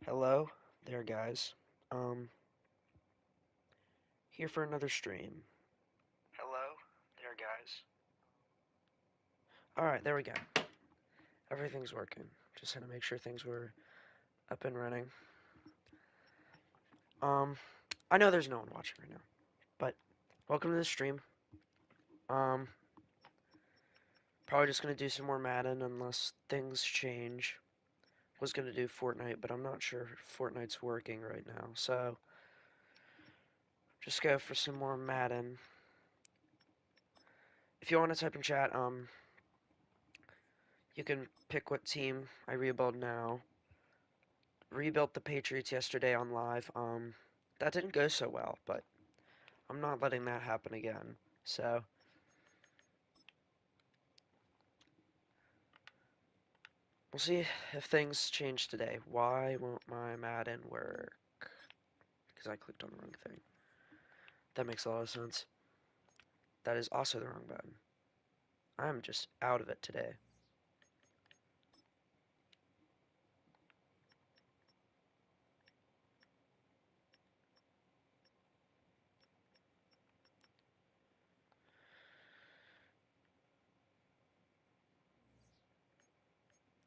Hello there, guys. Um, Here for another stream. Hello there, guys. Alright, there we go. Everything's working. Just had to make sure things were up and running. Um, I know there's no one watching right now, but welcome to the stream. Um, Probably just gonna do some more Madden unless things change. Was gonna do Fortnite, but I'm not sure Fortnite's working right now, so just go for some more Madden. If you want to type in chat, you can pick what team I rebuild now. Rebuilt the Patriots yesterday on live. That didn't go so well, but I'm not letting that happen again. So, we'll see if things change today. Why won't my Madden work? Because I clicked on the wrong thing. That makes a lot of sense. That is also the wrong button. I'm just out of it today.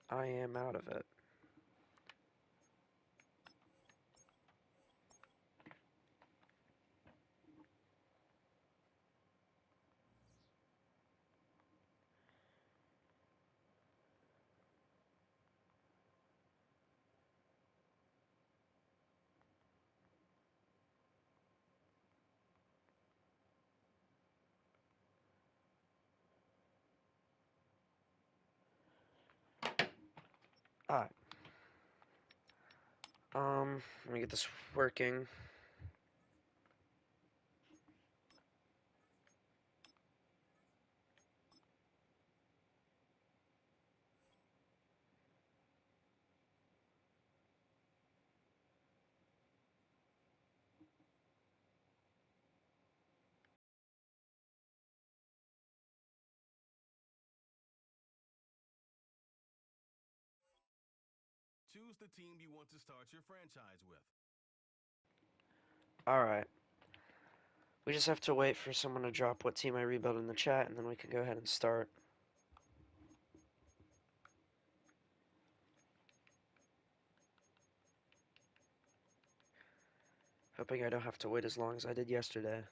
I am out of it. Alright. Let me get this working. Choose the team you want to start your franchise with. Alright. We just have to wait for someone to drop what team I rebuild in the chat, and then we can go ahead and start. Hoping I don't have to wait as long as I did yesterday.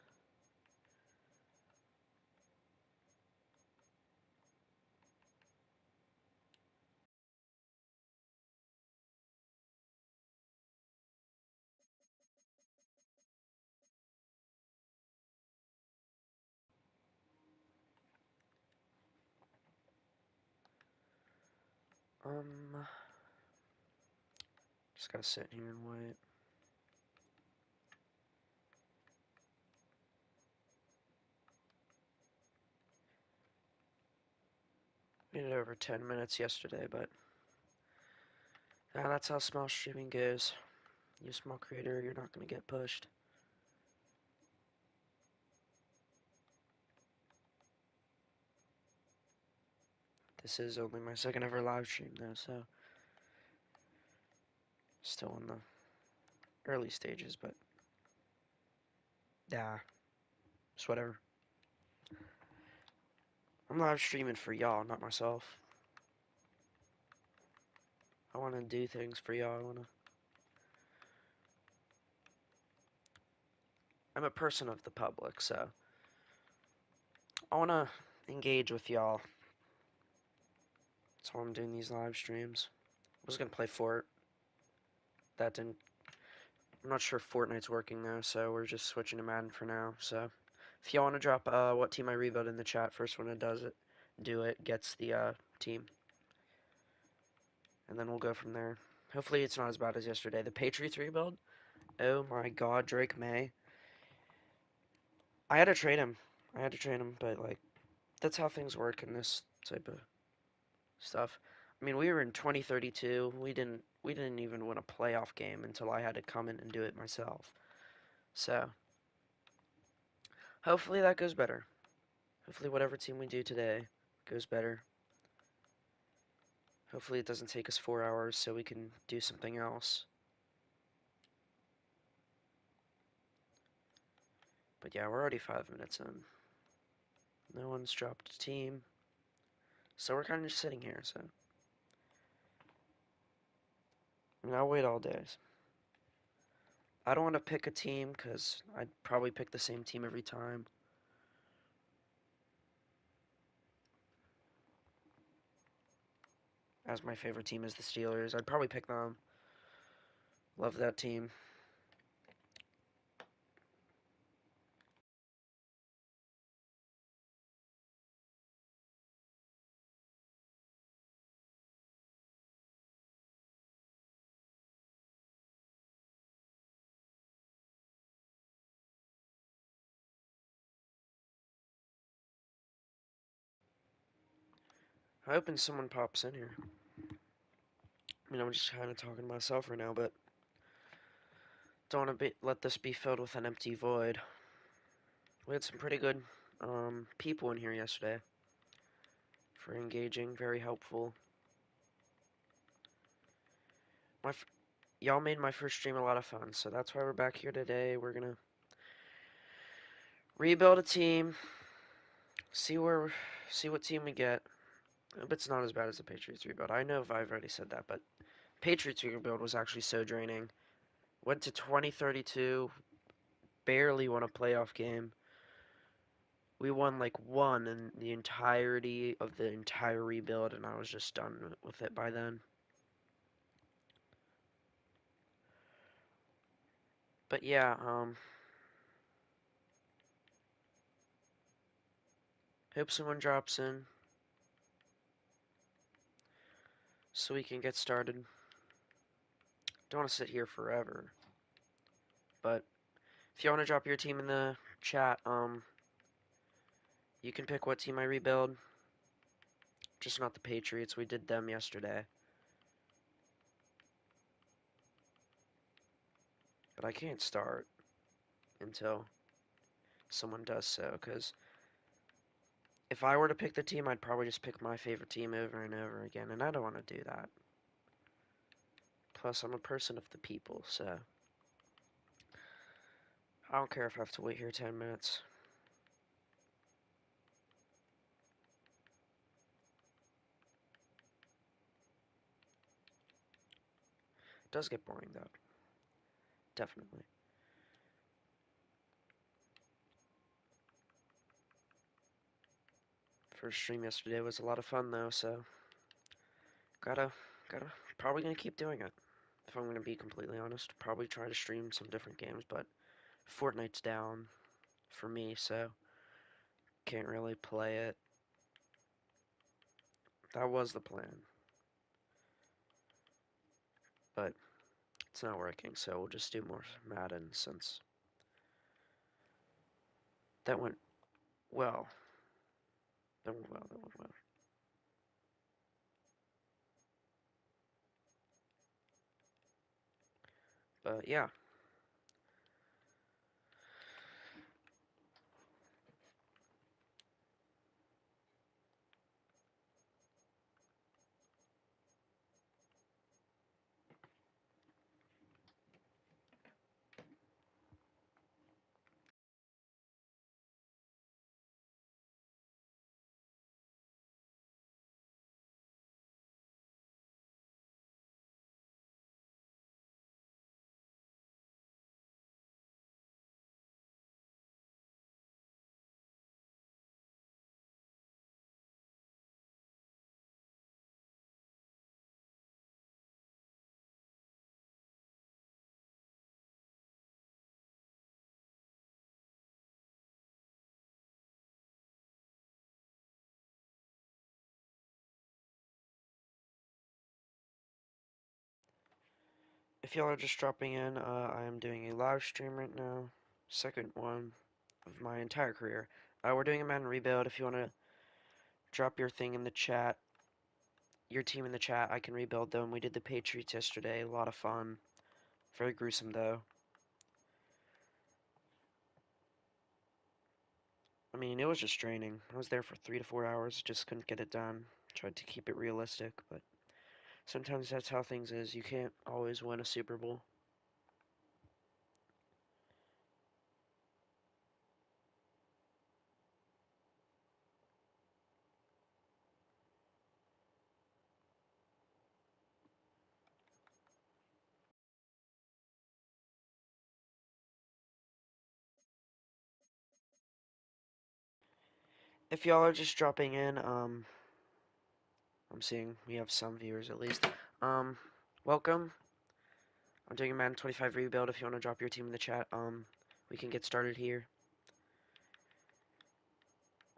Um, just gotta sit here and wait. Made it over 10 minutes yesterday, but that's how small streaming goes. You're a small creator, you're not gonna get pushed. This is only my second ever live stream though, so still in the early stages, but yeah, it's whatever. I'm live streaming for y'all, not myself. I wanna do things for y'all. I'm a person of the public, so I wanna engage with y'all. That's why I'm doing these live streams. I was gonna play Fort. That didn't. I'm not sure if Fortnite's working though, so we're just switching to Madden for now. So if y'all want to drop what team I rebuild in the chat, first one that does it, gets the team, and then we'll go from there. Hopefully it's not as bad as yesterday. The Patriots rebuild. Oh my God, Drake May. I had to trade him. But like that's how things work in this type of stuff. I mean, we were in 2032. We didn't even win a playoff game until I had to come in and do it myself. So hopefully that goes better. Hopefully whatever team we do today goes better. Hopefully it doesn't take us 4 hours so we can do something else. But yeah, we're already 5 minutes in. No one's dropped a team. So we're kind of just sitting here, so. I mean, I'll wait all day. I don't want to pick a team because I'd probably pick the same team every time. As my favorite team is the Steelers, I'd probably pick them. Love that team. I hoping someone pops in here. I mean, I'm just kind of talking to myself right now, but don't want to let this be filled with an empty void. We had some pretty good people in here yesterday for engaging, very helpful. Y'all made my first stream a lot of fun, so that's why we're back here today. We're gonna rebuild a team, see what team we get. But it's not as bad as the Patriots rebuild. I know if I've already said that, but Patriots rebuild was actually so draining. Went to 2032, barely won a playoff game. We won like one in the entirety of the entire rebuild, and I was just done with it by then. But yeah, hope someone drops in so we can get started. Don't want to sit here forever. But if you want to drop your team in the chat, you can pick what team I rebuild. Just not the Patriots. We did them yesterday. But I can't start until someone does so, because if I were to pick the team, I'd probably just pick my favorite team over and over again, and I don't want to do that. Plus, I'm a person of the people, so I don't care if I have to wait here 10 minutes. It does get boring, though. Definitely. First stream yesterday was a lot of fun, though, so gotta, probably gonna keep doing it. If I'm gonna be completely honest, probably try to stream some different games, but Fortnite's down for me, so can't really play it. That was the plan, but it's not working, so we'll just do more Madden since that went well. That went well, that went well. But yeah, if y'all are just dropping in, I am doing a live stream right now. Second one of my entire career. We're doing a Madden rebuild. If you want to drop your thing in the chat, your team in the chat, I can rebuild them. We did the Patriots yesterday. A lot of fun. Very gruesome, though. I mean, it was just draining. I was there for 3 to 4 hours. Just couldn't get it done. Tried to keep it realistic, but sometimes that's how things is. You can't always win a Super Bowl. If y'all are just dropping in, I'm seeing we have some viewers at least. Um, Welcome. I'm doing a Madden 25 rebuild. If you want to drop your team in the chat, we can get started here.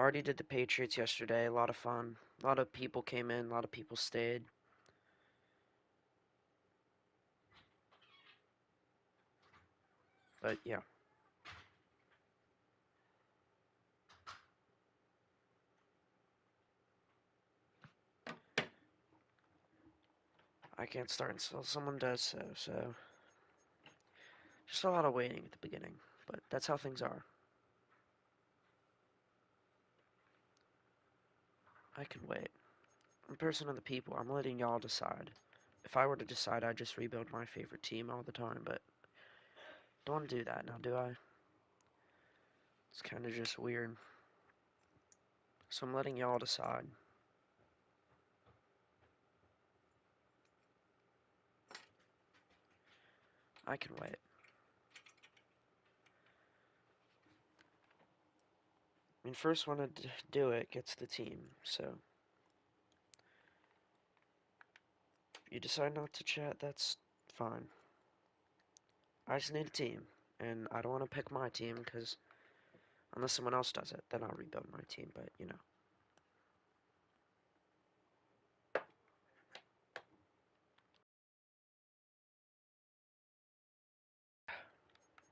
Already did the Patriots yesterday. A lot of fun. A lot of people came in. A lot of people stayed. But yeah, I can't start until someone does so. So just a lot of waiting at the beginning. But that's how things are. I can wait. I'm a person of the people. I'm letting y'all decide. If I were to decide, I'd just rebuild my favorite team all the time, but don't want to do that now, do I? It's kind of just weird. So I'm letting y'all decide. I can wait. I mean, first one to do it gets the team, so if you decide not to chat, that's fine. I just need a team, and I don't want to pick my team, because unless someone else does it, then I'll rebuild my team, but you know.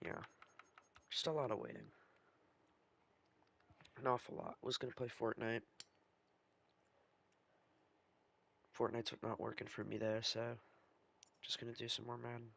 Yeah, just a lot of waiting. An awful lot. Was gonna play Fortnite. Fortnite's not working for me there, so just gonna do some more Madden.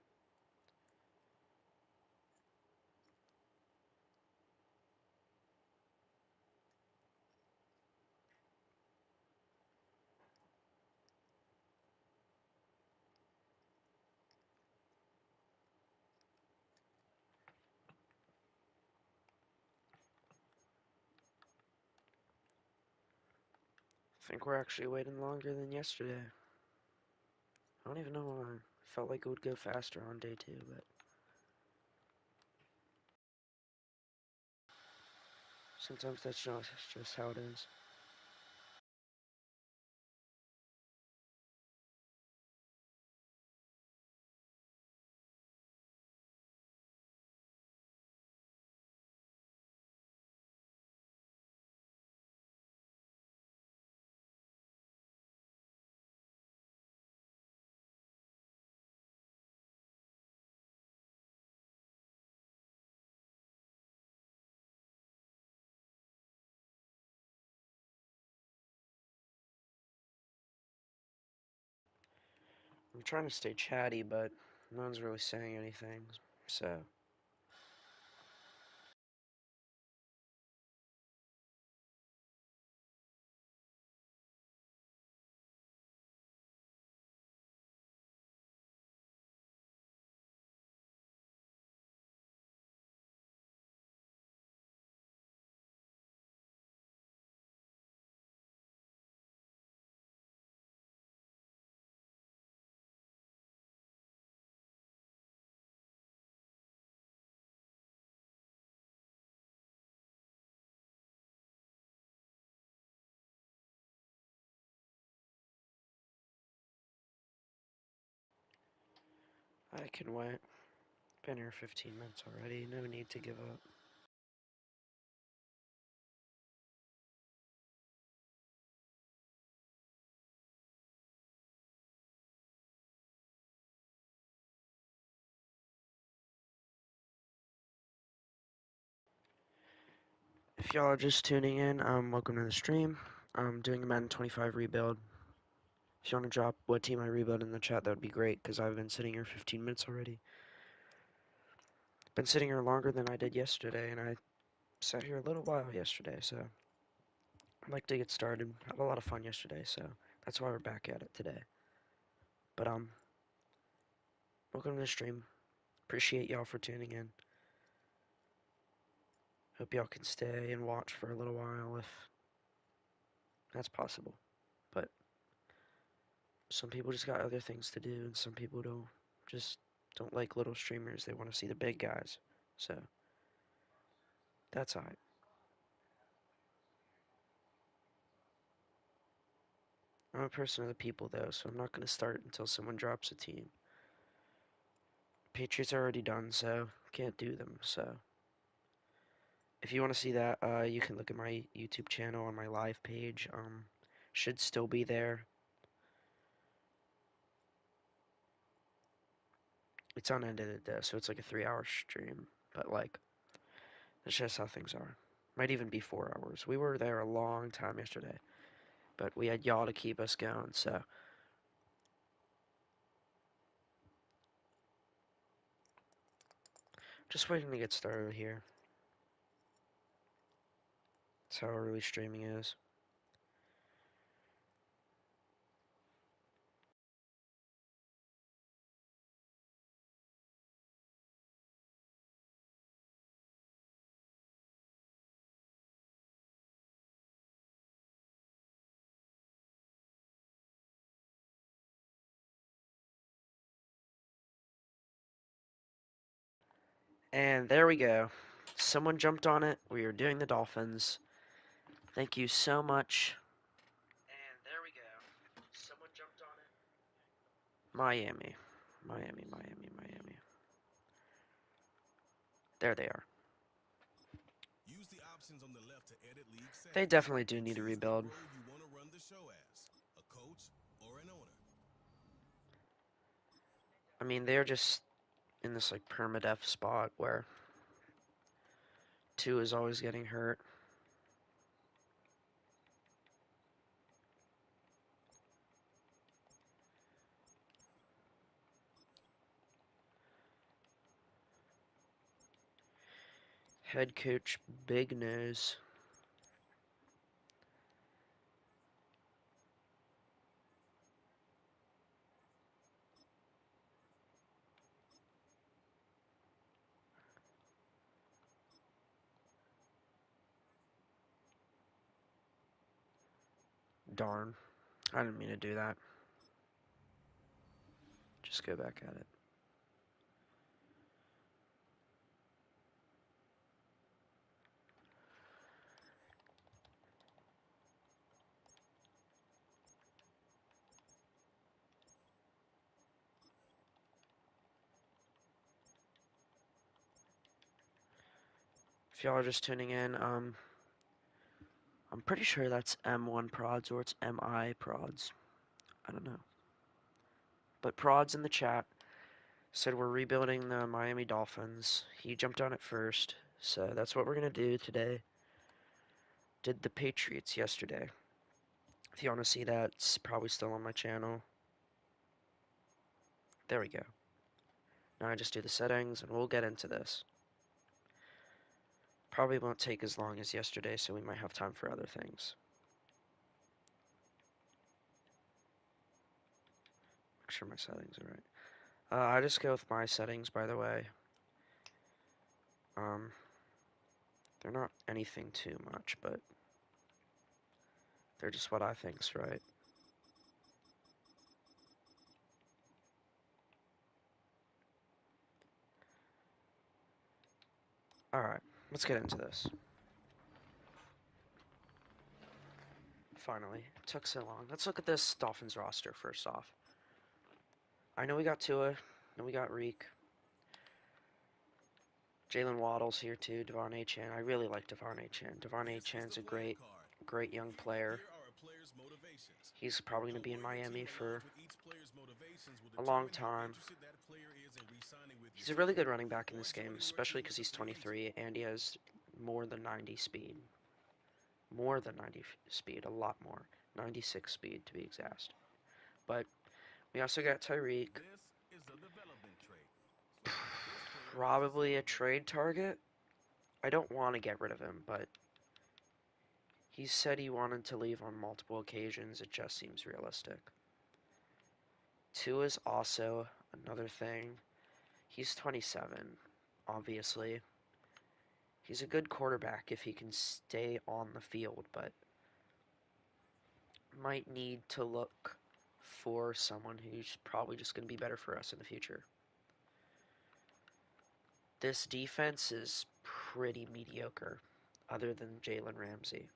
I think we're actually waiting longer than yesterday. I don't even know why. Felt like it would go faster on day 2, but sometimes that's just how it is. I'm trying to stay chatty, but no one's really saying anything, so I can wait. Been here 15 minutes already, no need to give up. If y'all are just tuning in, welcome to the stream. I'm doing a Madden 25 rebuild. If you want to drop what team I rebuild in the chat, that would be great, because I've been sitting here 15 minutes already. Been sitting here longer than I did yesterday, and I sat here a little while yesterday, so I'd like to get started. Had a lot of fun yesterday, so that's why we're back at it today. But welcome to the stream. Appreciate y'all for tuning in. Hope y'all can stay and watch for a little while if that's possible. But some people just got other things to do, and some people don't like little streamers. They want to see the big guys. So that's alright. I'm a person of the people, though, so I'm not going to start until someone drops a team. Patriots are already done, so can't do them, so. If you want to see that, you can look at my YouTube channel on my live page. Should still be there. It's unedited though, so it's like a 3-hour stream. But like, that's just how things are. Might even be 4 hours. We were there a long time yesterday, but we had y'all to keep us going, so. Just waiting to get started here. That's how early streaming is. And there we go. Someone jumped on it. We are doing the Dolphins. Thank you so much. And there we go. Someone jumped on it. Miami. Miami, Miami, Miami. There they are. Use the options on the left to edit league settings. They definitely do need a Choose rebuild. the role you want to run the show as, a coach or an owner. I mean, they're just in this like permadeath spot where two is always getting hurt. Head coach, big news. Darn. I didn't mean to do that. Just go back at it. If y'all are just tuning in, I'm pretty sure that's M1 prods or it's MI prods. I don't know. But prods in the chat said we're rebuilding the Miami Dolphins. He jumped on it first, so that's what we're gonna do today. Did the Patriots yesterday. If you want to see that, it's probably still on my channel. There we go. Now I just do the settings and we'll get into this. Probably won't take as long as yesterday, so we might have time for other things. Make sure my settings are right. I just go with my settings, by the way. They're not anything too much, but they're just what I think's right. Alright, let's get into this. Finally, it took so long. Let's look at this Dolphins roster first off. I know we got Tua, and we got Reek. Jalen Waddle's here too, Devon Achane. I really like Devon Achane. Devon Achane's a great young player. He's probably going to be in Miami for a long time. He's a really good running back in this game, especially because he's 23 and he has more than 90 speed. More than 90 speed, a lot more. 96 speed to be exact. But we also got Tyreek. Probably a trade target. I don't want to get rid of him, but he said he wanted to leave on multiple occasions. It just seems realistic. Two is also another thing. He's 27, obviously. He's a good quarterback if he can stay on the field, but might need to look for someone who's probably just going to be better for us in the future. This defense is pretty mediocre, other than Jalen Ramsey.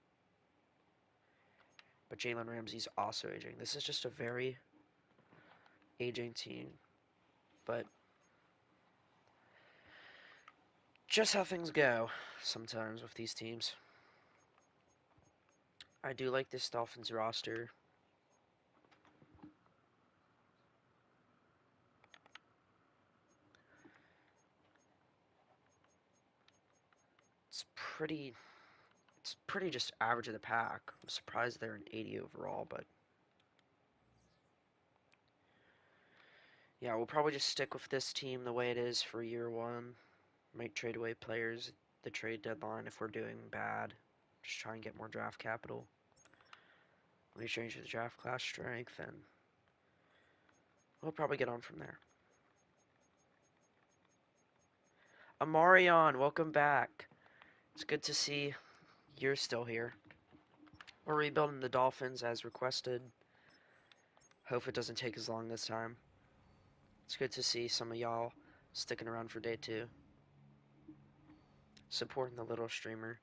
but Jalen Ramsey's also aging. This is just a very aging team, but just how things go sometimes with these teams. I do like this Dolphins roster. It's pretty it's pretty just average of the pack. I'm surprised they're an 80 overall, but yeah, we'll probably just stick with this team the way it is for year one. Might trade away players at the trade deadline if we're doing bad. Just try and get more draft capital. When we change the draft class strength, and we'll probably get on from there. Amarion, welcome back. It's good to see you're still here. We're rebuilding the Dolphins as requested. Hope it doesn't take as long this time. It's good to see some of y'all sticking around for day two. Supporting the little streamer.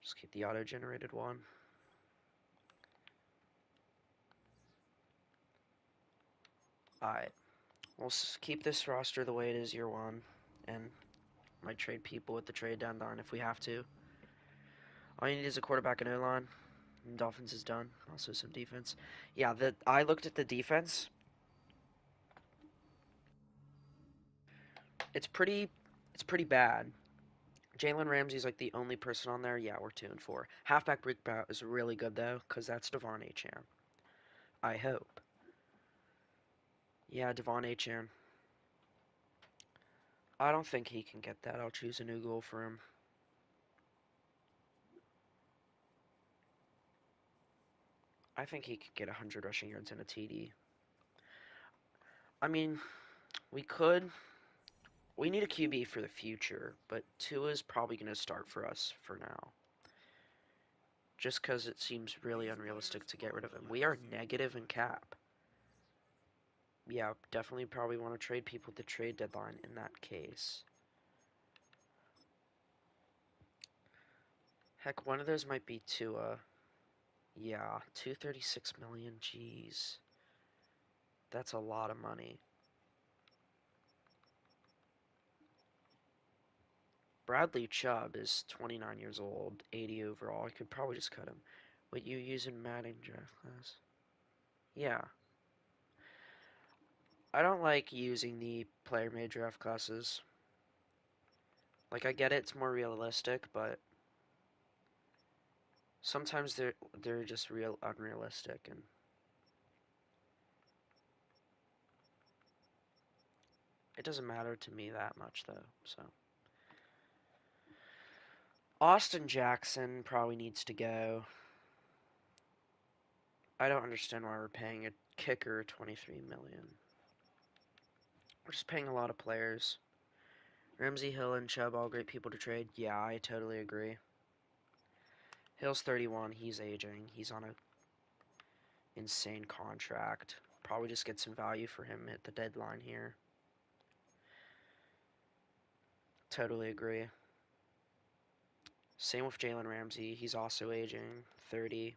Just keep the auto-generated one. Alright. We'll keep this roster the way it is year one. And might trade people at the trade deadline if we have to. All you need is a quarterback and O-line. Dolphins is done. Also some defense. Yeah, I looked at the defense. It's pretty bad. Jalen Ramsey's like the only person on there. Yeah, we're 2-4. Halfback Rick Bout is really good though, because that's Devon Achane. I hope. Yeah, Devon Achane. I don't think he can get that. I'll choose a new goal for him. I think he could get 100 rushing yards and a TD. I mean, we could. We need a QB for the future, but Tua is probably going to start for us for now. Just because it seems really unrealistic to get rid of him. We are negative in cap. Yeah, definitely probably want to trade people at the trade deadline in that case. Heck, one of those might be Tua. Yeah, 236 million, jeez. That's a lot of money. Bradley Chubb is 29 years old, 80 overall. I could probably just cut him. What you use in Madden draft class? Yeah. I don't like using the player-made draft classes. Like, I get it, it's more realistic, but sometimes they're just real unrealistic, and it doesn't matter to me that much, though, so. Austin Jackson probably needs to go. I don't understand why we're paying a kicker 23 million. We're just paying a lot of players. Ramsey, Hill, and Chubb, all great people to trade. Yeah, I totally agree. Hill's 31. He's aging. He's on a insane contract. Probably just get some value for him at the deadline here. Totally agree. Same with Jalen Ramsey. He's also aging. 30.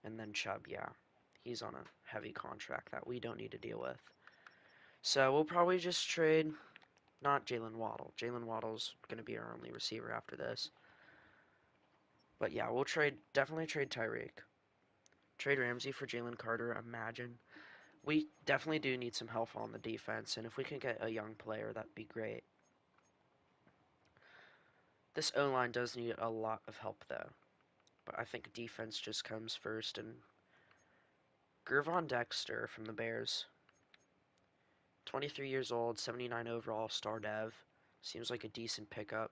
And then Chubb, yeah. He's on a heavy contract that we don't need to deal with. So we'll probably just trade, not Jalen Waddle. Jalen Waddle's going to be our only receiver after this. But yeah, we'll definitely trade Tyreek. Trade Ramsey for Jalen Carter, imagine. We definitely do need some help on the defense, and if we can get a young player, that'd be great. This O-line does need a lot of help, though. But I think defense just comes first, and Gervon Dexter from the Bears. 23 years old, 79 overall, star dev. Seems like a decent pickup.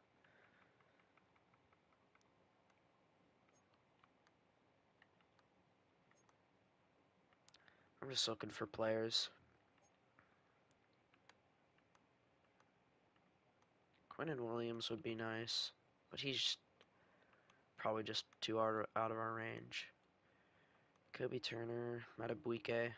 I'm just looking for players. Quinnen Williams would be nice, but he's probably just too out of our range. Kobe Turner, Matabuike.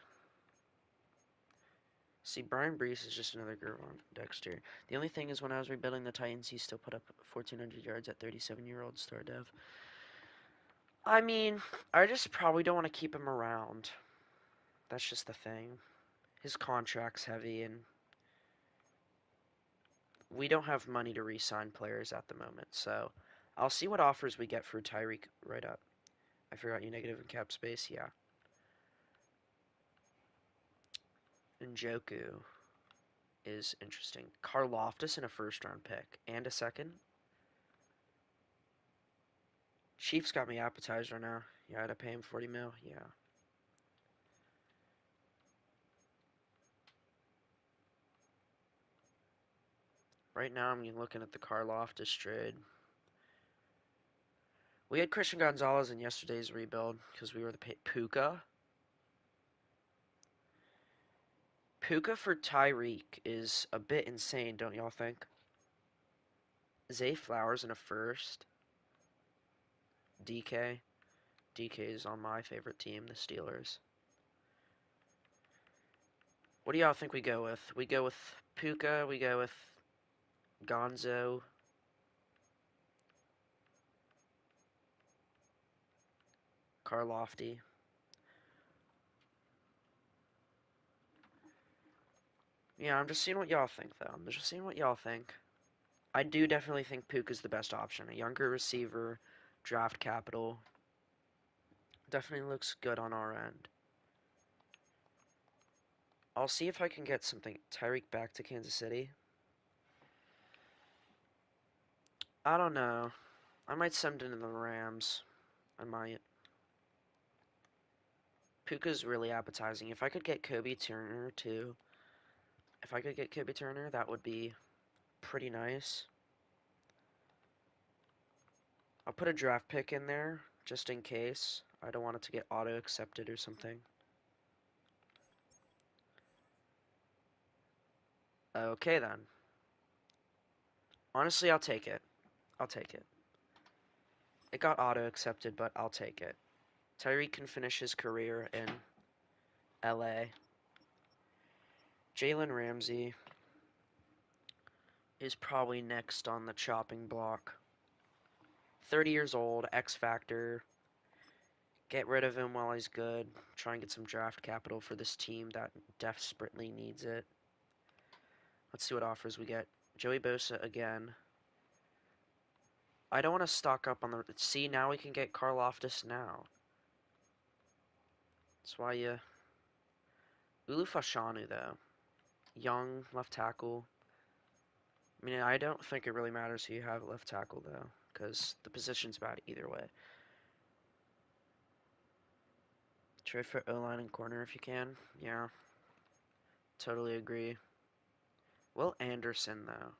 See, Brian Brees is just another Gervon Dexter. The only thing is, when I was rebuilding the Titans, he still put up 1,400 yards at 37-year-old star dev. I mean, I just probably don't want to keep him around. That's just the thing. His contract's heavy, and we don't have money to re-sign players at the moment. So I'll see what offers we get for Tyreek right up. I forgot you negative in cap space. Yeah. Njoku is interesting. Karloftis in a first-round pick and a second. Chiefs got me appetizer now. Yeah, I had to pay him 40 mil. Yeah. Right now, I'm looking at the Karloftis trade. We had Christian Gonzalez in yesterday's rebuild because we were the Puka. Puka for Tyreek is a bit insane, don't y'all think? Zay Flowers in a first. DK. DK is on my favorite team, the Steelers. What do y'all think we go with? We go with Puka, we go with Gonzo. Karlofty. Yeah, I'm just seeing what y'all think, though. I'm just seeing what y'all think. I do definitely think Puka's the best option. A younger receiver, draft capital. Definitely looks good on our end. I'll see if I can get something. Tyreek back to Kansas City. I don't know. I might send him to the Rams. I might. Puka's really appetizing. If I could get Kobe Turner, too. If I could get Kobe Turner, that would be pretty nice. I'll put a draft pick in there, just in case. I don't want it to get auto-accepted or something. Okay, then. Honestly, I'll take it. I'll take it. It got auto-accepted, but I'll take it. Tyreek can finish his career in LA. Jalen Ramsey is probably next on the chopping block. 30 years old, X Factor. Get rid of him while he's good. Try and get some draft capital for this team that desperately needs it. Let's see what offers we get. Joey Bosa again. I don't want to stock up on the... See, now we can get Karloftis now. That's why you... Ulu Fashanu, though. Young, left tackle. I mean, I don't think it really matters who you have at left tackle, though, because the position's bad either way. Trade for O-line and corner if you can. Yeah, totally agree. Will Anderson, though.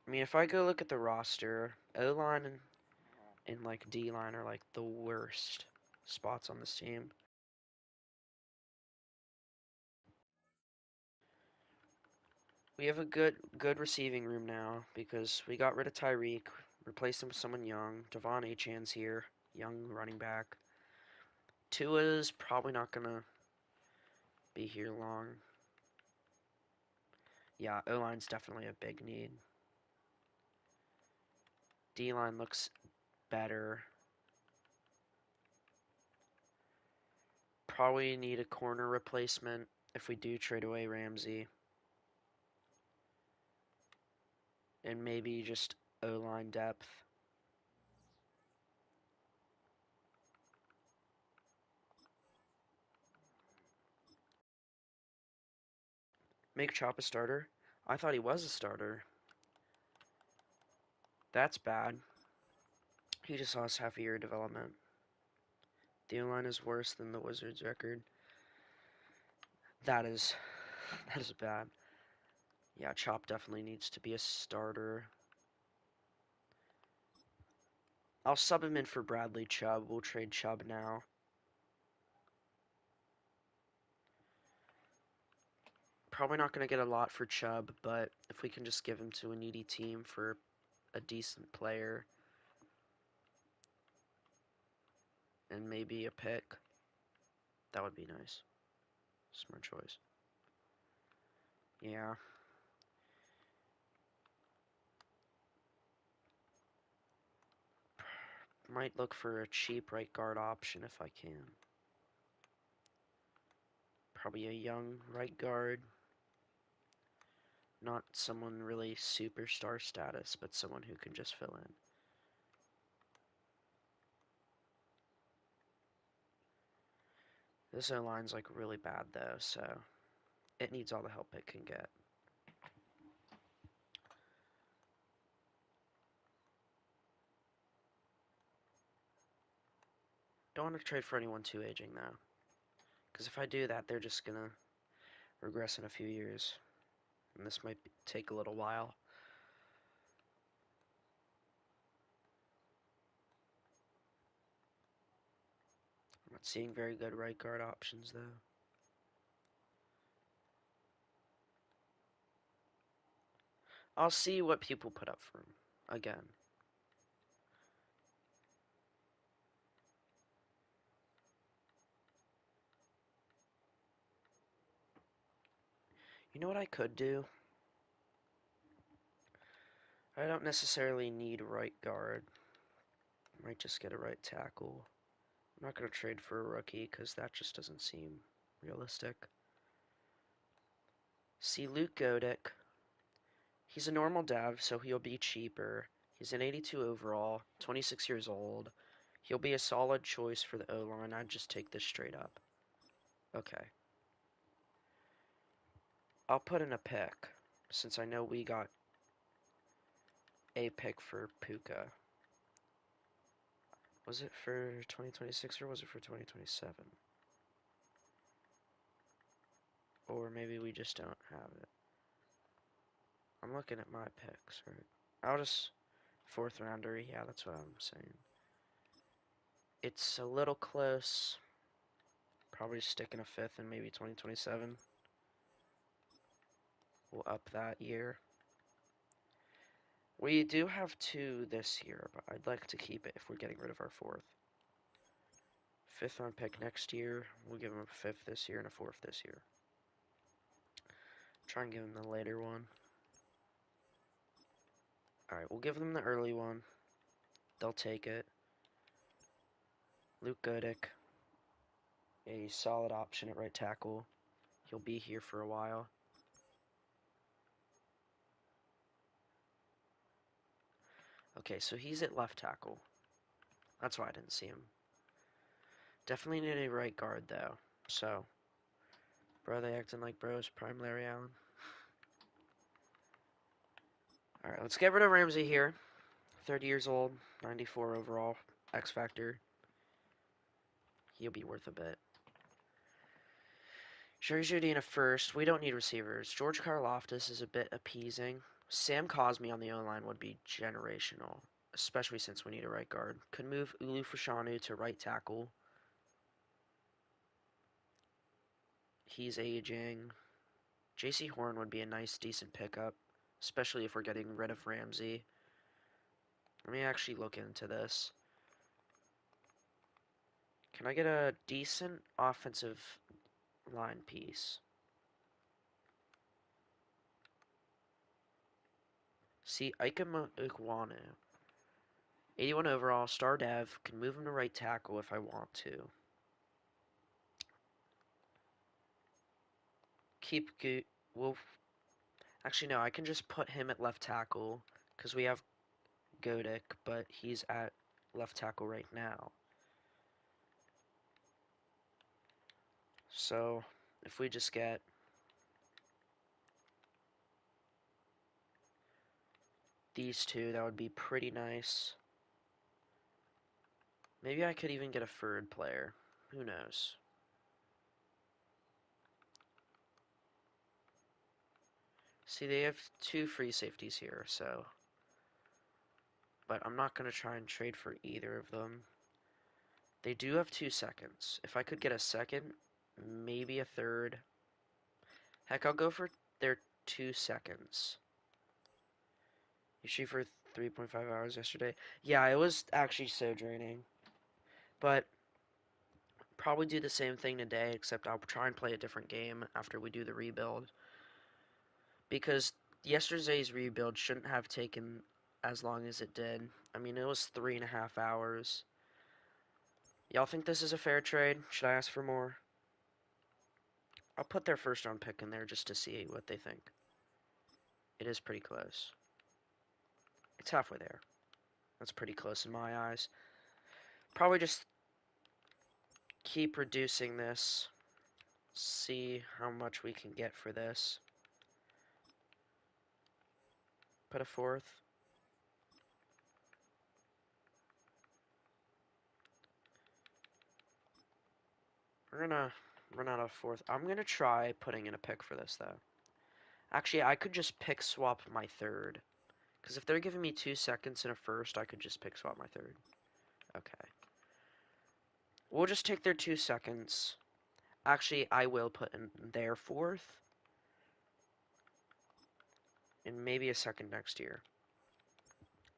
I mean, if I go look at the roster, O-line and like D-line are like the worst spots on this team. We have a good receiving room now because we got rid of Tyreek, replaced him with someone young. Devon Achan's here, young running back. Tua's probably not gonna be here long. Yeah, O-line's definitely a big need. D-line looks better. Probably need a corner replacement if we do trade away Ramsey. And maybe just O-line depth. Make Chop a starter? I thought he was a starter. That's bad. He just lost half a year of development. The O-line is worse than the Wizards' record. That is bad. Yeah, Chop definitely needs to be a starter. I'll sub him in for Bradley Chubb. We'll trade Chubb now. Probably not going to get a lot for Chubb, but if we can just give him to a needy team for a decent player and maybe a pick, that would be nice. Smart choice. Yeah. Might look for a cheap right guard option if I can. Probably a young right guard. Not someone really superstar status, but someone who can just fill in. This O-line's like really bad though, so it needs all the help it can get. Don't want to trade for anyone too aging though, because if I do that, they're just gonna regress in a few years, and this might take a little while. I'm not seeing very good right guard options though. I'll see what people put up for him again. You know what I could do? I don't necessarily need right guard. Might just get a right tackle. I'm not going to trade for a rookie because that just doesn't seem realistic. See Luke Godick. He's a normal dev, so he'll be cheaper. He's an 82 overall, 26 years old. He'll be a solid choice for the O-line. I'd just take this straight up. Okay. I'll put in a pick, since I know we got a pick for Puka. Was it for 2026 or was it for 2027? Or maybe we just don't have it. I'm looking at my picks, right? I'll just... Fourth rounder, yeah, that's what I'm saying. It's a little close. Probably sticking a fifth in maybe 2027. We'll up that year. We do have two this year, but I'd like to keep it if we're getting rid of our fourth. Fifth round pick next year. We'll give him a fifth this year and a fourth this year. Try and give him the later one. Alright, we'll give them the early one. They'll take it. Luke Godick. A solid option at right tackle. He'll be here for a while. Okay, so he's at left tackle. That's why I didn't see him. Definitely need a right guard, though. So, bro, they acting like bros. Prime Larry Allen. Alright, let's get rid of Ramsey here. 30 years old, 94 overall, X Factor. He'll be worth a bit. Jerry Jeudy in a first. We don't need receivers. George Karlaftis is a bit appeasing. Sam Cosmi on the O-line would be generational, especially since we need a right guard. Could move Ulu Fashanu to right tackle. He's aging. JC Horn would be a nice, decent pickup, especially if we're getting rid of Ramsey. Let me actually look into this. Can I get a decent offensive line piece? See, Ikem Ikwanu. 81 overall, star dev. Can move him to right tackle if I want to. Keep Wolf. Actually, no, I can just put him at left tackle because we have Godick, but he's at left tackle right now. So, if we just get these two, that would be pretty nice. Maybe I could even get a third player. Who knows? See, they have two free safeties here, so... But I'm not going to try and trade for either of them. They do have 2 seconds. If I could get a second, maybe a third. Heck, I'll go for their 2 seconds. You shoot for 3.5 hours yesterday? Yeah, it was actually so draining. But Probably do the same thing today, except I'll try and play a different game after we do the rebuild. Because yesterday's rebuild shouldn't have taken as long as it did. I mean, it was 3.5 hours. Y'all think this is a fair trade? Should I ask for more? I'll put their first round pick in there just to see what they think. It is pretty close. It's halfway there. That's pretty close in my eyes. Probably just keep reducing this. See how much we can get for this. Put a fourth. We're gonna run out of fourth. I'm gonna try putting in a pick for this though. Actually, I could just pick swap my third. Because if they're giving me 2 seconds and a first, I could just pick swap my third. Okay. We'll just take their 2 seconds. Actually, I will put in their fourth. And maybe a second next year.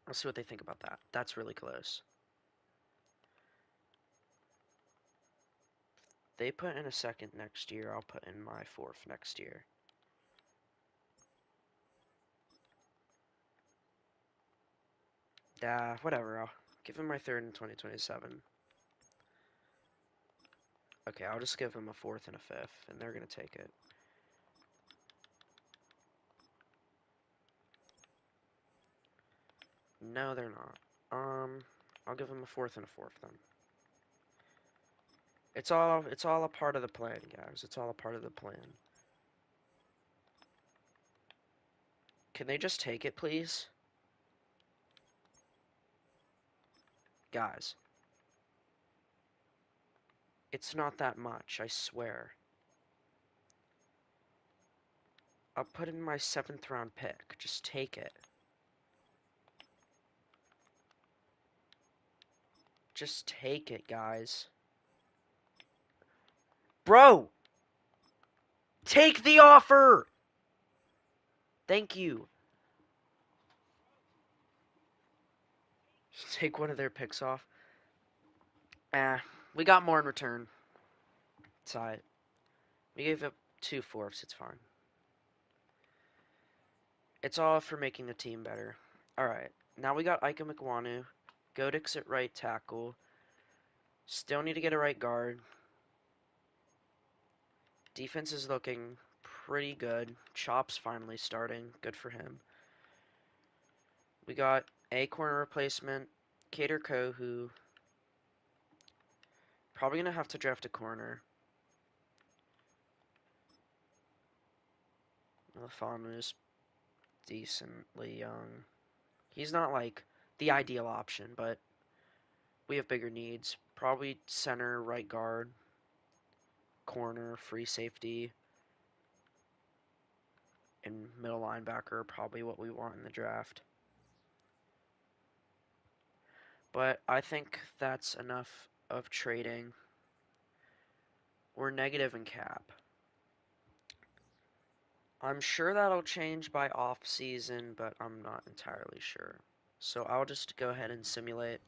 Let's see what they think about that. That's really close. They put in a second next year, I'll put in my fourth next year. Whatever, I'll give him my third in 2027. Okay, I'll just give him a fourth and a fifth, and they're gonna take it. No, they're not. I'll give him a fourth and a fourth then. It's all a part of the plan, guys. It's all a part of the plan. Can they just take it, please? Guys. It's not that much, I swear. I'll put in my 7th round pick. Just take it. Just take it, guys. Bro! Take the offer! Thank you. Take one of their picks off. We got more in return. It's alright. We gave up 2 fourths, it's fine. It's all for making the team better. Alright, now we got Ika McWanu. Godix at right tackle. Still need to get a right guard. Defense is looking pretty good. Chop's finally starting. Good for him. We got a corner replacement. Cater Kohu. Probably going to have to draft a corner. Lefanu's decently young. He's not like the ideal option, but we have bigger needs. Probably center, right guard, corner, free safety, and middle linebacker are probably what we want in the draft. But I think that's enough of trading. We're negative in cap. I'm sure that'll change by off season, but I'm not entirely sure. So I'll just go ahead and simulate.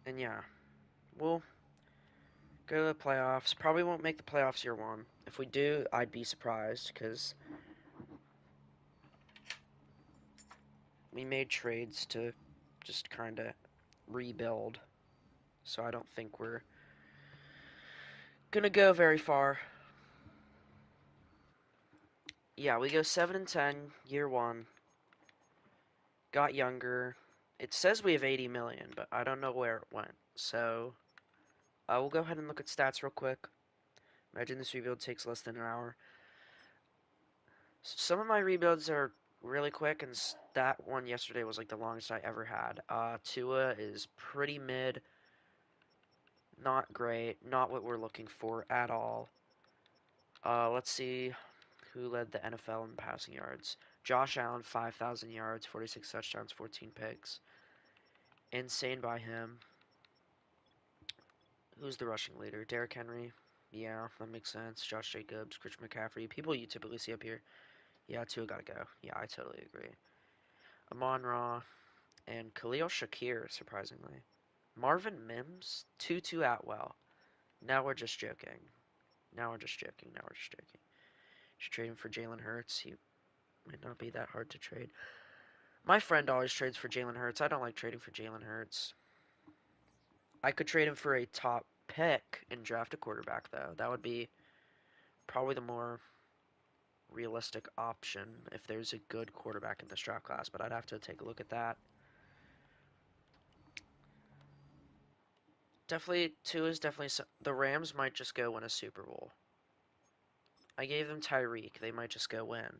And yeah, we'll go to the playoffs. Probably won't make the playoffs year one. If we do, I'd be surprised because we made trades to just kind of rebuild. So I don't think we're gonna go very far. Yeah, we go 7-10 year one. Got younger. It says we have 80 million, but I don't know where it went. So I will go ahead and look at stats real quick. Imagine this rebuild takes less than an hour. Some of my rebuilds are really quick, and that one yesterday was like the longest I ever had. Tua is pretty mid. Not great. Not what we're looking for at all. Let's see who led the NFL in passing yards. Josh Allen, 5,000 yards, 46 touchdowns, 14 picks. Insane by him. Who's the rushing leader? Derrick Henry. Yeah, that makes sense. Josh Jacobs, Christian McCaffrey. People you typically see up here. Yeah, Tua gotta go. Yeah, I totally agree. Amon-Ra. and Khalil Shakir, surprisingly. Marvin Mims, Tutu Atwell. Now we're just joking. Now we're just joking. Now we're just joking. Should trade him for Jalen Hurts. He might not be that hard to trade. My friend always trades for Jalen Hurts. I don't like trading for Jalen Hurts. I could trade him for a top pick and draft a quarterback, though. That would be probably the more realistic option if there's a good quarterback in this draft class, but I'd have to take a look at that. Definitely, two is definitely the Rams might just go win a Super Bowl. I gave them Tyreek. They might just go win.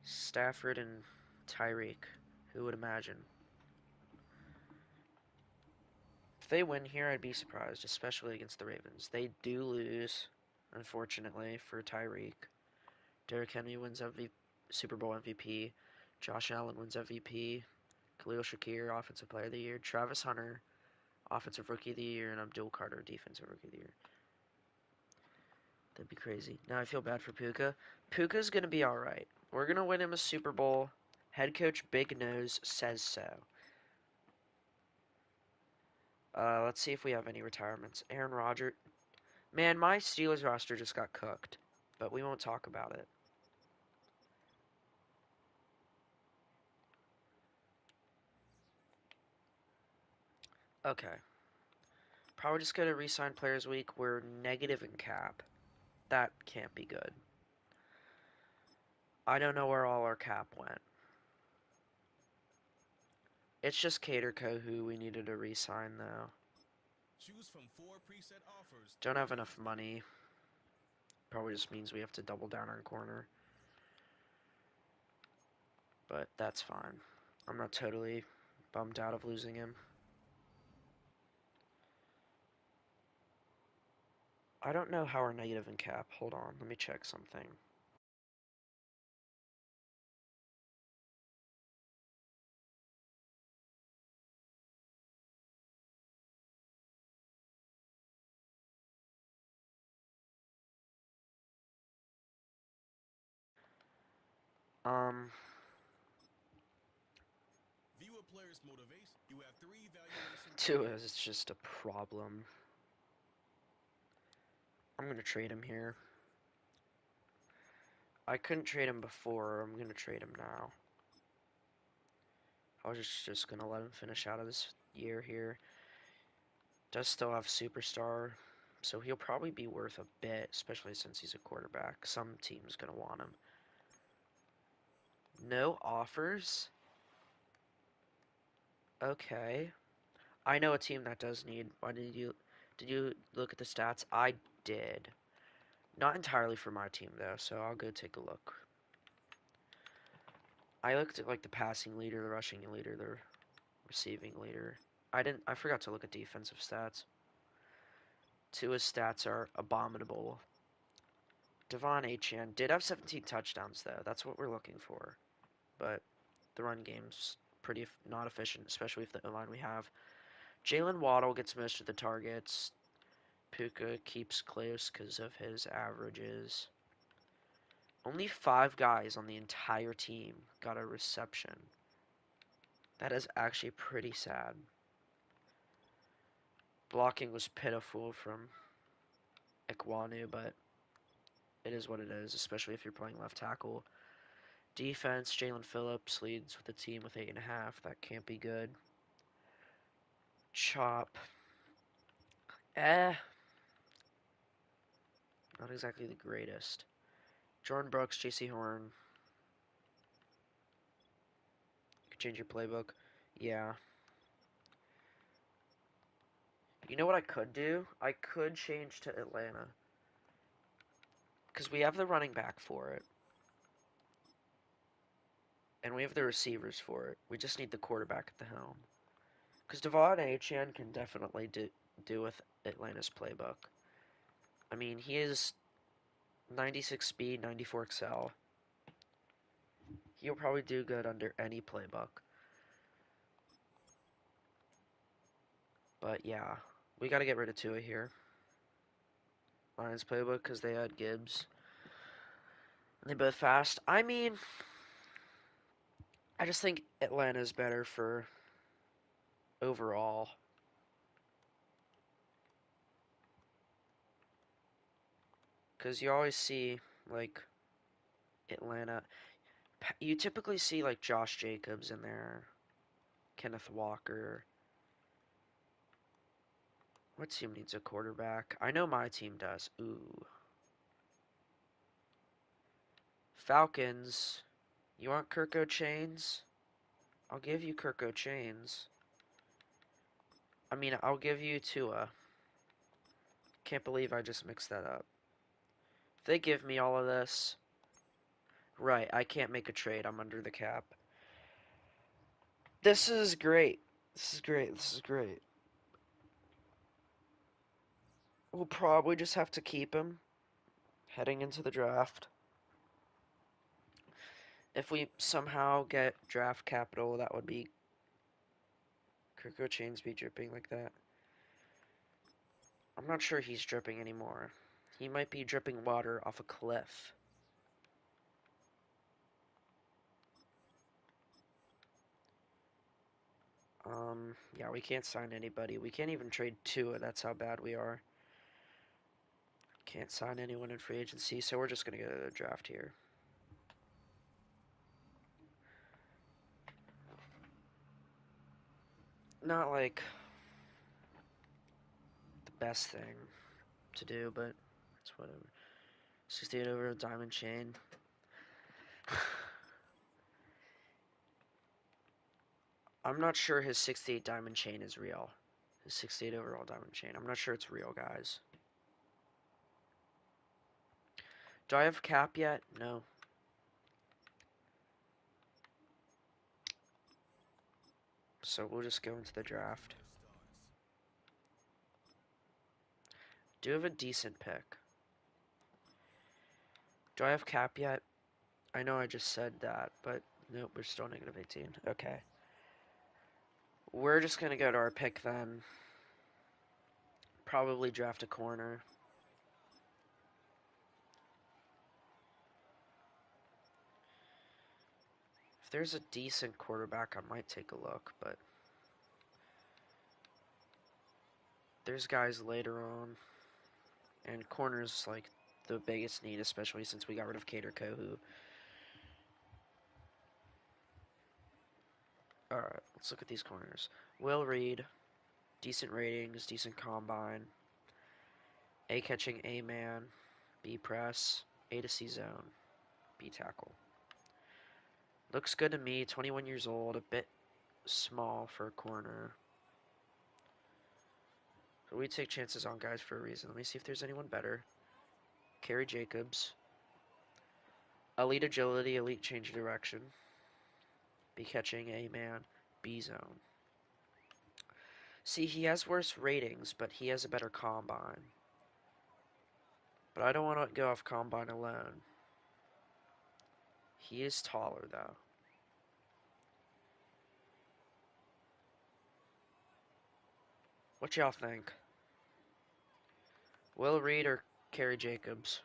Stafford and Tyreek. Who would imagine? If they win here, I'd be surprised, especially against the Ravens. They do lose, unfortunately, for Tyreek. Derrick Henry wins Super Bowl MVP. Josh Allen wins MVP. Khalil Shakir, Offensive Player of the Year. Travis Hunter, Offensive Rookie of the Year. And Abdul Carter, Defensive Rookie of the Year. That'd be crazy. Now I feel bad for Puka. Puka's going to be alright. We're going to win him a Super Bowl. Head coach Big Nose says so. Let's see if we have any retirements. Aaron Rodgers. Man, my Steelers roster just got cooked. But we won't talk about it. Okay. Probably just going to re-sign Players Week. We're negative in cap. That can't be good. I don't know where all our cap went. It's just Cater Co. who we needed to re-sign, though. Choose from 4 preset offers. Don't have enough money. Probably just means we have to double down on corner. But that's fine. I'm not totally bummed out of losing him. I don't know how we're negative in cap. Hold on, let me check something. Um, View a player's motivation. You have 3 evaluation Tua periods. is just a problem. I'm gonna trade him here. I couldn't trade him before. I'm gonna trade him now. I was just gonna let him finish out of this year here. Does still have superstar, so he'll probably be worth a bit, especially since he's a quarterback. Some team's gonna want him. No offers? Okay. I know a team that does need. Why did you look at the stats? I did. Not entirely for my team though, so I'll go take a look. I looked at like the passing leader, the rushing leader, the receiving leader. I forgot to look at defensive stats. Tua's stats are abominable. Devon Achane did have 17 touchdowns though. That's what we're looking for. But the run game's pretty not efficient, especially with the O-line we have. Jalen Waddle gets most of the targets. Puka keeps close because of his averages. Only 5 guys on the entire team got a reception. That is actually pretty sad. Blocking was pitiful from Ikwanu, but it is what it is, especially if you're playing left tackle. Defense, Jalen Phillips leads with the team with 8.5. That can't be good. Chop. Eh. Not exactly the greatest. Jordan Brooks, JC Horn. You can change your playbook. Yeah. You know what I could do? I could change to Atlanta. Because we have the running back for it. And we have the receivers for it. We just need the quarterback at the helm. Because Devon Achane can definitely do with Atlanta's playbook. I mean, he is 96 speed, 94 excel. He'll probably do good under any playbook. But yeah, we got to get rid of Tua here. Lions playbook because they had Gibbs. And they both fast. I mean, I just think Atlanta's better for overall. Because you always see, like, Atlanta. You typically see, like, Josh Jacobs in there, Kenneth Walker. What team needs a quarterback? I know my team does. Ooh. Falcons. You want Kirko Chains? I'll give you Kirko Chains. I mean, I'll give you Tua. Can't believe I just mixed that up. If they give me all of this, right, I can't make a trade. I'm under the cap. This is great. This is great. This is great. We'll probably just have to keep him heading into the draft. If we somehow get draft capital, that would be Kirko Chains be dripping like that. I'm not sure he's dripping anymore. He might be dripping water off a cliff. Yeah, we can't sign anybody. We can't even trade Tua. That's how bad we are. Can't sign anyone in free agency, so we're just gonna go to the draft here. Not like the best thing to do, but it's whatever. 68 over a diamond chain. I'm not sure his 68 diamond chain is real. His 68 overall diamond chain. I'm not sure it's real, guys. Do I have cap yet? No. So we'll just go into the draft. Do have a decent pick. Do I have cap yet? I know I just said that, but nope, we're still negative 18. Okay. We're just gonna go to our pick then. Probably draft a corner. If there's a decent quarterback, I might take a look, but there's guys later on. And corner's like the biggest need, especially since we got rid of Cater Kohu. Alright, let's look at these corners. Will Reed, decent ratings, decent combine. A catching A man, B press, A to C zone, B tackle. Looks good to me, 21 years old, a bit small for a corner. So we take chances on guys for a reason. Let me see if there's anyone better. Kerry Jacobs. Elite agility, elite change of direction. B catching, A man, B zone. See, he has worse ratings, but he has a better combine. But I don't want to go off combine alone. He is taller, though. What y'all think? Will Reed or Kerry Jacobs?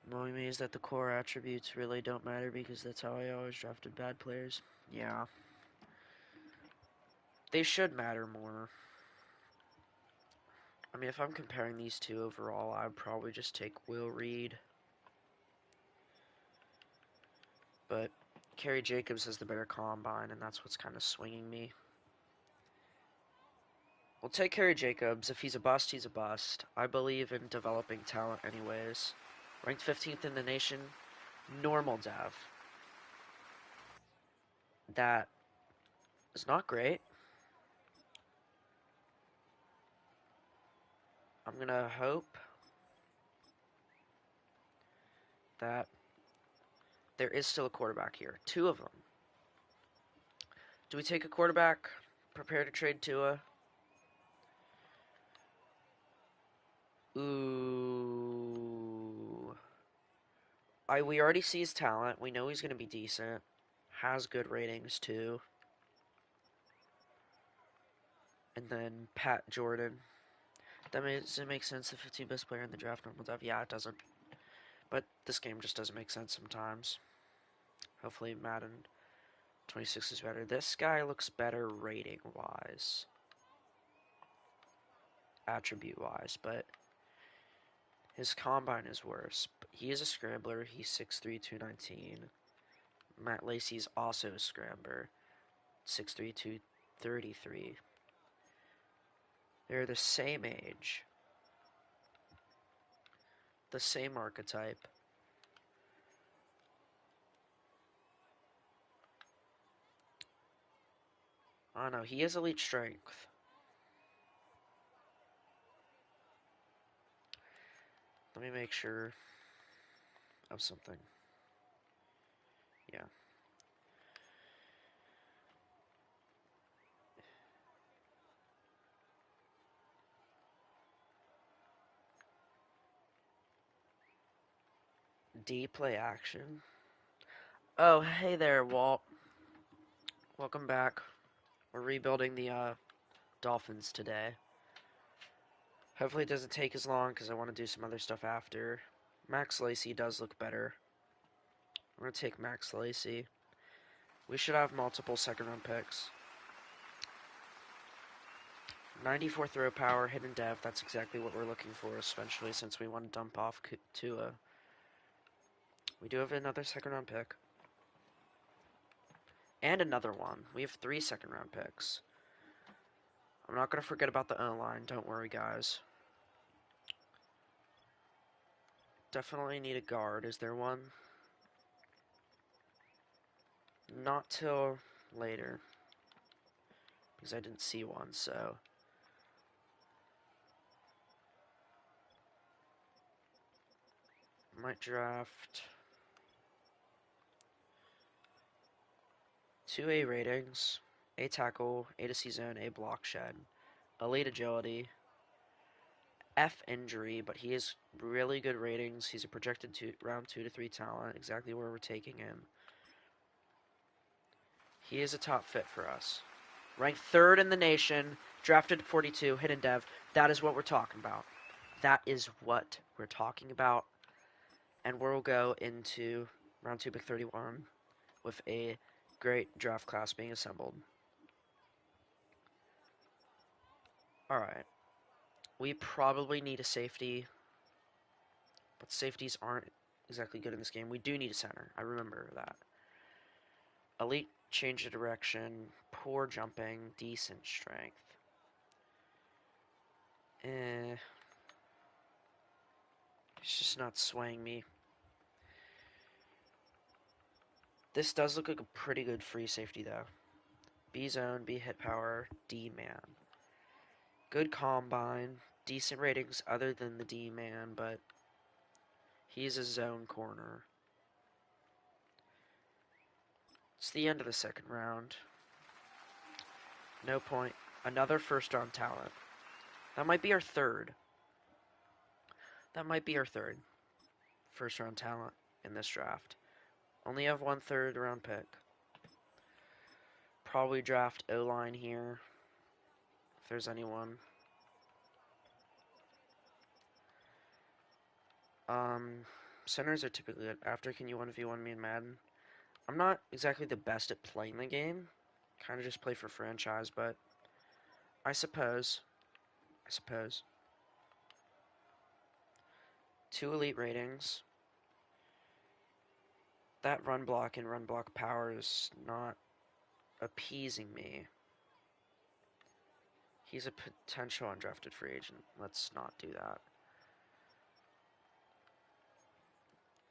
Annoying me is that the core attributes really don't matter because that's how I always drafted bad players. Yeah. They should matter more. I mean, if I'm comparing these two overall, I'd probably just take Will Reed. But Kerry Jacobs has the better combine, and that's what's kind of swinging me. We'll take Kerry Jacobs. If he's a bust, he's a bust. I believe in developing talent anyways. Ranked 15th in the nation, normal dev. That is not great. I'm going to hope that there is still a quarterback here. Two of them. Do we take a quarterback? Prepare to trade Tua? Ooh. We already see his talent. We know he's going to be decent. Has good ratings, too. And then Pat Jordan. Does it make sense? The 15th best player in the draft, normal dev? Yeah, it doesn't. But this game just doesn't make sense sometimes. Hopefully Madden 26 is better. This guy looks better rating-wise, attribute-wise, but his combine is worse. He is a scrambler. He's 6'3", 219. Matt Lacey's also a scrambler, 6'3", 233. They're the same age, the same archetype. I don't know, he has elite strength. Let me make sure of something. Yeah. D play action. Oh, hey there, Walt. Welcome back. We're rebuilding the Dolphins today. Hopefully it doesn't take as long because I want to do some other stuff after. Max Lacey does look better. I'm going to take Max Lacey. We should have multiple second round picks. 94 throw power, hidden depth. That's exactly what we're looking for, especially since we want to dump off Tua. We do have another second round pick. And another one. We have 3 second round picks. I'm not going to forget about the O-line. Don't worry, guys. Definitely need a guard. Is there one? Not till later. Because I didn't see one, so... Might draft... 2 A ratings. A tackle, A to C zone, A block shed. Elite agility. F injury, but he has really good ratings. He's a projected round 2 to 3 talent, exactly where we're taking him. He is a top fit for us. Ranked 3rd in the nation, drafted 42, hidden dev. That is what we're talking about. That is what we're talking about. And we'll go into round 2, pick 31 with a great draft class being assembled. Alright. We probably need a safety, but safeties aren't exactly good in this game. We do need a center. I remember that. Elite change of direction, poor jumping, decent strength. It's just not swaying me. This does look like a pretty good free safety, though. B zone, B hit power, D man. Good combine, decent ratings other than the D man, but he's a zone corner. It's the end of the second round. No point. Another first round talent. That might be our third. That might be our third first round talent in this draft. Only have 1/3 round pick. Probably draft O-line here, if there's anyone. Centers are typically good. After, can you 1v1 me in Madden? I'm not exactly the best at playing the game. Kind of just play for franchise, but I suppose. 2 elite ratings. That run block and run block power is not appeasing me. He's a potential undrafted free agent. Let's not do that.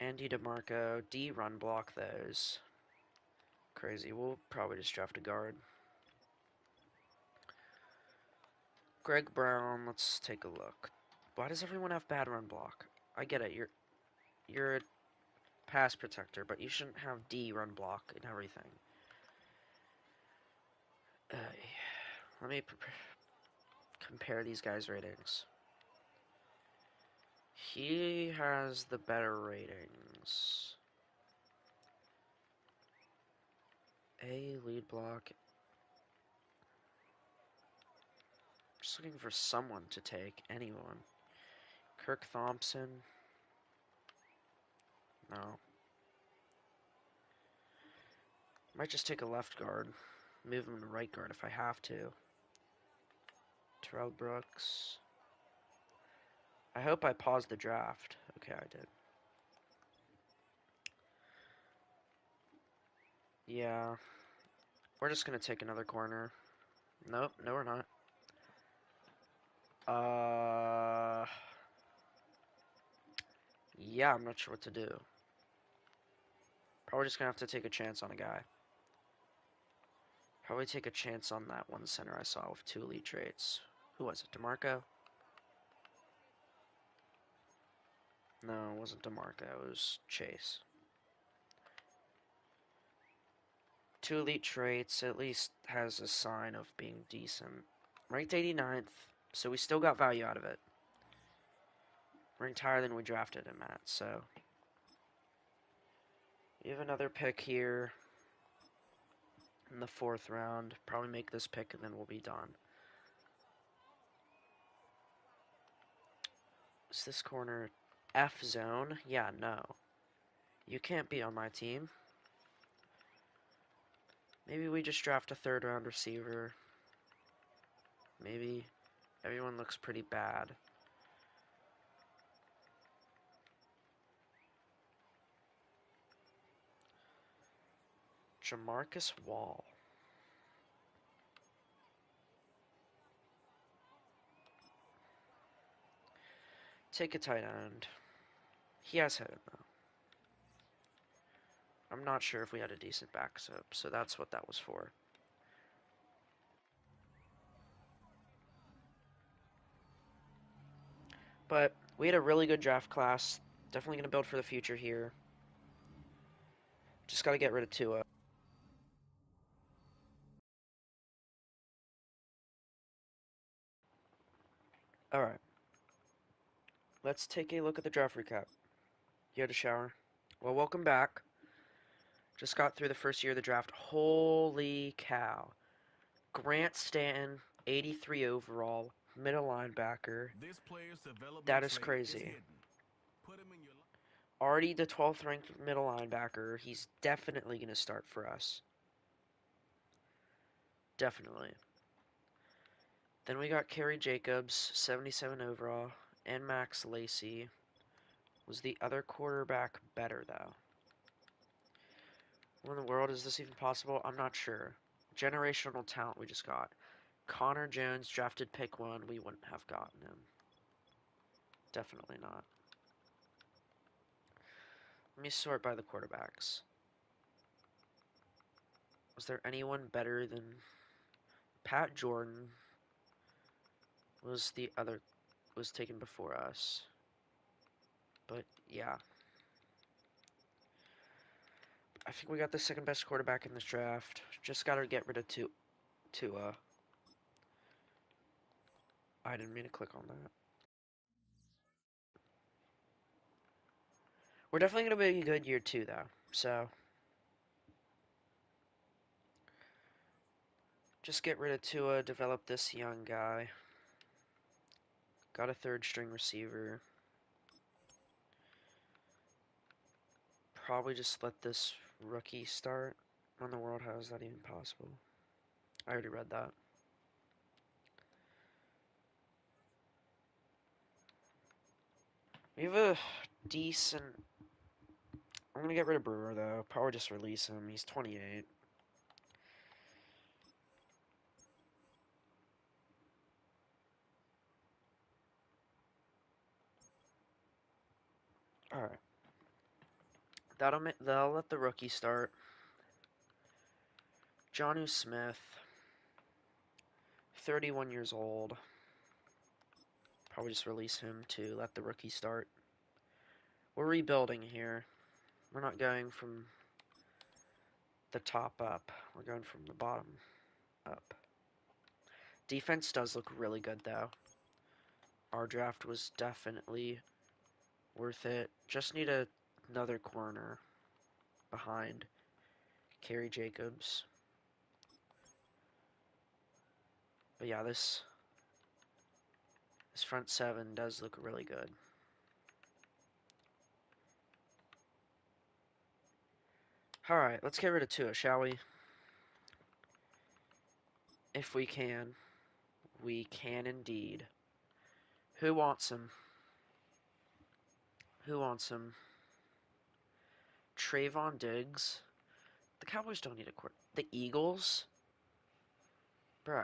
Andy DeMarco, D run block those. Crazy. We'll probably just draft a guard. Greg Brown, let's take a look. Why does everyone have bad run block? I get it. You're a pass protector, but you shouldn't have D run block and everything. Let me compare these guys' ratings. He has the better ratings. A lead block. Just looking for someone to take. Anyone. Kirk Thompson. No. Might just take a left guard. Move him to right guard if I have to. Terrell Brooks. I hope I paused the draft. Okay, I did. Yeah. We're just gonna take another corner. Nope, no we're not. Yeah, I'm not sure what to do. Probably just gonna have to take a chance on a guy. Probably take a chance on that one center I saw with 2 elite traits. Who was it, DeMarco? No, it wasn't DeMarco, it was Chase. 2 elite traits, at least has a sign of being decent. Ranked 89th, so we still got value out of it. Ranked higher than we drafted him at, so. We have another pick here in the 4th round. Probably make this pick and then we'll be done. Is this corner F zone? Yeah, no. You can't be on my team. Maybe we just draft a 3rd round receiver. Maybe. Everyone looks pretty bad. Jamarcus Wall. Take a tight end. He has hit it though. I'm not sure if we had a decent backup, so that's what that was for. But we had a really good draft class. Definitely going to build for the future here. Just got to get rid of Tua. Alright. Let's take a look at the draft recap. You had a shower? Well, welcome back. Just got through the first year of the draft. Holy cow. Grant Stanton, 83 overall, middle linebacker. This player's development That is trait crazy. hidden. Put him in your Already the 12th ranked middle linebacker. He's definitely going to start for us. Definitely. Then we got Kerry Jacobs, 77 overall, and Max Lacey. Was the other quarterback better, though? What in the world is this even possible? I'm not sure. Generational talent we just got. Connor Jones, drafted pick 1. We wouldn't have gotten him. Definitely not. Let me sort by the quarterbacks. Was there anyone better than Pat Jordan? Was taken before us. But yeah. I think we got the second best quarterback in this draft. Just gotta get rid of Tua. I didn't mean to click on that. We're definitely gonna be a good year 2 though. So just get rid of Tua, develop this young guy. Got a 3rd string receiver. Probably just let this rookie start. How in the world, how is that even possible? I already read that. We have a decent... I'm gonna get rid of Brewer, though. Probably just release him. He's 28. Alright. That'll let the rookie start. Jonnu Smith. 31 years old. Probably just release him to let the rookie start. We're rebuilding here. We're not going from the top up. We're going from the bottom up. Defense does look really good, though. Our draft was definitely worth it. Just need another corner behind Kerry Jacobs. But yeah, this front 7 does look really good. Alright, let's get rid of Tua, shall we? If we can. We can indeed. Who wants him? Who wants him? Trayvon Diggs? The Cowboys don't need a quarterback. The Eagles? Bro.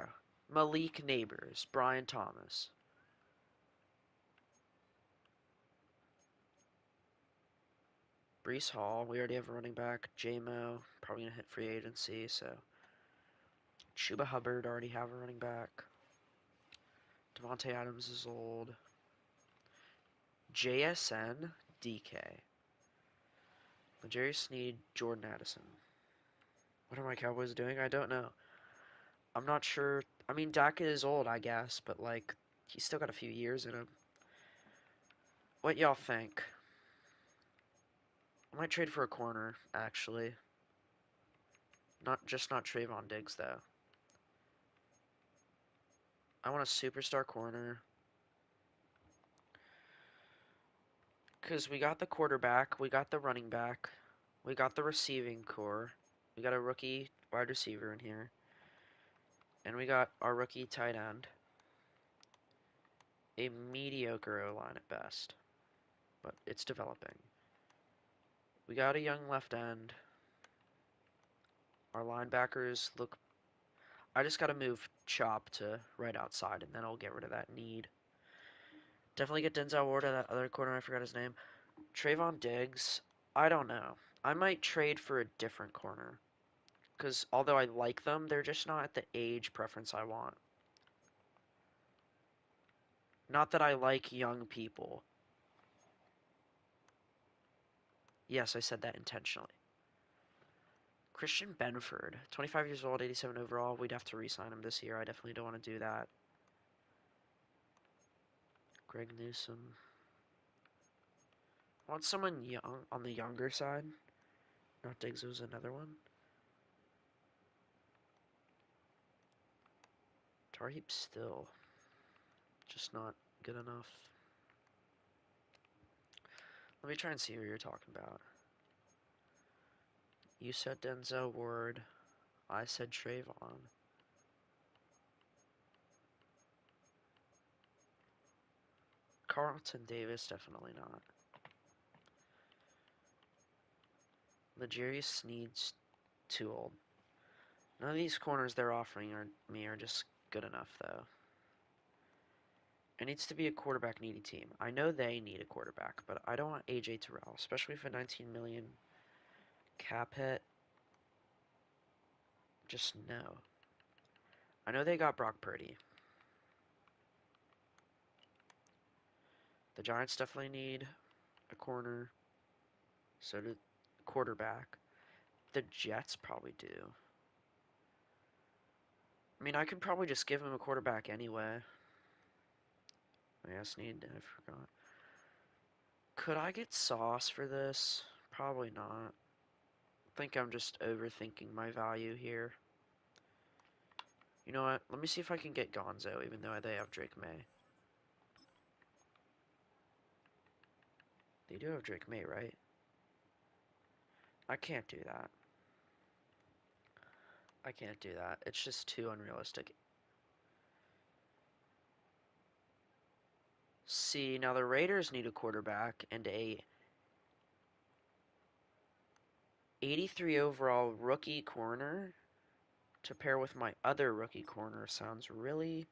Malik Neighbors. Brian Thomas. Brees Hall. We already have a running back. J-Mo. Probably going to hit free agency, so. Chuba Hubbard already have a running back. Devontae Adams is old. JSN. DK. L'Jarius Sneed. Jordan Addison. What are my Cowboys doing? I don't know. I'm not sure. I mean, Dak is old, I guess, but, like, he's still got a few years in him. What y'all think? I might trade for a corner, actually. Not Trayvon Diggs, though. I want a superstar corner. Because we got the quarterback, we got the running back, we got the receiving core, we got a rookie wide receiver in here, and we got our rookie tight end. A mediocre O-line at best, but it's developing. We got a young left end. Our linebackers look... I just got to move Chop to right outside, and then I'll get rid of that need. Definitely get Denzel Ward at that other corner. I forgot his name. Trayvon Diggs. I don't know. I might trade for a different corner. Because although I like them, they're just not at the age preference I want. Not that I like young people. Yes, I said that intentionally. Christian Benford. 25 years old, 87 overall. We'd have to re-sign him this year. I definitely don't want to do that. Greg Newsome. I want someone young on the younger side. Not Diggs was another one. Tarheep still. Just not good enough. Let me try and see who you're talking about. You said Denzel Ward. I said Trayvon. Carlton Davis, definitely not. L'Jarius Sneed's too old. None of these corners they're offering me are just good enough, though. It needs to be a quarterback needy team. I know they need a quarterback, but I don't want AJ Terrell, especially for 19 million cap hit. Just no. I know they got Brock Purdy. The Giants definitely need a corner. So do quarterback. The Jets probably do. I mean, I could probably just give him a quarterback anyway. I Sneed, I forgot. Could I get Sauce for this? Probably not. I think I'm just overthinking my value here. You know what? Let me see if I can get Gonzo, even though they have Drake May. They do have Drake May, right? I can't do that. I can't do that. It's just too unrealistic. See, now the Raiders need a quarterback, and a 83 overall rookie corner to pair with my other rookie corner sounds really,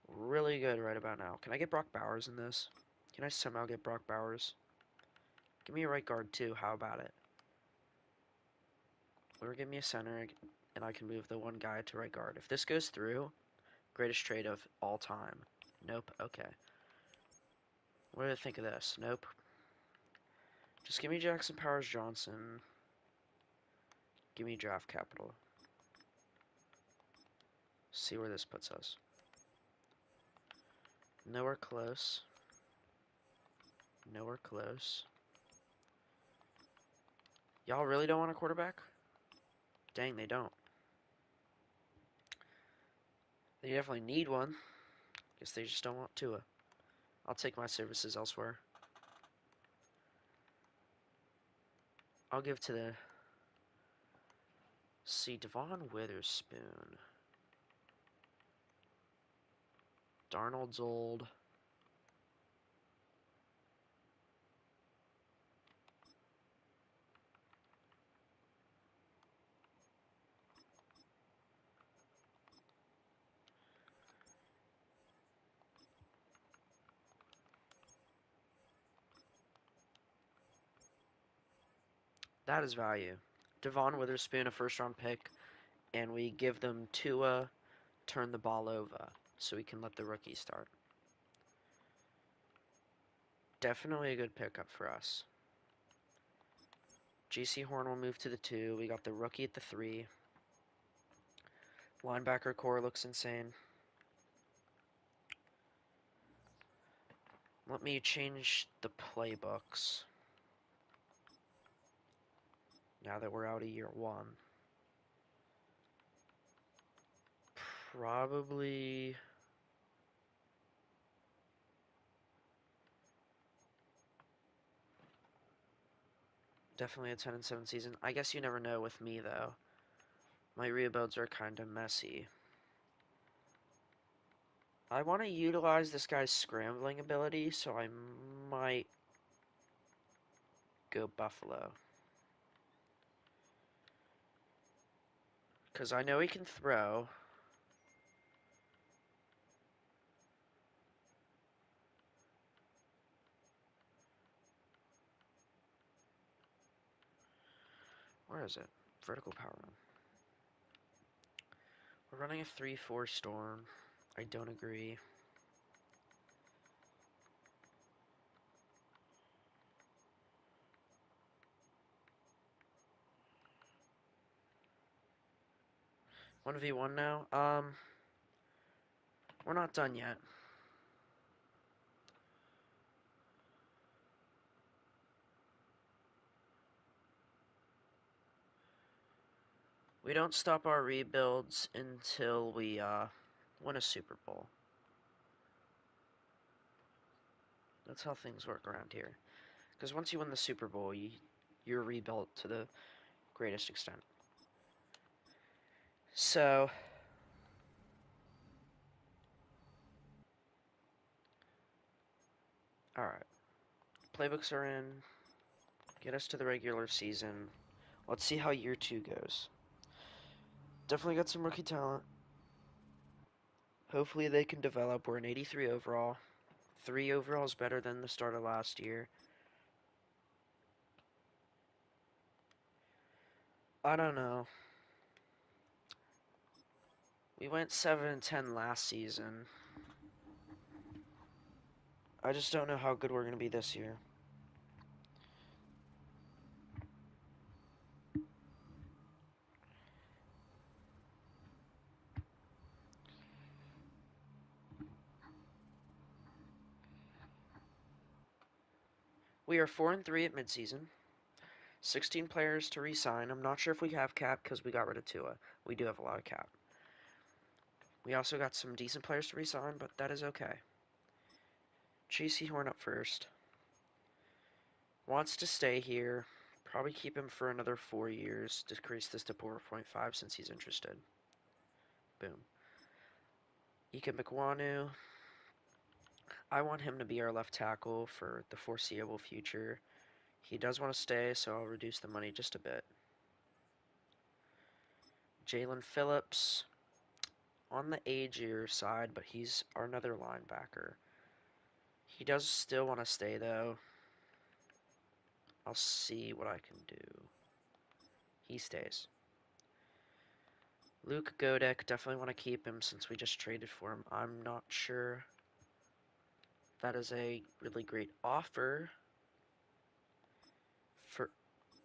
really good right about now. Can I get Brock Bowers in this? Can I somehow get Brock Bowers? Give me a right guard too, how about it? Or give me a center, and I can move the one guy to right guard. If this goes through, greatest trade of all time. Nope, okay. What do I think of this? Nope. Just give me Jackson Powers Johnson. Give me draft capital. See where this puts us. Nowhere close. Nowhere close. Y'all really don't want a quarterback? Dang, they don't. They definitely need one. Guess they just don't want Tua. I'll take my services elsewhere. I'll give to the See, Devon Witherspoon. Darnold's old. That is value. Devon Witherspoon, a first round pick, and we give them Tua, turn the ball over, so we can let the rookie start. Definitely a good pickup for us. GC Horn will move to the 2. We got the rookie at the 3. Linebacker core looks insane. Let me change the playbooks. Now that we're out of year 1. Probably... Definitely a 10-7 season. I guess you never know with me, though. My rebuilds are kind of messy. I want to utilize this guy's scrambling ability, so I might go Buffalo. Because I know he can throw. Where is it? Vertical power run. We're running a 3-4 storm. I don't agree. One v1 now. We're not done yet. We don't stop our rebuilds until we win a Super Bowl. That's how things work around here. Because once you win the Super Bowl, you're rebuilt to the greatest extent. So, alright. Playbooks are in. Get us to the regular season. Let's see how year 2 goes. Definitely got some rookie talent. Hopefully they can develop. We're an 83 overall. 3 overall is better than the start of last year. I don't know. We went 7-10 last season. I just don't know how good we're going to be this year. We are 4-3 at midseason. 16 players to re-sign. I'm not sure if we have cap because we got rid of Tua. We do have a lot of cap. We also got some decent players to re-sign, but that is okay. JC Horn up first. Wants to stay here. Probably keep him for another 4 years. Decrease this to 4.5 since he's interested. Boom. Ika Mikwanu. I want him to be our left tackle for the foreseeable future. He does want to stay, so I'll reduce the money just a bit. Jalen Phillips. On the agier side, but he's our another linebacker. He does still want to stay, though. I'll see what I can do. He stays. Luke Godek, definitely want to keep him since we just traded for him. I'm not sure that is a really great offer for,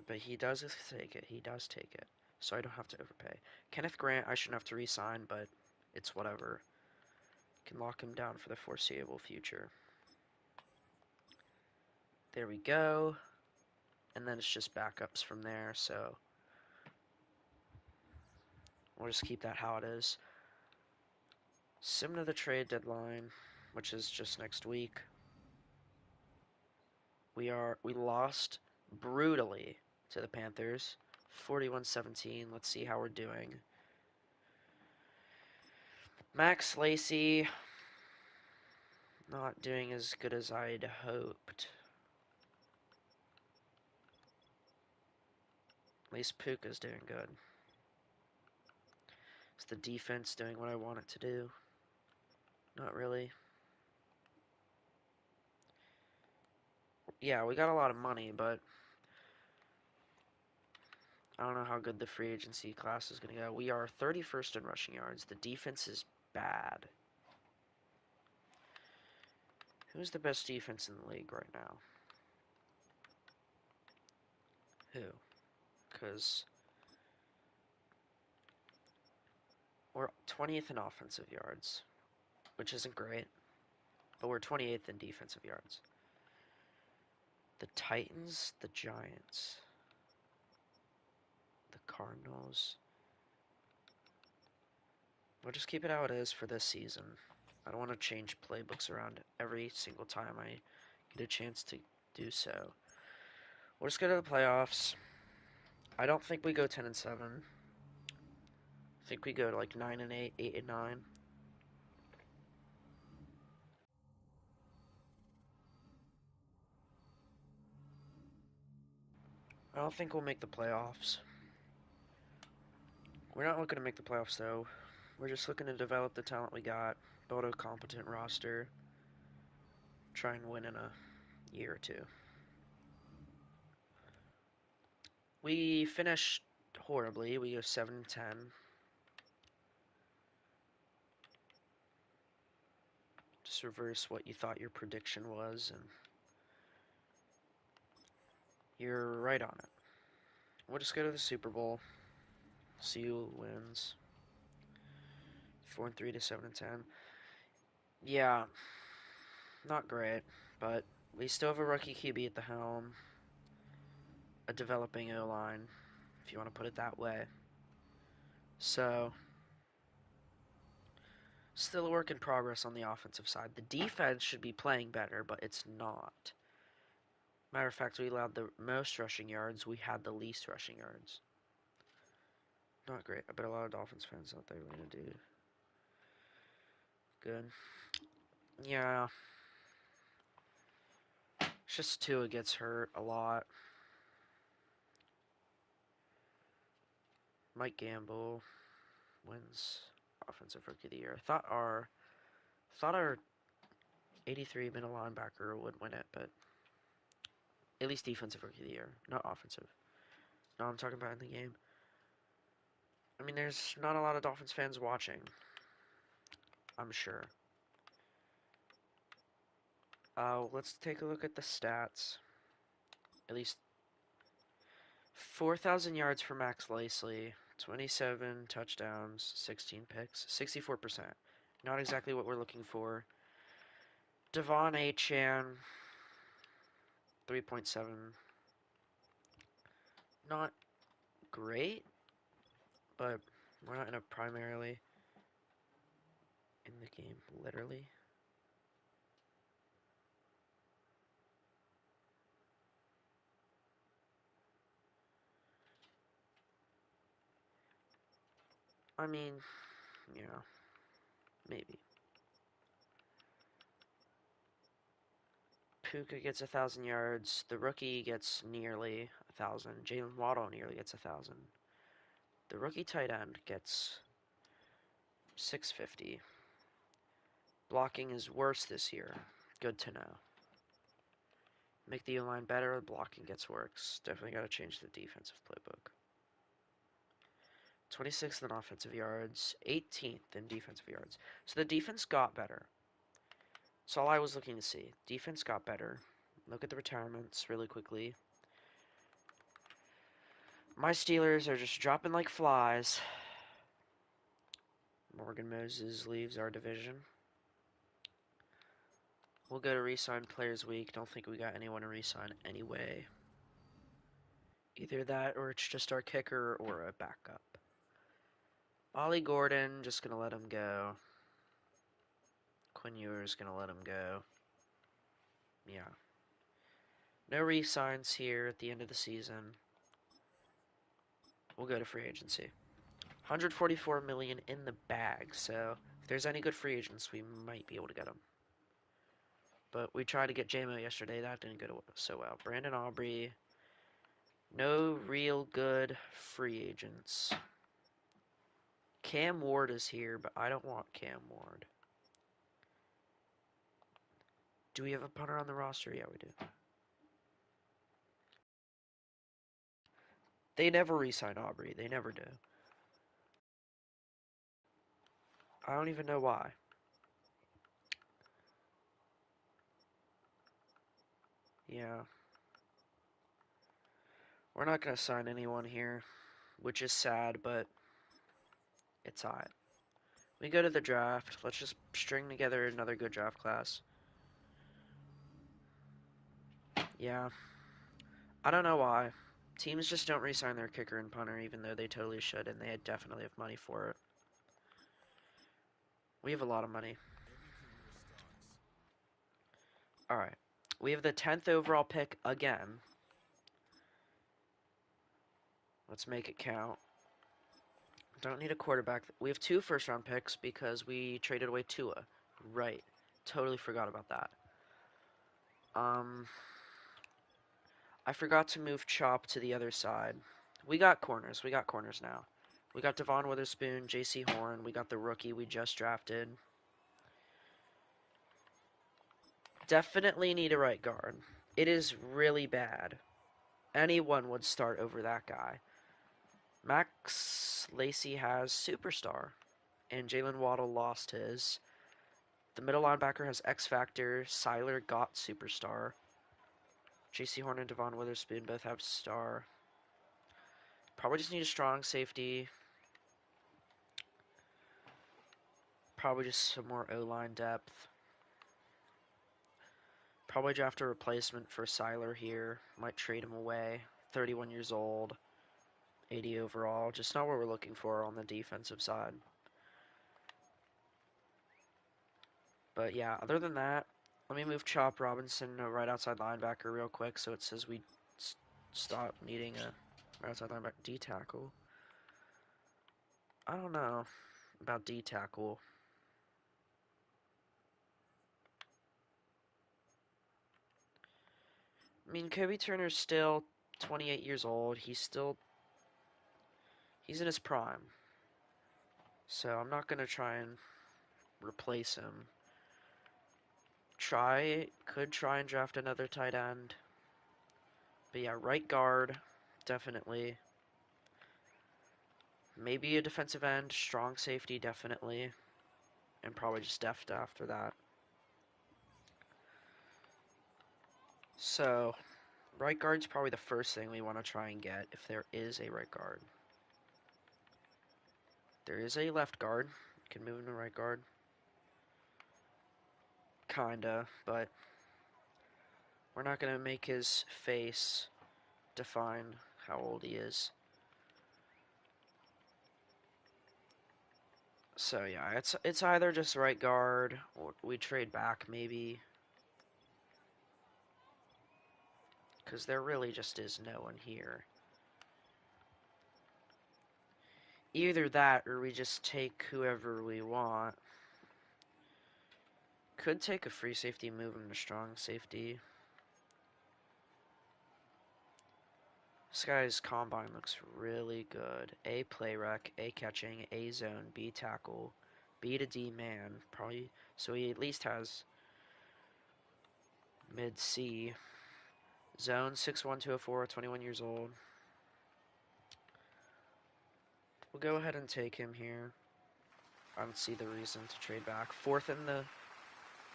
but he does take it. He does take it, so I don't have to overpay. Kenneth Grant, I shouldn't have to re-sign, but it's whatever. Can lock him down for the foreseeable future. There we go. And then it's just backups from there, so we'll just keep that how it is. Sim to the trade deadline, which is just next week. We lost brutally to the Panthers, 41-17. Let's see how we're doing. Max Lacey, not doing as good as I'd hoped. At least Puka's doing good. Is the defense doing what I want it to do? Not really. Yeah, we got a lot of money, but I don't know how good the free agency class is going to go. We are 31st in rushing yards. The defense is bad. Who's the best defense in the league right now? Who? Because we're 20th in offensive yards, which isn't great, but we're 28th in defensive yards. The Titans, the Giants, the Cardinals. We'll just keep it how it is for this season. I don't want to change playbooks around every single time I get a chance to do so. We'll just go to the playoffs. I don't think we go 10-7. I think we go to like 9-8, 8-9. I don't think we'll make the playoffs. We're not looking to make the playoffs though. We're just looking to develop the talent we got, build a competent roster, try and win in a year or two. We finished horribly. We go 7-10. Just reverse what you thought your prediction was, and you're right on it. We'll just go to the Super Bowl. See who wins. 4-3 to 7-10. Yeah, not great, but we still have a rookie QB at the helm. A developing O-line, if you want to put it that way. So, still a work in progress on the offensive side. The defense should be playing better, but it's not. Matter of fact, we allowed the most rushing yards. We had the least rushing yards. Not great. I bet a lot of Dolphins fans thought they were going to do good. Yeah. It's just Tua gets hurt a lot. Mike Gamble wins Offensive Rookie of the Year. I thought our 83 middle linebacker would win it, but at least Defensive Rookie of the Year, not offensive. No, I'm talking about in the game. I mean, there's not a lot of Dolphins fans watching, I'm sure. Let's take a look at the stats. At least 4,000 yards for Max Lacey, 27 touchdowns, 16 picks, 64%. Not exactly what we're looking for. Devon Achan, 3.7. Not great, but we're not in a primarily in the game, literally. I mean, yeah, maybe. Puka gets 1,000 yards. The rookie gets nearly 1,000. Jalen Waddle nearly gets 1,000. The rookie tight end gets 650. Blocking is worse this year. Good to know. Make the O-line better, blocking gets worse. Definitely got to change the defensive playbook. 26th in offensive yards, 18th in defensive yards. So the defense got better. That's all I was looking to see. Defense got better. Look at the retirements really quickly. My Steelers are just dropping like flies. Morgan Moses leaves our division. We'll go to re-sign players week. Don't think we got anyone to re-sign anyway. Either that or it's just our kicker or a backup. Ollie Gordon, just gonna let him go. Quinn Ewers gonna let him go. Yeah. No re-signs here at the end of the season. we'll go to free agency. 144 million in the bag, so if there's any good free agents, we might be able to get them. But we tried to get JMO yesterday, that didn't go so well. Brandon Aubrey, no real good free agents. Cam Ward is here, but I don't want Cam Ward. Do we have a punter on the roster? Yeah, we do. They never re-sign Aubrey. They never do. I don't even know why. Yeah. We're not going to sign anyone here, which is sad, but it's alright. We go to the draft. Let's just string together another good draft class. Yeah. I don't know why. Teams just don't re-sign their kicker and punter, even though they totally should, and they definitely have money for it. We have a lot of money. Every career starts. Alright. We have the 10th overall pick again. Let's make it count. Don't need a quarterback. We have 2 first-round picks because we traded away Tua. Right. Totally forgot about that. I forgot to move Chop to the other side. We got corners. We got corners now. We got Devon Witherspoon, J.C. Horn. We got the rookie we just drafted. Definitely need a right guard. It is really bad. Anyone would start over that guy. Max Lacey has Superstar, and Jalen Waddle lost his. The middle linebacker has X Factor. Seiler got Superstar. J.C. Horn and Devon Witherspoon both have Star. Probably just need a strong safety. Probably just some more O-line depth. Probably draft a replacement for Seiler here. Might trade him away. 31 years old. 80 overall. Just not what we're looking for on the defensive side. But yeah, other than that, let me move Chop Robinson to right outside linebacker real quick so it says we stop needing a right outside linebacker D tackle. I don't know about D tackle. I mean, Kobe Turner's still 28 years old. He's in his prime. So I'm not going to try and replace him. Could try and draft another tight end. But yeah, right guard, definitely. Maybe a defensive end, strong safety, definitely. And probably just depth after that. So, right guard's probably the first thing we want to try and get if there is a right guard. There is a left guard. Can move him to right guard. Kinda, but we're not going to make his face define how old he is. So yeah, it's either just right guard or we trade back maybe. Because there really just is no one here. Either that or we just take whoever we want. Could take a free safety, move him to strong safety. This guy's combine looks really good. A play rec, A catching, A zone, B tackle, B to D man. Probably, so he at least has mid C. Zone 6'1", 204, 21 years old. We'll go ahead and take him here. I don't see the reason to trade back. 4th in the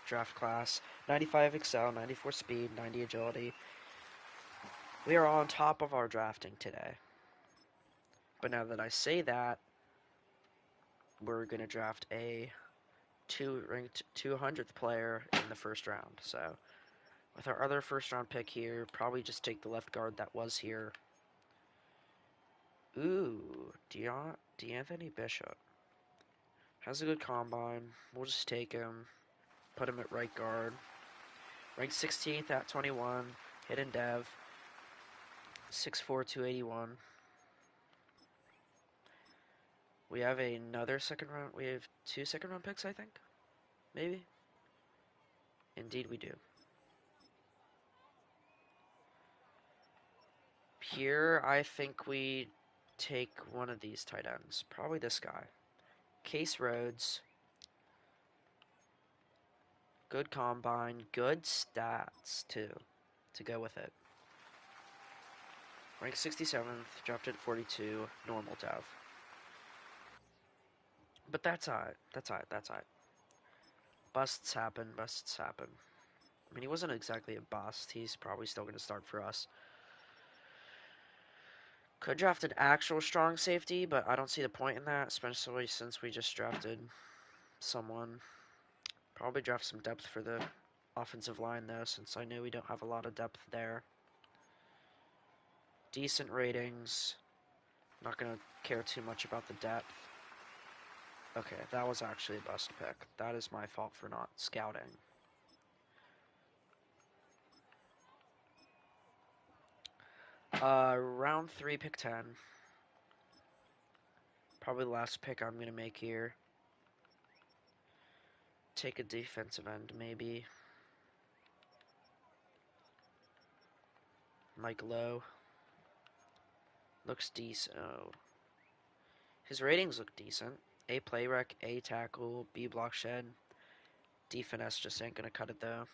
draft class. 95 excel, 94 speed, 90 agility. We are on top of our drafting today. But now that I say that, we're going to draft a ranked 200th player in the first round. So with our other first round pick here, probably just take the left guard that was here. Ooh, D'Anthony Bishop. Has a good combine. We'll just take him. Put him at right guard. Ranked 16th at 21. Hidden dev. 6'4", 281. We have another second round. We have 2 second round picks, I think. Maybe. Indeed, we do. Here, I think we take one of these tight ends. Probably this guy. Case Rhodes. Good combine. Good stats, too, to go with it. Ranked 67th. Drafted 42. Normal dev. But that's alright. That's alright. That's alright. Busts happen. Busts happen. I mean, he wasn't exactly a bust. He's probably still going to start for us. Could draft an actual strong safety, but I don't see the point in that, especially since we just drafted someone. Probably draft some depth for the offensive line, though, since I know we don't have a lot of depth there. Decent ratings. Not going to care too much about the depth. Okay, that was actually a bust pick. That is my fault for not scouting. Round 3, pick 10. Probably the last pick I'm going to make here. Take a defensive end, maybe. Mike Lowe. Looks decent. Oh. His ratings look decent. A play rec, A tackle, B block shed. D finesse just ain't gonna cut it though.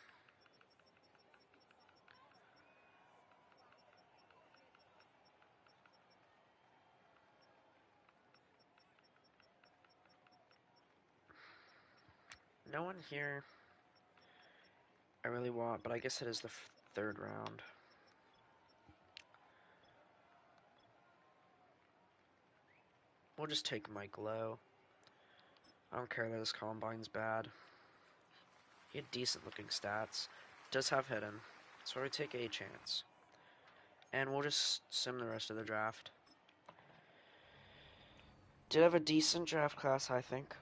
No one here I really want, but I guess it is the third round. We'll just take Mike Lowe. I don't care that his combine's bad. He had decent looking stats. Does have hidden. So we take a chance. And we'll just sim the rest of the draft. Did have a decent draft class, I think.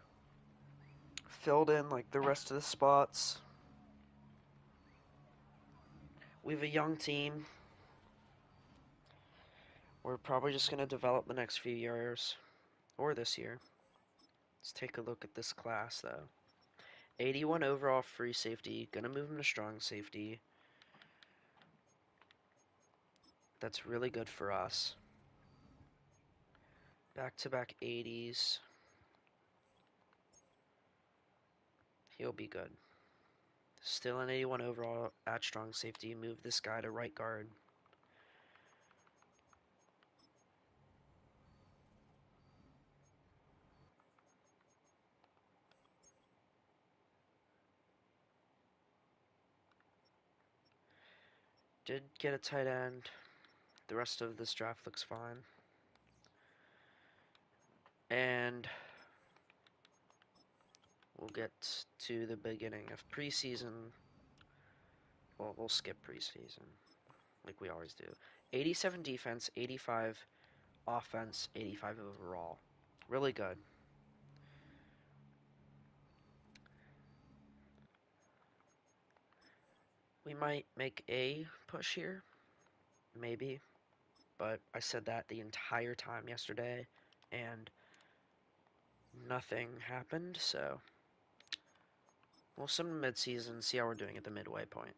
Filled in like the rest of the spots. We have a young team. We're probably just going to develop the next few years. Or this year. Let's take a look at this class, though. 81 overall free safety. Gonna move him to strong safety. That's really good for us. Back-to-back 80s. He'll be good. Still an 81 overall at strong safety. Move this guy to right guard. Did get a tight end. The rest of this draft looks fine. And we'll get to the beginning of preseason. Well, we'll skip preseason, like we always do. 87 defense, 85 offense, 85 overall. Really good. We might make a push here, maybe, but I said that the entire time yesterday, and nothing happened, so we'll sim mid-season, see how we're doing at the midway point.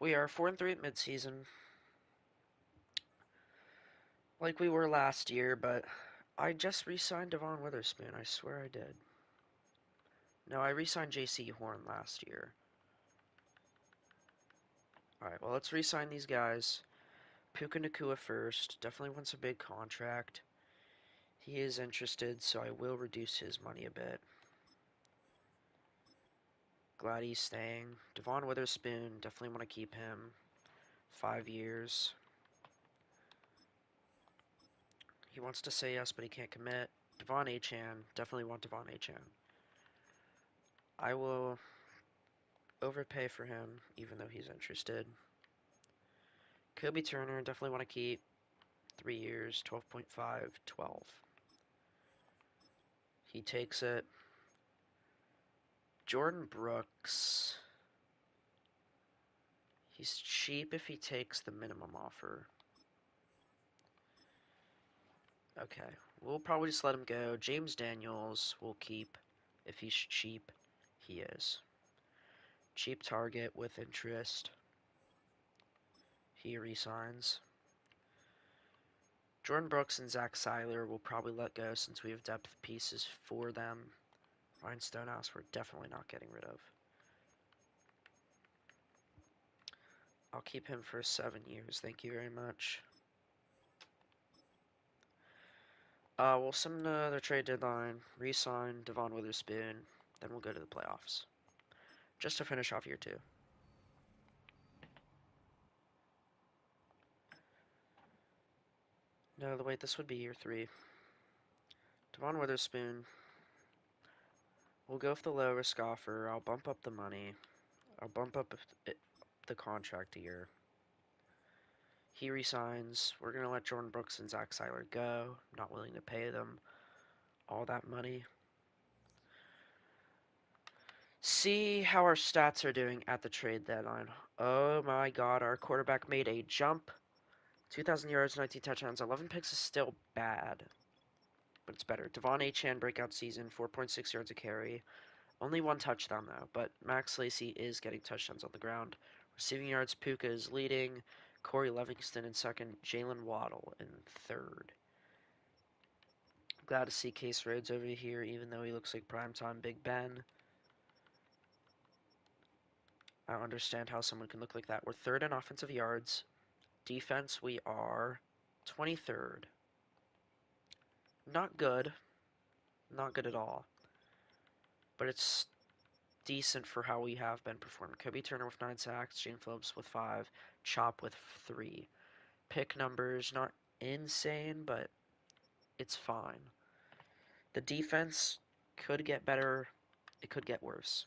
We are 4-3 at midseason, like we were last year, but I just re-signed Devon Witherspoon. I swear I did. No, I re-signed J.C. Horn last year. Alright, well, let's re-sign these guys. Puka Nakua first. Definitely wants a big contract. He is interested, so I will reduce his money a bit. Glad he's staying. Devon Witherspoon, definitely want to keep him. 5 years. He wants to say yes, but he can't commit. Devon Achan, definitely want Devon Achan. I will overpay for him, even though he's interested. Kobe Turner, definitely want to keep. 3 years, 12.5, 12. He takes it. Jordan Brooks. He's cheap if he takes the minimum offer. Okay, we'll probably just let him go. James Daniels we'll keep if he's cheap. He is. Cheap target with interest. He resigns. Jordan Brooks and Zach Seiler will probably let go since we have depth pieces for them. Ryan Stonehouse we're definitely not getting rid of. I'll keep him for 7 years. Thank you very much. We'll send the trade deadline, re-sign Devon Witherspoon, then we'll go to the playoffs. Just to finish off year 2. No, wait, this would be year 3. Devon Witherspoon. We'll go with the low risk offer. I'll bump up the money. I'll bump up the contract a year. He resigns. We're going to let Jordan Brooks and Zach Seiler go. Not willing to pay them all that money. See how our stats are doing at the trade deadline. Oh my god, our quarterback made a jump. 2,000 yards, 19 touchdowns, 11 picks is still bad, but it's better. Devon Achane breakout season, 4.6 yards a carry. Only 1 touchdown though, but Max Lacey is getting touchdowns on the ground. Receiving yards, Puka is leading. Corey Livingston in second. Jalen Waddle in third. Glad to see Case Rhodes over here, even though he looks like primetime Big Ben. I don't understand how someone can look like that. We're third in offensive yards. Defense, we are 23rd. Not good. Not good at all. But it's decent for how we have been performing. Kobe Turner with 9 sacks. Shane Phillips with 5. Chop with 3. Pick numbers, not insane, but it's fine. The defense could get better. It could get worse.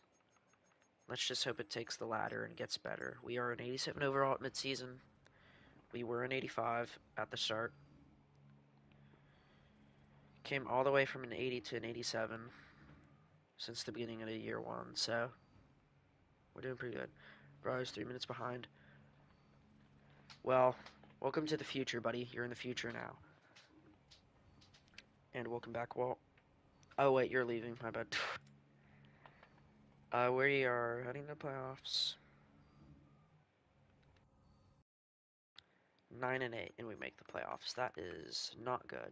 Let's just hope it takes the latter and gets better. We are an 87 overall at midseason. We were an 85 at the start. Came all the way from an 80 to an 87 since the beginning of the year 1, so we're doing pretty good. Brother's 3 minutes behind. Well, welcome to the future, buddy. You're in the future now. And welcome back, Walt. Oh, wait, you're leaving. My bad. We are heading to playoffs. 9-8, and we make the playoffs. That is not good.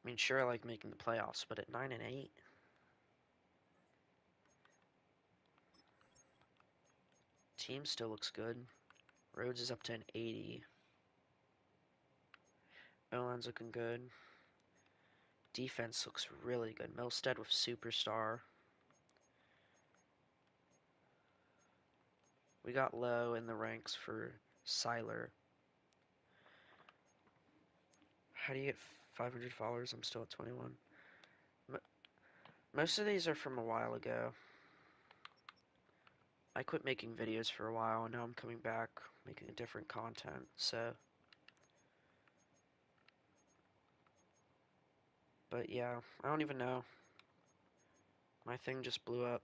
I mean, sure, I like making the playoffs, but at 9-8, team still looks good. Rhodes is up to an 80. O-line's looking good. Defense looks really good. Milstead with superstar. We got low in the ranks for Seiler. How do you get 500 followers? I'm still at 21. Most of these are from a while ago. I quit making videos for a while, and now I'm coming back making a different content, so. But yeah, I don't even know. My thing just blew up.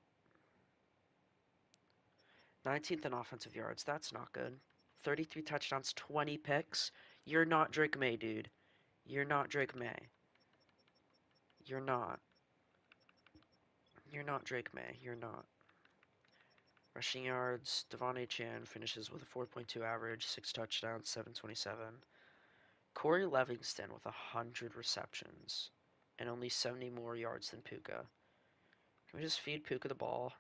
19th in offensive yards. That's not good. 33 touchdowns, 20 picks. You're not Drake May, dude. You're not Drake May. You're not. You're not Drake May. You're not. Rushing yards. Devon Achane finishes with a 4.2 average, 6 touchdowns, 727. Corey Livingston with 100 receptions and only 70 more yards than Puka. Can we just feed Puka the ball?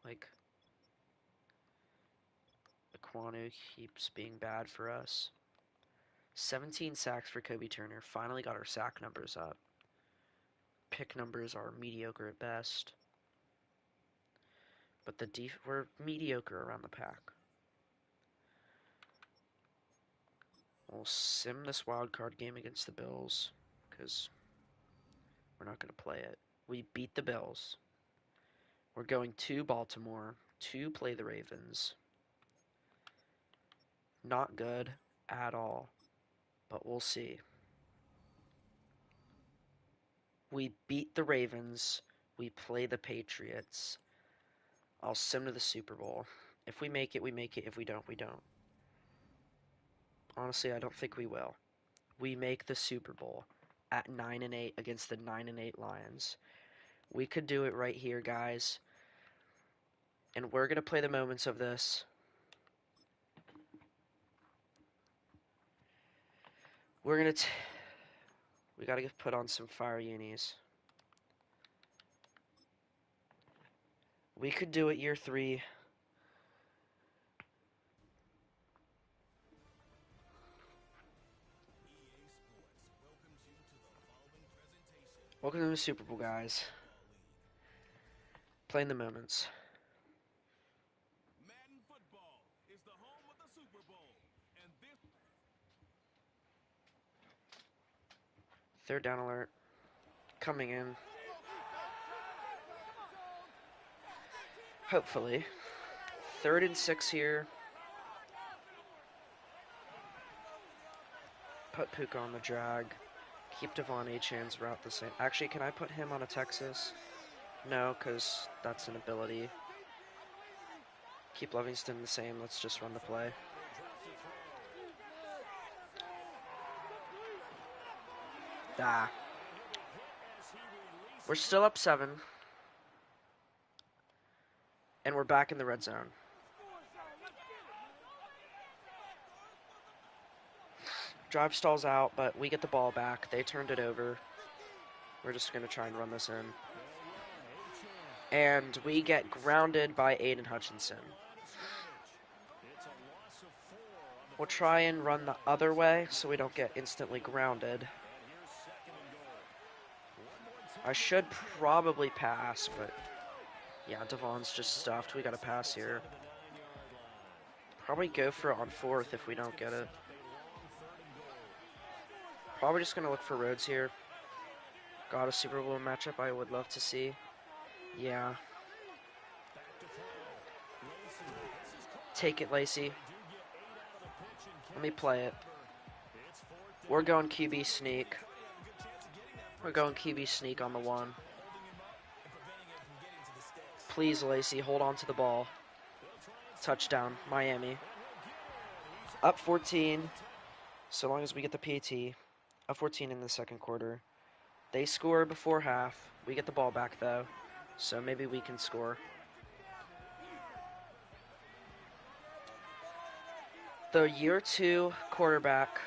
Like, Aquanu keeps being bad for us. 17 sacks for Kobe Turner. Finally got our sack numbers up. Pick numbers are mediocre at best. But we're mediocre around the pack. We'll sim this wild card game against the Bills because we're not going to play it. We beat the Bills. We're going to Baltimore to play the Ravens. Not good at all, but we'll see. We beat the Ravens. We play the Patriots. I'll sim to the Super Bowl. If we make it, we make it. If we don't, we don't. Honestly, I don't think we will. We make the Super Bowl at 9-8 against the 9-8 Lions. We could do it right here, guys. And we're going to play the moments of this. We're going to... We got to put on some fire unis. We could do it year 3. Welcome to the Super Bowl, guys. Playing the moments. Madden football is the home of the Super Bowl, and this 3rd down alert. Coming in. Hopefully. 3rd and 6 here. Put Puka on the drag. Keep Devon Achan's route the same. Actually, can I put him on a Texas? No, because that's an ability. Keep Livingston the same. Let's just run the play. Ah. We're still up 7. And we're back in the red zone. Drive stalls out, but we get the ball back. They turned it over. We're just going to try and run this in. And we get grounded by Aiden Hutchinson. We'll try and run the other way so we don't get instantly grounded. I should probably pass, but yeah, Devon's just stuffed. We got to pass here. Probably go for it on 4th if we don't get it. Probably just going to look for roads here. Got a Super Bowl matchup I would love to see. Yeah. Take it, Lacey. Let me play it. We're going QB sneak. We're going QB sneak on the 1. Please, Lacey, hold on to the ball. Touchdown, Miami. Up 14, so long as we get the PT. Up 14 in the 2nd quarter. They score before half. We get the ball back, though, so maybe we can score. The year 2 quarterback.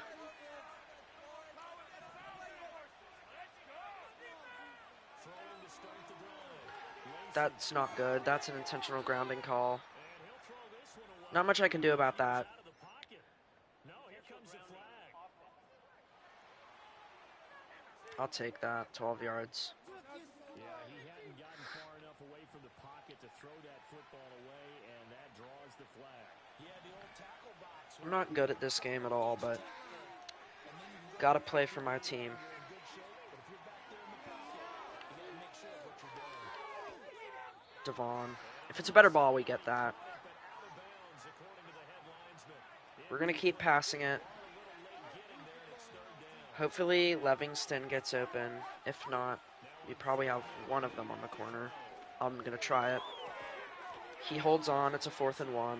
That's not good. That's an intentional grounding call. Not much I can do about that. I'll take that. 12 yards. Yeah, he hadn't gotten far enough away from the pocket to throw that football away, and that draws the flag. Yeah, the old tackle box. I'm not good at this game at all, but gotta play for my team. Devon. If it's a better ball, we get that. We're going to keep passing it. Hopefully, Livingston gets open. If not, we probably have one of them on the corner. I'm going to try it. He holds on. It's a 4th and 1.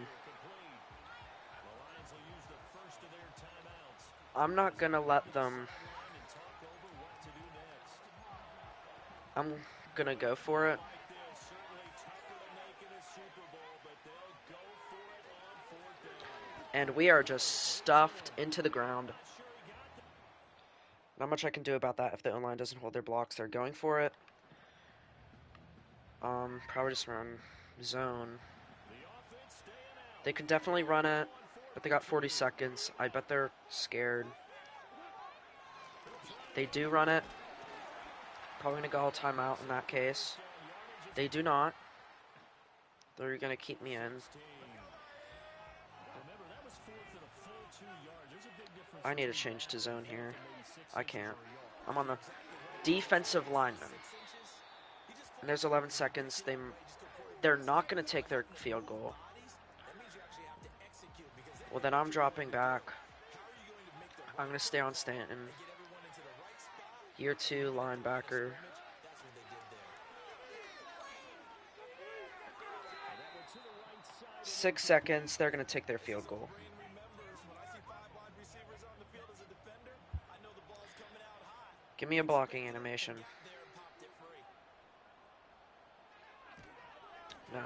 I'm not going to let them... I'm going to go for it. And we are just stuffed into the ground. Not much I can do about that if the O-line doesn't hold their blocks. They're going for it. Probably just run zone. They could definitely run it, but they got 40 seconds. I bet they're scared. They do run it. Probably going to go all timeout in that case. They do not. They're going to keep me in. I need to change to zone here. I can't. I'm on the defensive lineman. And there's 11 seconds. They're not going to take their field goal. Well, then I'm dropping back. I'm going to stay on Stanton. Year 2 linebacker. 6 seconds. They're going to take their field goal. Give me a blocking animation. No.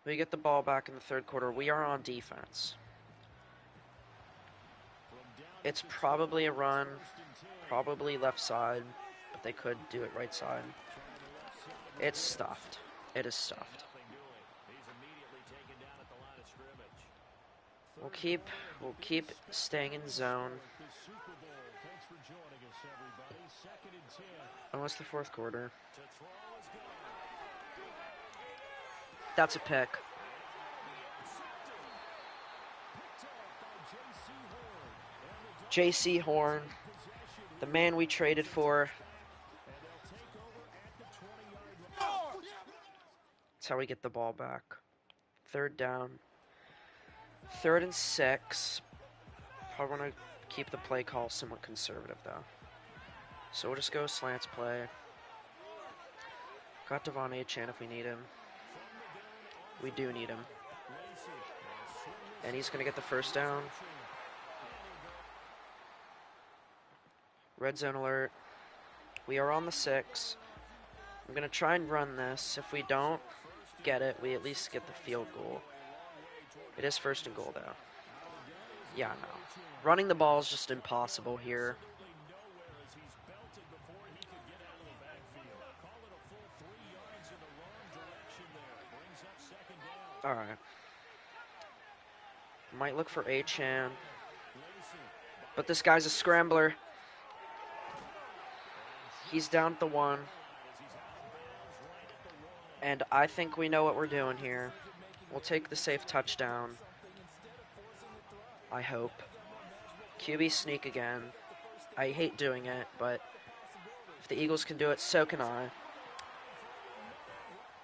We get the ball back in the third quarter. We are on defense. It's probably a run, probably left side, but they could do it right side. It's stuffed. It is stuffed. We'll keep staying in zone. Almost the fourth quarter. That's a pick. J.C. Horn, the man we traded for. That's how we get the ball back. Third down. 3rd and 6. Probably want to keep the play call somewhat conservative, though. So we'll just go slants play. Got Devon Achane if we need him. We do need him. And he's going to get the first down. Red zone alert. We are on the 6. I'm going to try and run this. If we don't get it, we at least get the field goal. It is 1st and goal, though. Yeah, no. Running the ball is just impossible here. Alright. Might look for Achane. But this guy's a scrambler. He's down at the 1. And I think we know what we're doing here. We'll take the safe touchdown. I hope. QB sneak again. I hate doing it, but if the Eagles can do it, so can I.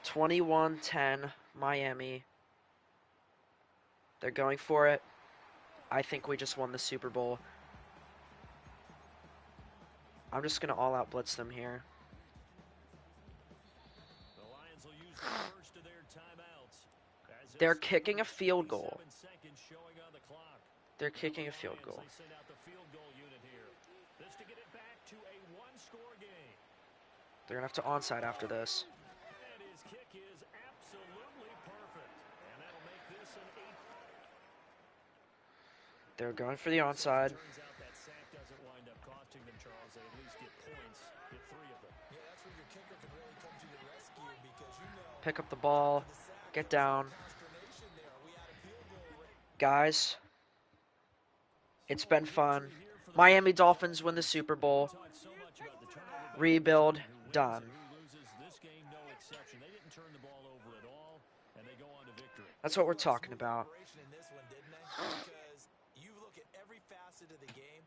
21-10, Miami. They're going for it. I think we just won the Super Bowl. I'm just going to all-out blitz them here. They're kicking a field goal. They're kicking a field goal. They're going to have to onside after this. They're going for the onside. Pick up the ball. Get down. Guys, it's been fun. Miami Dolphins win the Super Bowl. Rebuild done. That's what we're talking about. You look at every facet of the game,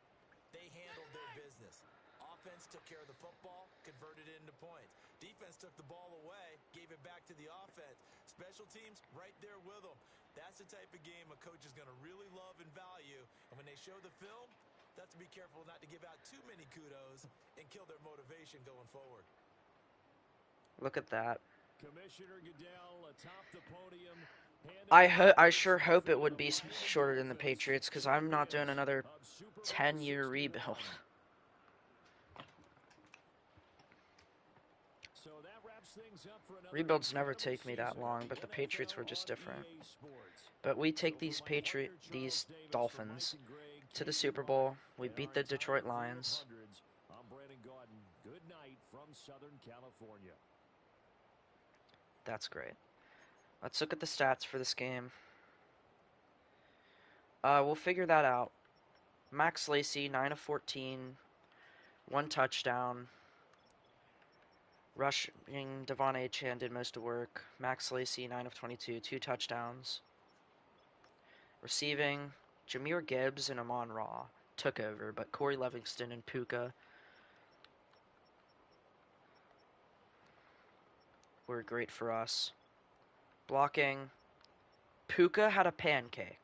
they handled their business. Offense took care of the football, converted it into points. Defense took the ball away, gave it back to the offense. Special teams, right there with them. That's the type of game a coach is going to really love and value. And when they show the film, they have to be careful not to give out too many kudos and kill their motivation going forward. Look at that. Commissioner Goodell atop the podium. I sure hope it would be shorter than the Patriots, because I'm not doing another 10-year rebuild. Rebuilds never take me that long, but the Patriots were just different. But we take these Dolphins to the Super Bowl. We beat the Detroit Lions. That's great. Let's look at the stats for this game. We'll figure that out. Max Lacey, 9 of 14, 1 touchdown. Rushing, Devon Achane did most of the work. Max Lacey, 9 of 22, 2 touchdowns. Receiving, Jahmyr Gibbs and Amon-Ra took over, but Corey Livingston and Puka were great for us. Blocking, Puka had a pancake.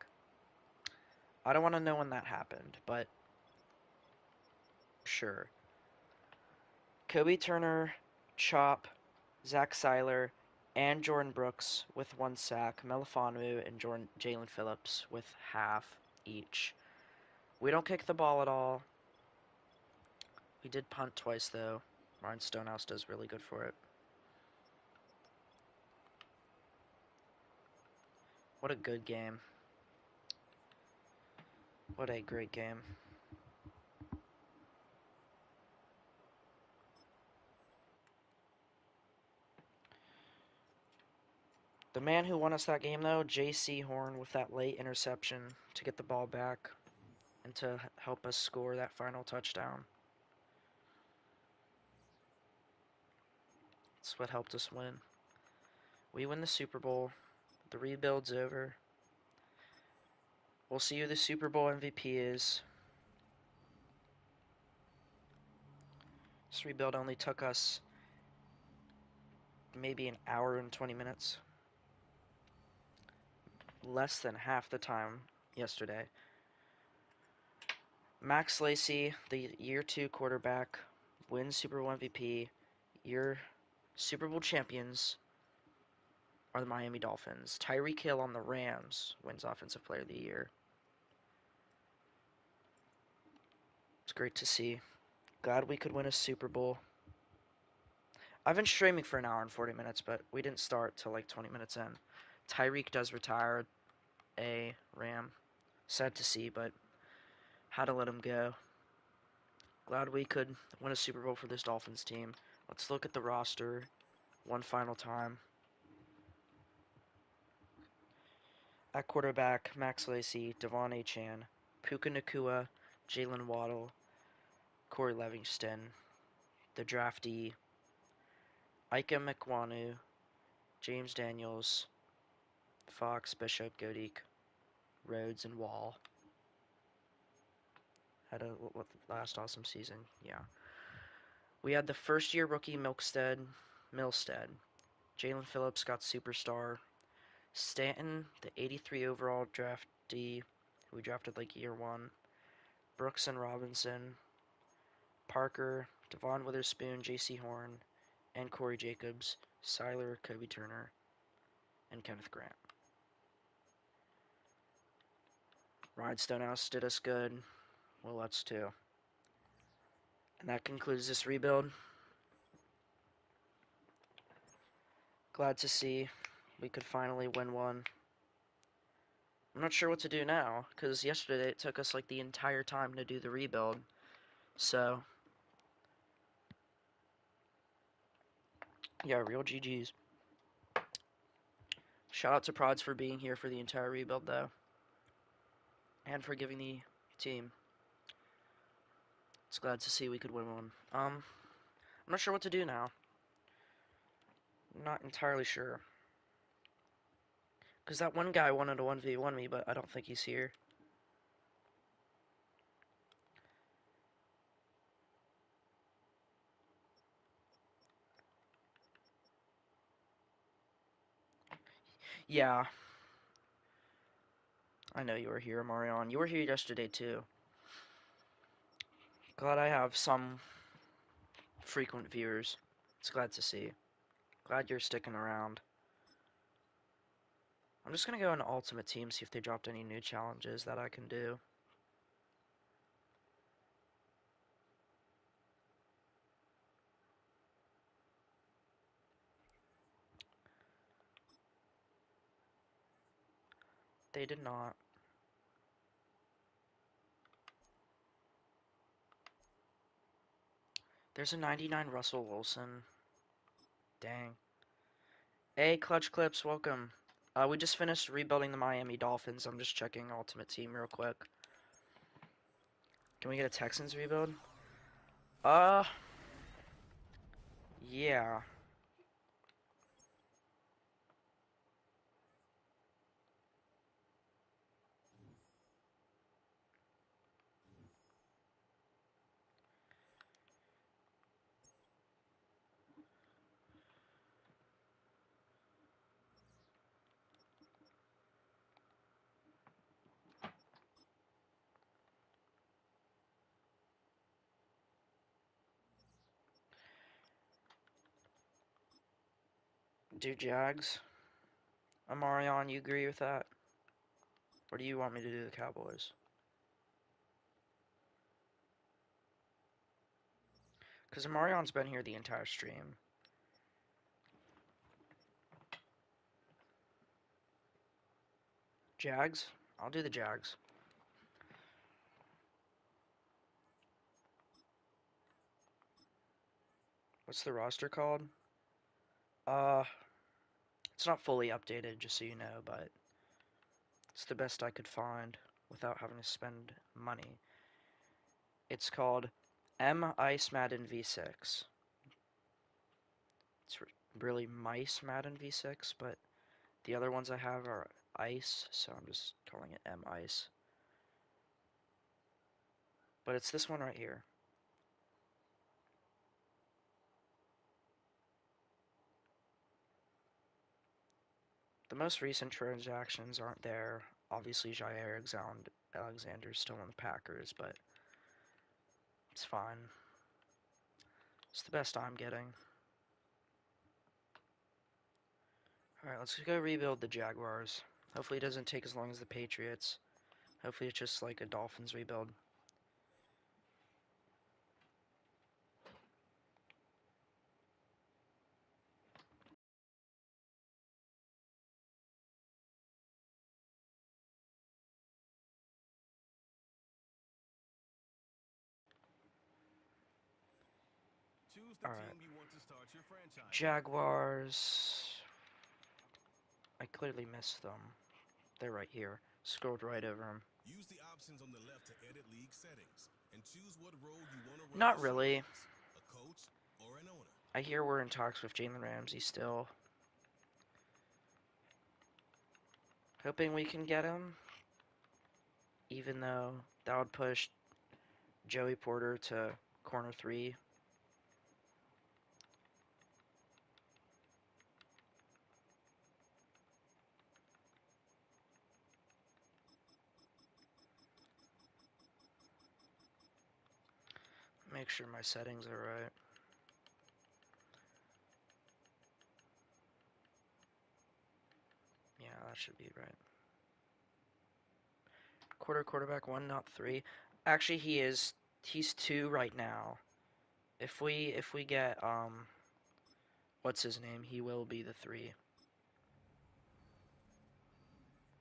I don't want to know when that happened, but sure. Kobe Turner, Chop, Zach Seiler, and Jordan Brooks with 1 sack. Melifonwu and Jalen Phillips with half each. We don't kick the ball at all. We did punt twice, though. Ryan Stonehouse does really good for it. What a good game. What a great game. The man who won us that game, though, J.C. Horn, with that late interception to get the ball back and to help us score that final touchdown. That's what helped us win. We win the Super Bowl. The rebuild's over. We'll see who the Super Bowl MVP is. This rebuild only took us maybe an hour and 20 minutes. Less than half the time yesterday. Max Lacey, the year 2 quarterback, wins Super Bowl MVP. Your Super Bowl champions are the Miami Dolphins. Tyreek Hill on the Rams wins Offensive Player of the Year. It's great to see. Glad we could win a Super Bowl. I've been streaming for an hour and 40 minutes, but we didn't start till like 20 minutes in. Tyreek does retire a Ram. Sad to see, but had to let him go. Glad we could win a Super Bowl for this Dolphins team. Let's look at the roster one final time. At quarterback, Max Lacey, Devon Achane, Puka Nacua, Jalen Waddle, Corey Livingston. The draftee, Ika Mekwanu, James Daniels, Fox, Bishop, Godik, Rhodes, and Wall. Had a last awesome season, yeah. We had the first-year rookie Milstead. Jalen Phillips got superstar. Stanton, the 83 overall draftee, who we drafted like year 1. Brooks and Robinson. Parker, Devon Witherspoon, J.C. Horn, and Corey Jacobs, Seiler, Kobe Turner, and Kenneth Grant. Ryan Stonehouse did us good. Well, let's too. And that concludes this rebuild. Glad to see we could finally win one. I'm not sure what to do now, because yesterday it took us like the entire time to do the rebuild. So, yeah, real GG's. Shout out to Prods for being here for the entire rebuild, though. And for giving the team. It's glad to see we could win one. I'm not sure what to do now. I'm not entirely sure. Because that one guy wanted to 1v1 me, but I don't think he's here. Yeah. I know you were here, Marion. You were here yesterday, too. Glad I have some frequent viewers. It's glad to see. Glad you're sticking around. I'm just gonna go into Ultimate Team, see if they dropped any new challenges that I can do. They did not. There's a 99 Russell Wilson. Dang. Hey, Clutch Clips, welcome. We just finished rebuilding the Miami Dolphins. I'm just checking Ultimate Team real quick. Can we get a Texans rebuild? Yeah. do Jags? Amarion, you agree with that? Or do you want me to do the Cowboys? Because Amarion's been here the entire stream. Jags? I'll do the Jags. What's the roster called? It's not fully updated, just so you know, but it's the best I could find without having to spend money. It's called Ice Madden V6. It's really Mice Madden V6, but the other ones I have are Ice, so I'm just calling it Ice. But it's this one right here. The most recent transactions aren't there. Obviously, Jair Alexander's still on the Packers, but it's fine. It's the best I'm getting. Alright, let's go rebuild the Jaguars. Hopefully it doesn't take as long as the Patriots. Hopefully it's just like a Dolphins rebuild. Choose the Alright. team you want to start your franchise. Jaguars. I clearly missed them. They're right here. Scrolled right over them. Use the options on the left to edit league settings and choose what role you want to run Not the show really. as, a coach or an owner. I hear we're in talks with Jalen Ramsey still. Hoping we can get him. Even though that would push Joey Porter to corner 3. Make sure my settings are right. Yeah, that should be right. Quarterback 1, not 3. Actually, he's 2 right now. If we get what's his name? He will be the 3.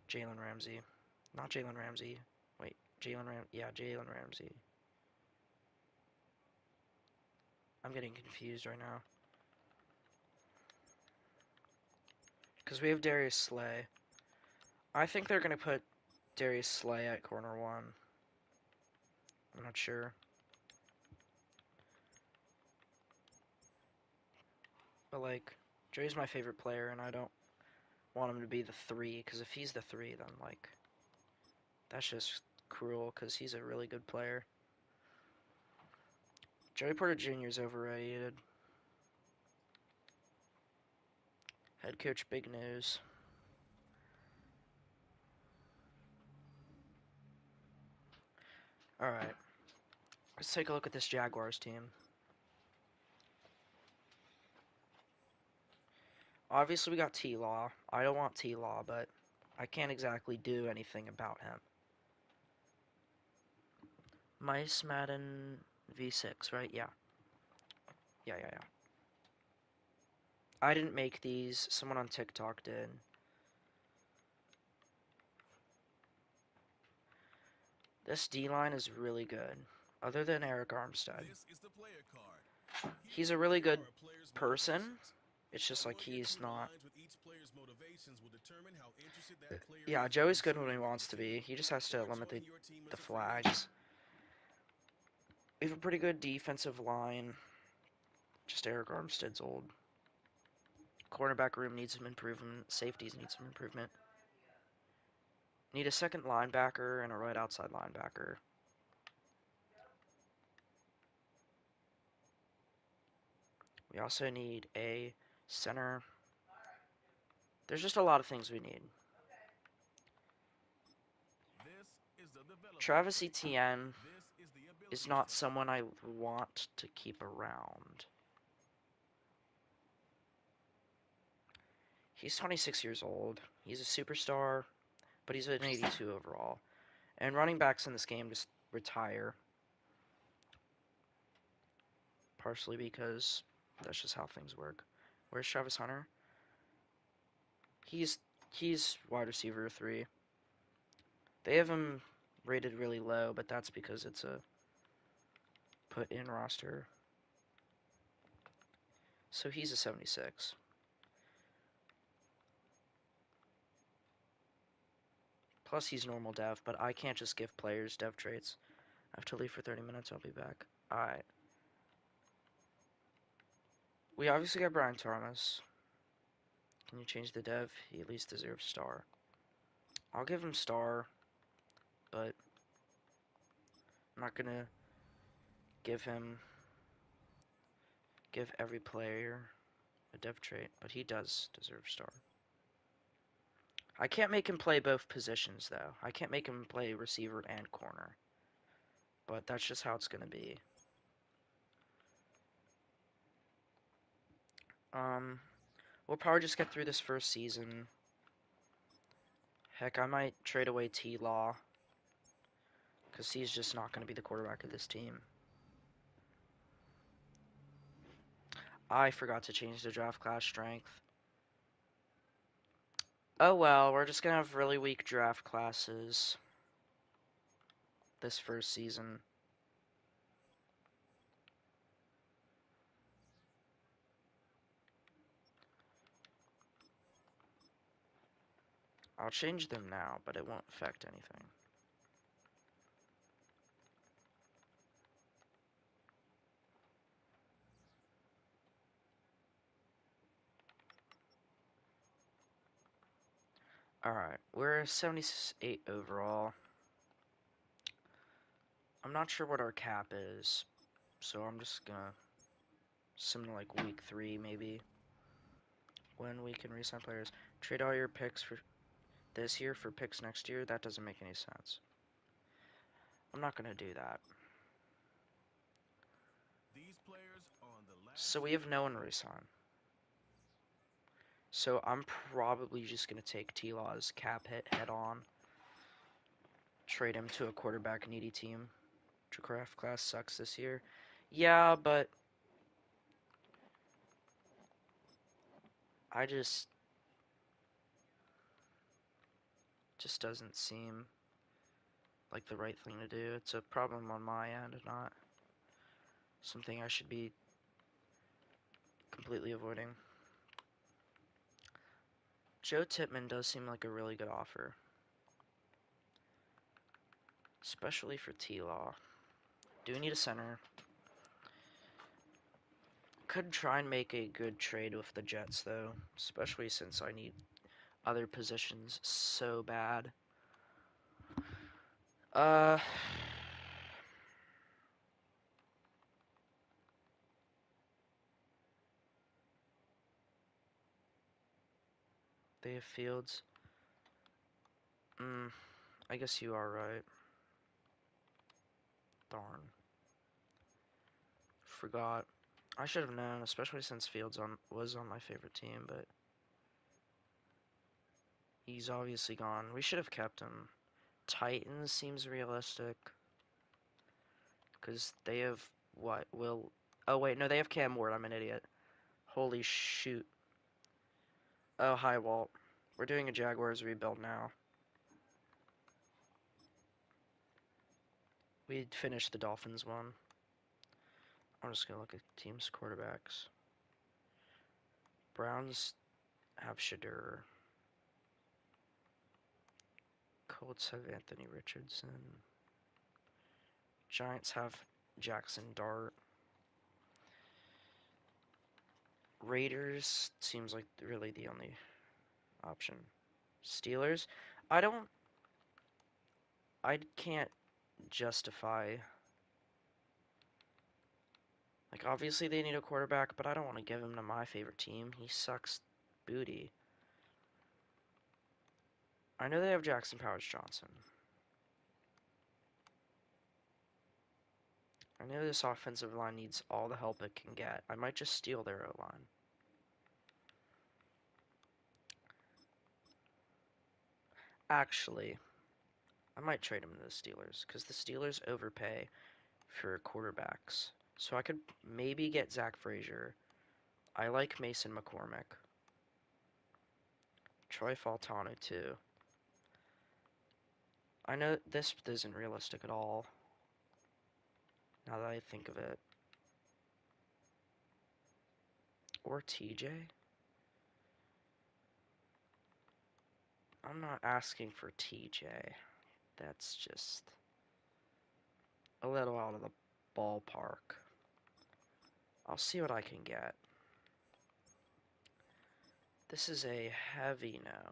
Jalen Ramsey. Not Jalen Ramsey. Wait, Jalen Ramsey. I'm getting confused right now. Because we have Darius Slay. I think they're going to put Darius Slay at corner 1. I'm not sure. But, like, Joey's my favorite player, and I don't want him to be the 3. Because if he's the 3, then, like, that's just cruel, because he's a really good player. Joey Porter Jr. is overrated. Head coach, big news. Alright. Let's take a look at this Jaguars team. Obviously, we got T-Law. I don't want T-Law, but I can't exactly do anything about him. Mice Madden V6, right? Yeah. Yeah. I didn't make these. Someone on TikTok did. This D-line is really good. Other than Eric Armstead. This is the player card. He's a really good person. It's just like he's not. Yeah, Joey's good when he wants to be. He just has to limit the flags. We have a pretty good defensive line. Just Eric Armstead's old. Cornerback room needs some improvement. Safeties need some improvement. Need a second linebacker and a right outside linebacker. We also need a center. There's just a lot of things we need. Travis Etienne is not someone I want to keep around. He's 26 years old. He's a superstar, but he's an 82 overall. And running backs in this game just retire, partially because that's just how things work. Where's Travis Hunter? He's he's wide receiver 3. They have him rated really low, but that's because it's a put in roster. So he's a 76. Plus he's normal dev, but I can't just give players dev traits. I have to leave for 30 minutes. I'll be back. Alright. We obviously got Brian Thomas. Can you change the dev? He at least deserves star. I'll give him star, but I'm not gonna give every player a dev trait, but he does deserve star. I can't make him play both positions though. I can't make him play receiver and corner. But that's just how it's gonna be. We'll probably just get through this first season. Heck, I might trade away T-Law, because he's just not going to be the quarterback of this team. I forgot to change the draft class strength. Oh well, we're just going to have really weak draft classes this first season. I'll change them now, but it won't affect anything. Alright, we're 78 overall. I'm not sure what our cap is, so I'm just gonna similar like week 3 maybe, when we can re-sign players. Trade all your picks for this year for picks next year. That doesn't make any sense. I'm not gonna do that. These players on the last So we have no one re-sign. So I'm probably just gonna take T-Law's cap hit head on. Trade him to a quarterback needy team. Draft class sucks this year. Yeah, but I just doesn't seem like the right thing to do. It's a problem on my end, not something I should be completely avoiding. Joe Tippmann does seem like a really good offer, especially for T-Law. Do need a center. Could try and make a good trade with the Jets though, especially since I need other positions so bad. They have Fields. I guess you are right. Darn. Forgot. I should have known, especially since Fields was on my favorite team, but he's obviously gone. We should have kept him. Titans seems realistic. Because they have, what, oh wait, no, they have Cam Ward. I'm an idiot. Holy shoot. Oh, hi, Walt. We're doing a Jaguars rebuild now. We finished the Dolphins one. I'm just gonna look at teams' quarterbacks. Browns have Shadur. Colts have Anthony Richardson. Giants have Jackson Dart. Raiders seems like really the only option. Steelers, I can't justify. Like, obviously they need a quarterback, but I don't want to give him to my favorite team. He sucks booty. I know they have Jackson Powers Johnson. I know this offensive line needs all the help it can get. I might just steal their O-line. Actually, I might trade him to the Steelers because the Steelers overpay for quarterbacks. So I could maybe get Zach Frazier. I like Mason McCormick. Troy Faltano too. I know this isn't realistic at all. Now that I think of it. Or TJ? I'm not asking for TJ. That's just a little out of the ballpark. I'll see what I can get. This is a heavy no.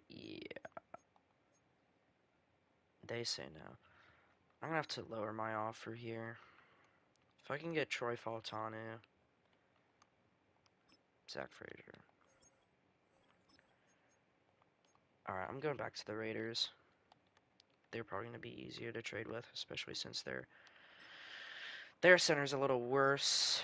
Yeah, they say no. I'm gonna have to lower my offer here. If I can get Troy Faltanu, Zach Frazier. Alright, I'm going back to the Raiders. They're probably gonna be easier to trade with, especially since their center's a little worse.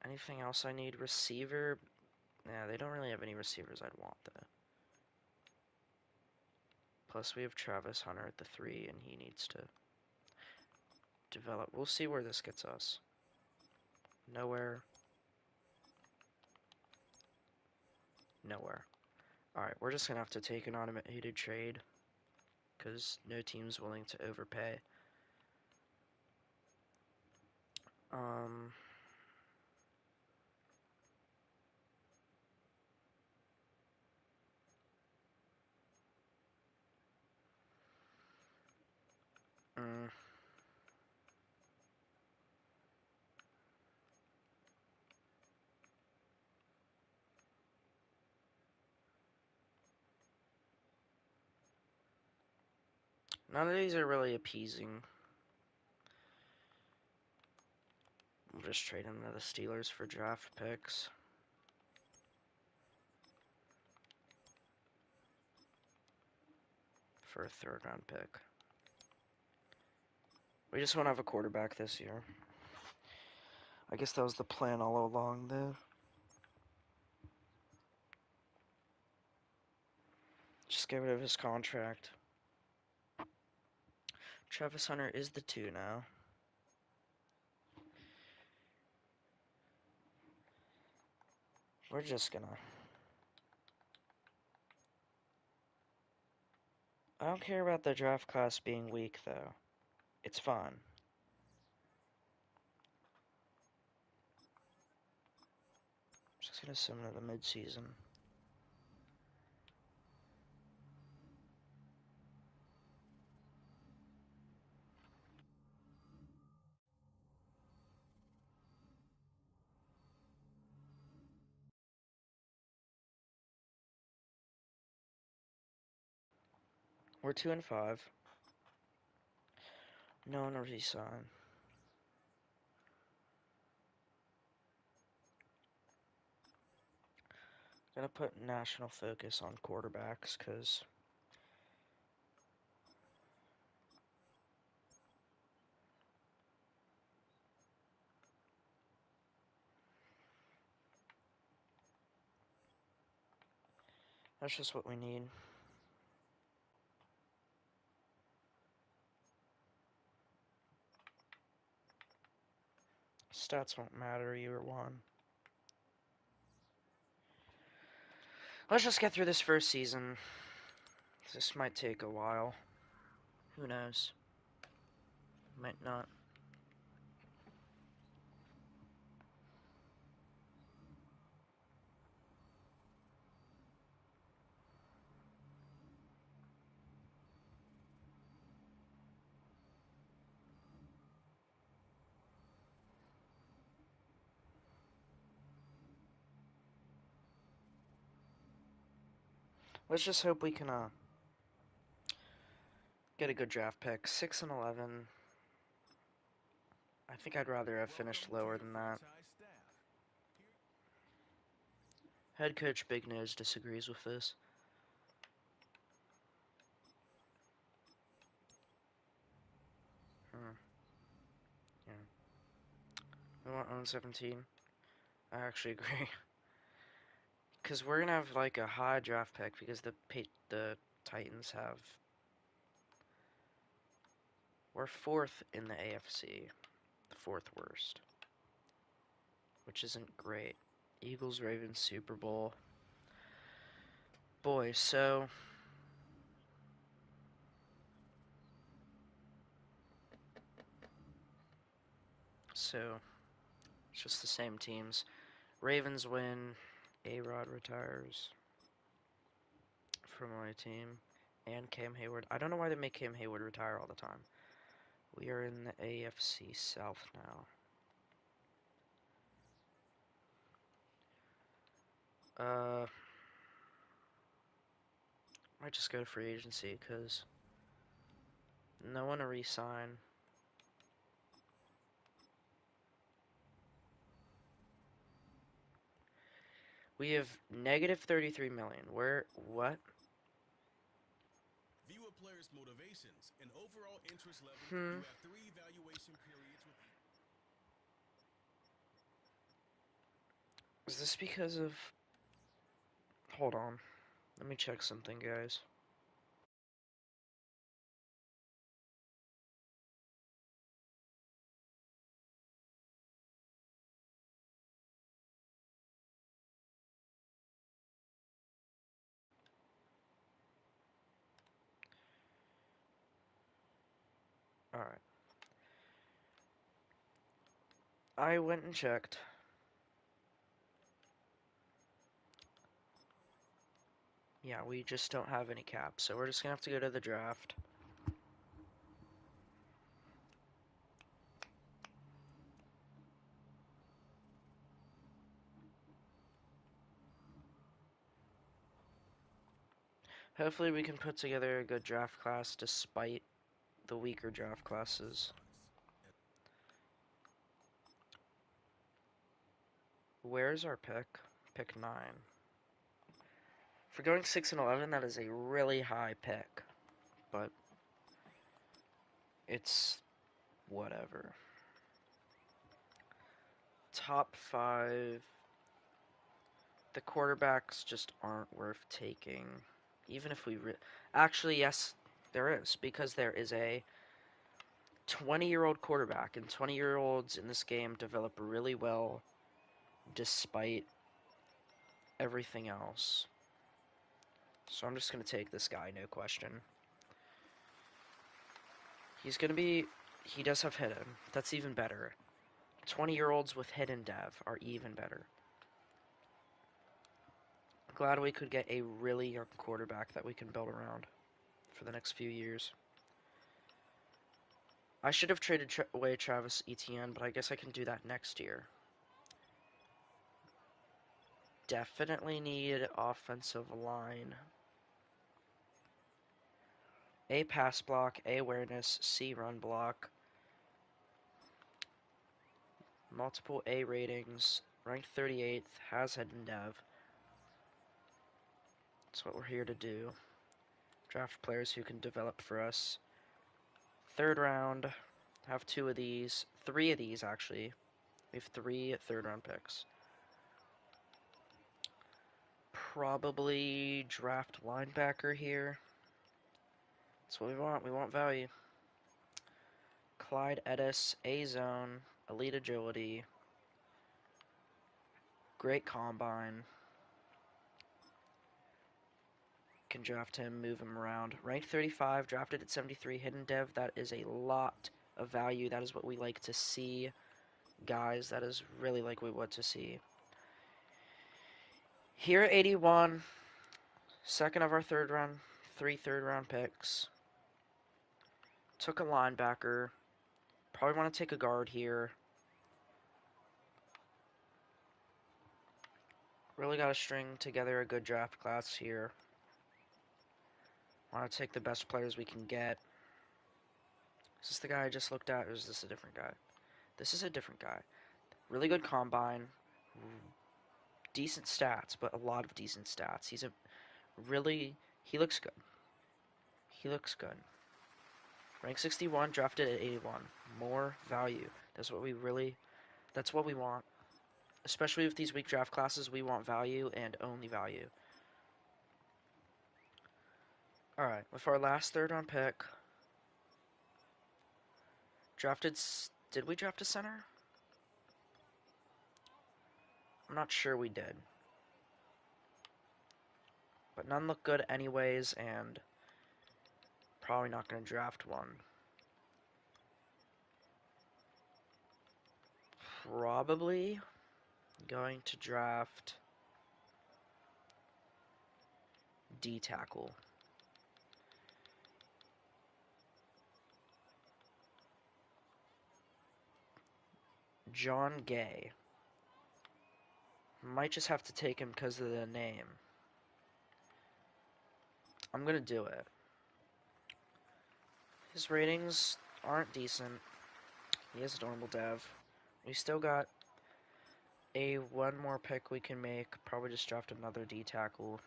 Anything else I need? Receiver? Yeah, they don't really have any receivers I'd want though. Plus we have Travis Hunter at the 3 and he needs to develop. We'll see where this gets us. Nowhere. Nowhere. Alright, we're just gonna have to take an automated trade because no team's willing to overpay. Um, mm, None of these are really appeasing. We'll just trade them to the Steelers for draft picks. For a 3rd round pick. We just want to have a quarterback this year. I guess that was the plan all along, though. Just get rid of his contract. Travis Hunter is the 2 now. We're just gonna... I don't care about the draft class being weak, though. It's fun. Just gonna send him to the mid-season. We're 2-5. No one re-signed. Gonna put national focus on quarterbacks, because that's just what we need. Stats won't matter, either one. Let's just get through this first season. This might take a while. Who knows? Might not. Let's just hope we can get a good draft pick. 6 and 11. I think I'd rather have finished lower than that. Head coach Big Nose disagrees with this. Yeah. We want to own 17. I actually agree. Because we're going to have like a high draft pick because the Titans have... We're 4th in the AFC. The 4th worst. Which isn't great. Eagles, Ravens, Super Bowl. Boy, so... So, it's just the same teams. Ravens win. A-Rod retires from my team. And Cam Hayward. I don't know why they make Cam Hayward retire all the time. We are in the AFC South now. Might just go to free agency because no one to re-sign. We have negative 33 million. What? View a player's motivations and overall interest level. You have 3 evaluation periods with Is this because of... Hold on. Let me check something, guys. Alright. I went and checked. Yeah, we just don't have any cap, so we're just gonna have to go to the draft. Hopefully we can put together a good draft class despite the weaker draft classes. Where's our pick? Pick 9. For going 6 and 11, that is a really high pick. But it's whatever. Top 5. The quarterbacks just aren't worth taking. Even if we... Actually, yes, there is. Because there is a 20-year-old quarterback. And 20-year-olds in this game develop really well despite everything else. So I'm just going to take this guy, no question. He's going to be... He does have hidden. That's even better. 20-year-olds with hidden dev are even better. Glad we could get a really young quarterback that we can build around for the next few years. I should have traded away Travis Etienne, but I guess I can do that next year. Definitely need offensive line. A pass block, A awareness, C run block. Multiple A ratings, ranked 38th, has hidden dev. That's what we're here to do. Draft players who can develop for us. 3rd round, have 2 of these, 3 of these actually. We have 3 3rd round picks. Probably draft linebacker here. That's what we want. We want value. Clyde Edis, A-zone, elite agility, great combine. Can draft him, move him around. Ranked 35, drafted at 73, hidden dev. That is a lot of value. That is what we like to see, guys. That is really like we want to see. Here at 81, second of our 3rd round, 3 3rd round picks. Took a linebacker. Probably want to take a guard here. Really got to string together a good draft class here. Want to take the best players we can get. Is this the guy I just looked at, or is this a different guy? This is a different guy. Really good combine. Decent stats, but a lot of decent stats. He's a really... He looks good. He looks good. Rank 61, drafted at 81. More value. That's what we really... That's what we want. Especially with these weak draft classes, we want value and only value. Alright, with our last third round pick, did we draft a center? I'm not sure we did. But none look good anyways, and probably not going to draft one. Probably going to draft D tackle. John Gay. Might just have to take him because of the name. I'm going to do it. His ratings aren't decent. He is a normal dev. We still got one more pick we can make. Probably just draft another D tackle.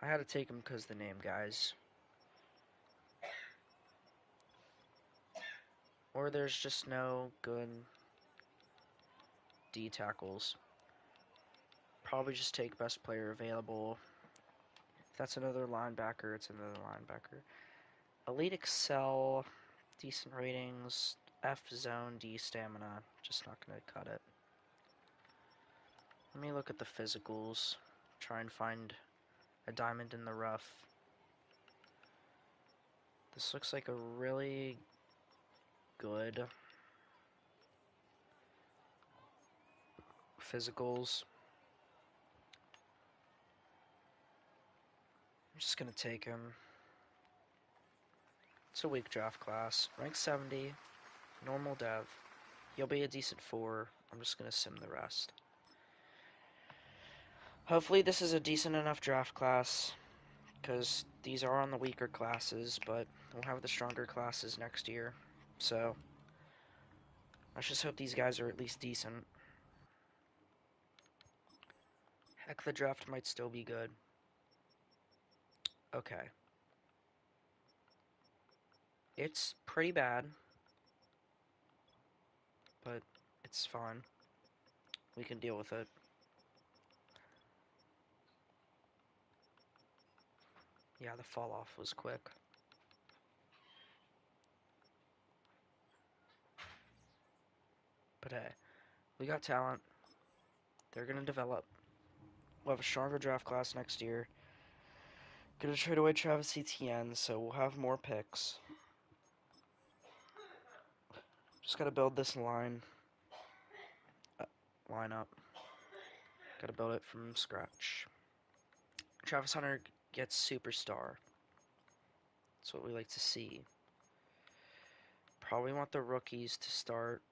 I had to take him because of the name, guys. Or there's just no good D tackles. Probably just take best player available. If that's another linebacker, it's another linebacker. Elite Excel, decent ratings, F zone, D stamina. Just not going to cut it. Let me look at the physicals. Try and find a diamond in the rough. This looks like a really good physicals. I'm just going to take him. It's a weak draft class. Rank 70. Normal dev. He'll be a decent 4. I'm just going to sim the rest. Hopefully this is a decent enough draft class, because these are on the weaker classes, but we'll have the stronger classes next year. So, let's just hope these guys are at least decent. Heck, the draft might still be good. Okay. It's pretty bad, but it's fine. We can deal with it. Yeah, the fall off was quick. But hey, we got talent. They're going to develop. We'll have a stronger draft class next year. Gonna trade away Travis Etienne, so we'll have more picks. Just gotta build this line up. Gotta build it from scratch. Travis Hunter gets superstar. That's what we like to see. Probably want the rookies to start.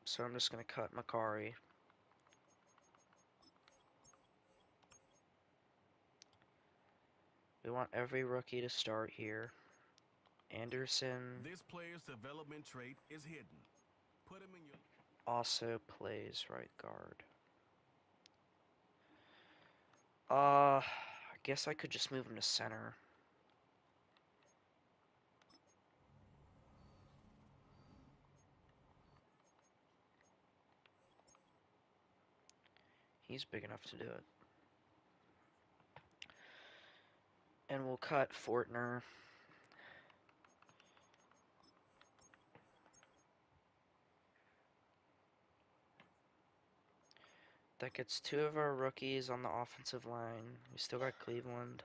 So I'm just gonna cut Makari. We want every rookie to start here. Anderson This player's development trait is hidden. Put him in your... also plays right guard. I guess I could just move him to center. He's big enough to do it. And we'll cut Fortner. That gets 2 of our rookies on the offensive line. We still got Cleveland.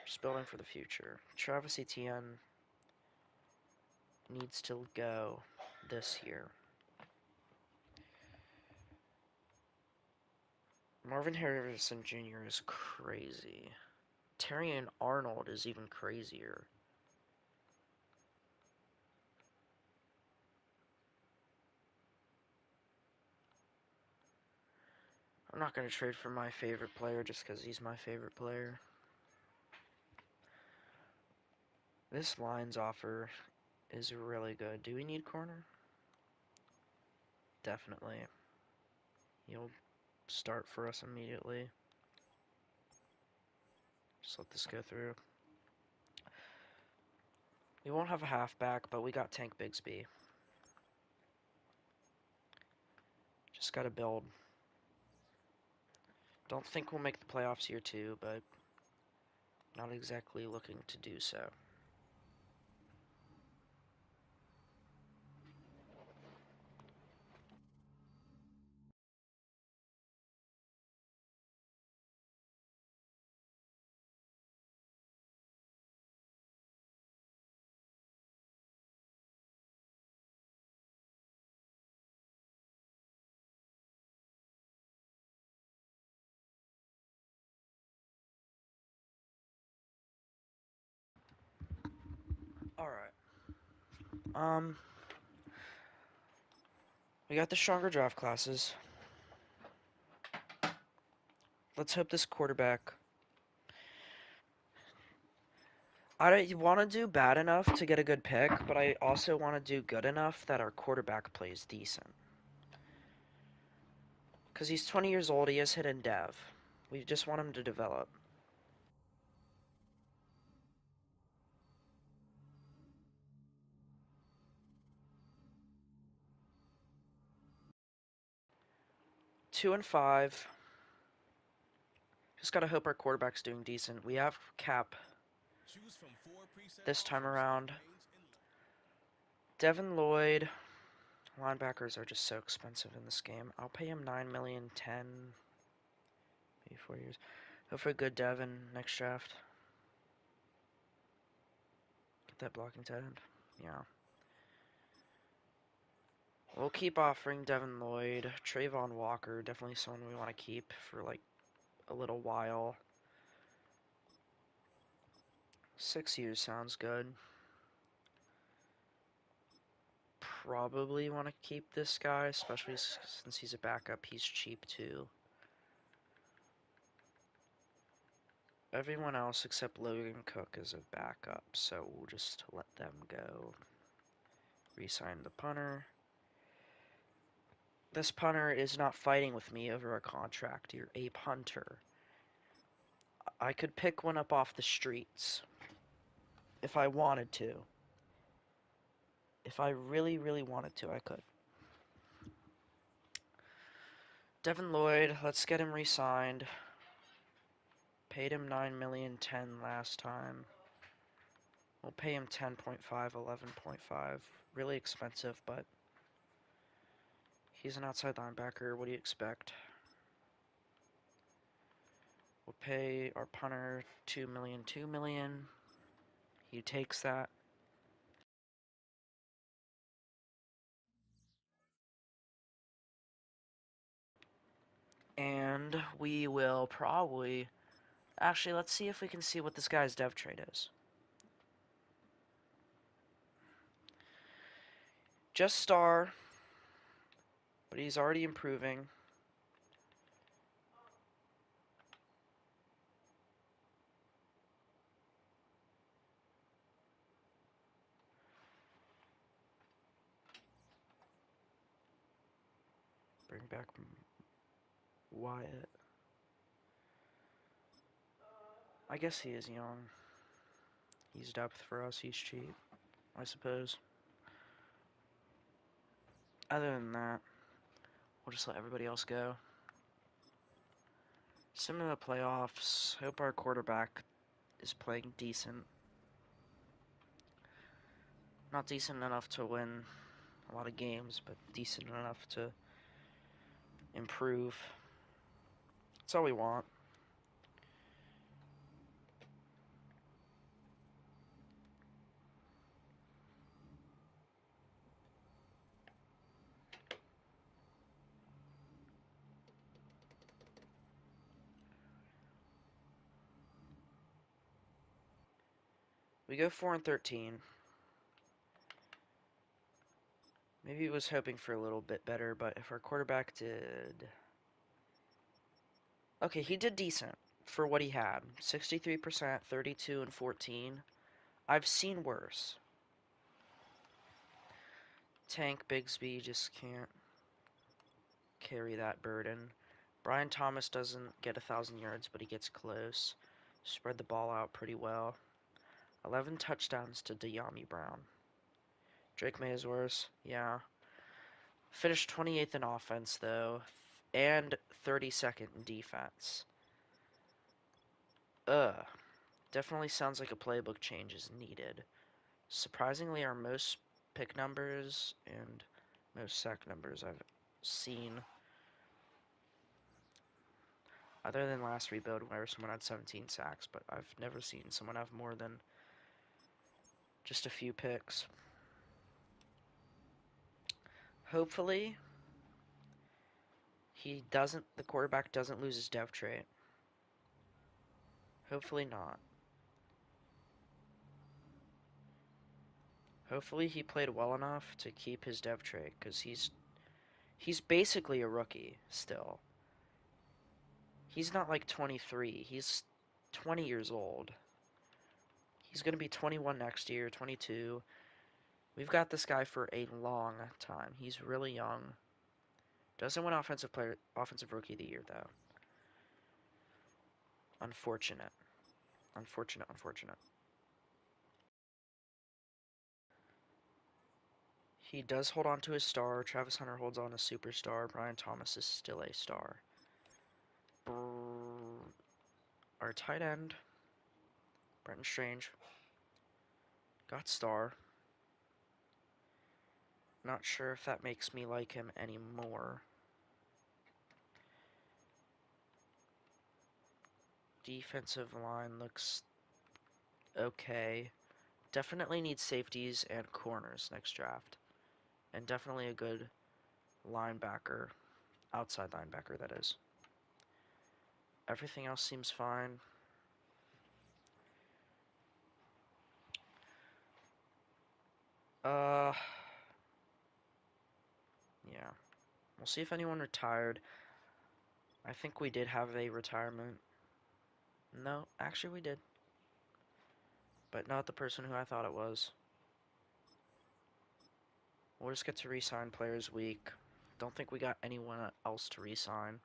Just building for the future. Travis Etienne needs to go this year. Marvin Harrison Jr. is crazy. Terrion Arnold is even crazier. I'm not going to trade for my favorite player just because he's my favorite player. This Lions offer is really good. Do we need corner? Definitely. He'll start for us immediately. Just let this go through. We won't have a halfback, but we got Tank Bigsby. Just gotta build. Don't think we'll make the playoffs year 2, but not exactly looking to do so. Alright. We got the stronger draft classes. Let's hope this quarterback. I want to do bad enough to get a good pick, but I also want to do good enough that our quarterback plays decent. Because he's 20 years old, he has hidden dev. We just want him to develop. Two and 5. Just gotta hope our quarterback's doing decent. We have cap Choose from 4 preset this time offers, around. range, and Devin Lloyd. Linebackers are just so expensive in this game. I'll pay him 9 million, 10, maybe 4 years. Hope for a good Devin next draft. Get that blocking tight end. Yeah. We'll keep offering Devin Lloyd. Trayvon Walker, definitely someone we want to keep for like a little while. 6 years sounds good. Probably want to keep this guy, especially since he's a backup. He's cheap too. Everyone else except Logan Cook is a backup, so we'll just let them go. Resign the punter. This punter is not fighting with me over a contract. You're a punter. I could pick one up off the streets if I wanted to. If I really, really wanted to, I could. Devin Lloyd, let's get him re-signed. Paid him 9 million, 10 last time. We'll pay him 10.5, 11.5. Really expensive, but he's an outside linebacker. What do you expect? We'll pay our punter 2 million, 2 million. He takes that. And we will probably... Actually, let's see if we can see what this guy's dev trade is. Just star, but he's already improving. Bring back Wyatt. I guess he is young. He's depth for us. He's cheap, I suppose. Other than that, we'll just let everybody else go. Sim to the playoffs. Hope our quarterback is playing decent. Not decent enough to win a lot of games, but decent enough to improve. That's all we want. We go 4-13. Maybe he was hoping for a little bit better, but if our quarterback did... Okay, he did decent for what he had. 63%, 32 and 14. I've seen worse. Tank Bigsby just can't carry that burden. Brian Thomas doesn't get 1,000 yards, but he gets close. Spread the ball out pretty well. 11 touchdowns to De'Ami Brown. Drake May is worse. Yeah. Finished 28th in offense, though, and 32nd in defense. Ugh. Definitely sounds like a playbook change is needed. Surprisingly, our most pick numbers and most sack numbers I've seen, other than last rebuild where someone had 17 sacks, but I've never seen someone have more than just a few picks. Hopefully, the quarterback doesn't lose his dev trait. Hopefully not. Hopefully he played well enough to keep his dev trait, because he's basically a rookie still. He's not like 23, he's 20 years old. He's going to be 21 next year, 22. We've got this guy for a long time. He's really young. Doesn't win offensive rookie of the year though. Unfortunate. Unfortunate. He does hold on to his star. Travis Hunter holds on to superstar. Brian Thomas is still a star. Our tight end, Brenton Strange, got star. Not sure if that makes me like him anymore. Defensive line looks okay. Definitely needs safeties and corners next draft. And definitely a good linebacker. Outside linebacker, that is. Everything else seems fine. Yeah. We'll see if anyone retired. I think we did have a retirement. No, actually we did. But not the person who I thought it was. We'll just get to re-sign players week. Don't think we got anyone else to re-sign.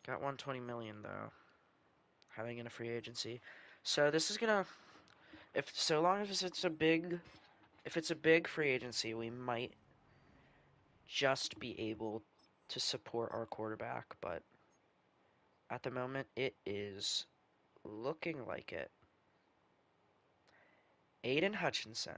Got 120 million though. Having in a free agency. So this is gonna, so long as it's a big free agency, we might just be able to support our quarterback, but at the moment it is looking like it. Aiden Hutchinson.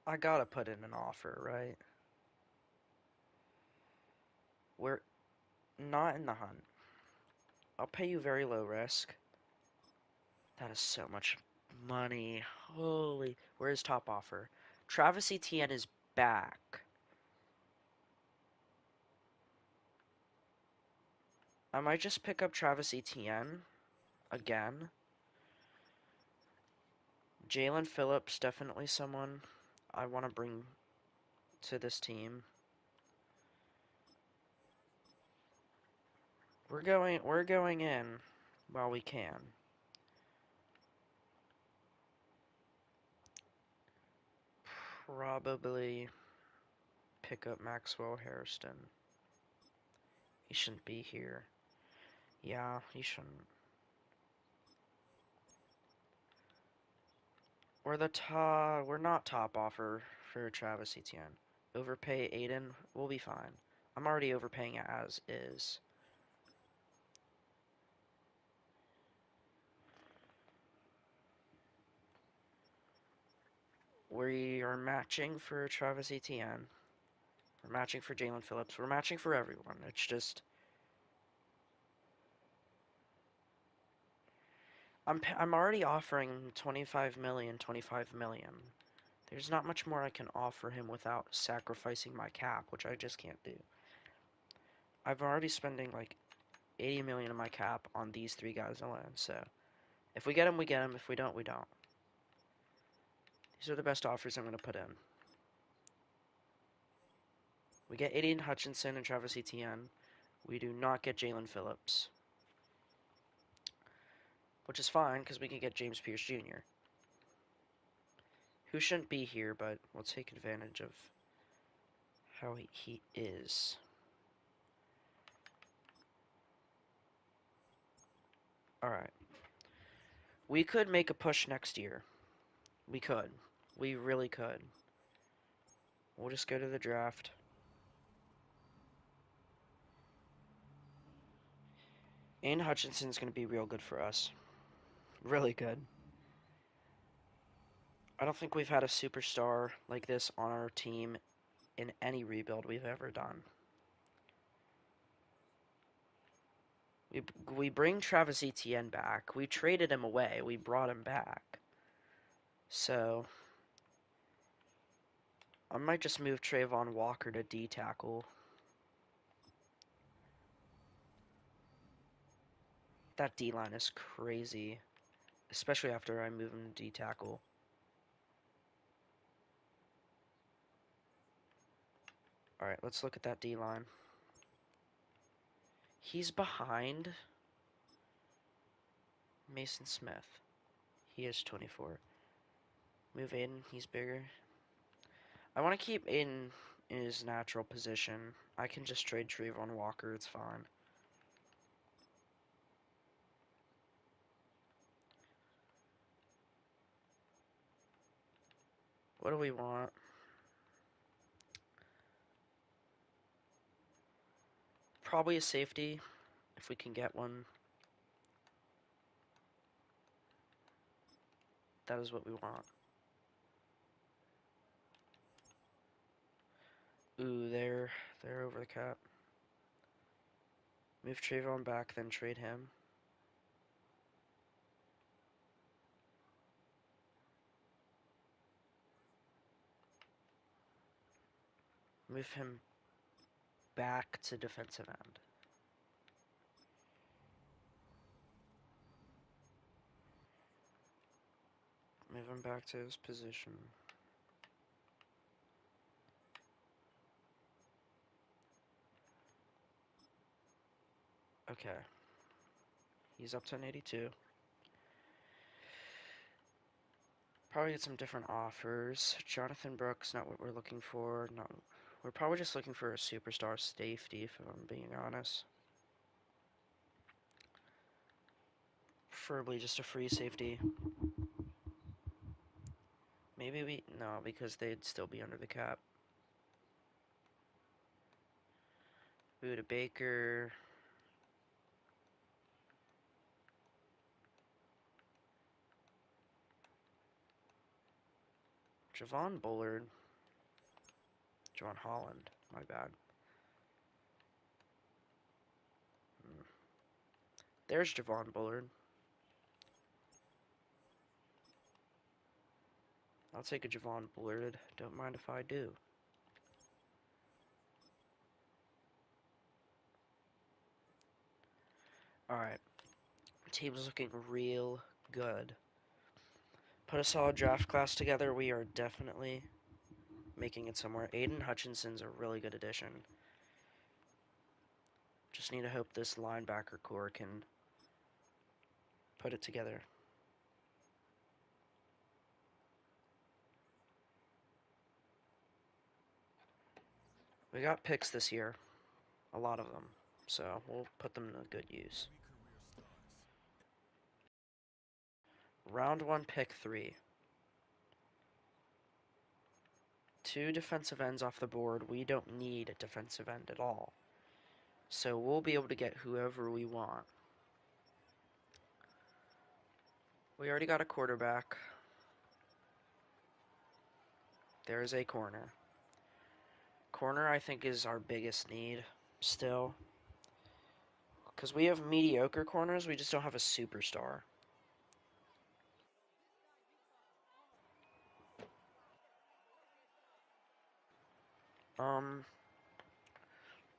I gotta put in an offer, right? We're not in the hunt. I'll pay you very low risk. That is so much money. Holy. Where's top offer? Travis Etienne is back. I might just pick up Travis Etienne again. Jalen Phillips, definitely someone I want to bring to this team. We're going in while we can. Probably pick up Maxwell Hairston. He shouldn't be here. Yeah, he shouldn't. We're not top offer for Travis Etienne. Overpay Aiden, we'll be fine. I'm already overpaying as is. We are matching for Travis Etienne. We're matching for Jalen Phillips. We're matching for everyone. It's just I'm already offering 25 million. There's not much more I can offer him without sacrificing my cap, which I just can't do. I'm already spending like 80 million of my cap on these three guys alone, so if we get them, we get them. If we don't, we don't. These are the best offers I'm going to put in. We get Aiden Hutchinson and Travis Etienne. We do not get Jalen Phillips. Which is fine, because we can get James Pierce Jr. Who shouldn't be here, but we'll take advantage of how he is. Alright. We could make a push next year. We could. We really could. We'll just go to the draft. Aiden Hutchinson's going to be real good for us. Really good. I don't think we've had a superstar like this on our team in any rebuild we've ever done. We bring Travis Etienne back. We traded him away. We brought him back. So, I might just move Trayvon Walker to D tackle. That D line is crazy, especially after I move him to D tackle. Alright, let's look at that D line. He's behind Mason Smith. He is 24. Move Aiden, he's bigger. I want to keep Aiden in his natural position. I can just trade Trayvon Walker, it's fine. What do we want? Probably a safety, if we can get one. That is what we want. Ooh, they're over the cap. Move Trayvon back, then trade him. Move him back to defensive end. Move him back to his position. Okay. He's up to an 82. Probably get some different offers. Jonathan Brooks, not what we're looking for. Not, we're probably just looking for a superstar safety, if I'm being honest. Preferably just a free safety. Maybe we... No, because they'd still be under the cap. Buda Baker. Javon Bullard. John Holland. My bad. There's Javon Bullard. I'll take a Javon Bullard. Don't mind if I do. Alright. Team's looking real good. Put a solid draft class together. We are definitely making it somewhere. Aiden Hutchinson's a really good addition. Just need to hope this linebacker core can put it together. We got picks this year. A lot of them. So we'll put them to good use. Round 1, pick 3. 2 defensive ends off the board. We don't need a defensive end at all. So we'll be able to get whoever we want. We already got a quarterback. There's a corner. Corner, I think, is our biggest need still. Because we have mediocre corners, we just don't have a superstar.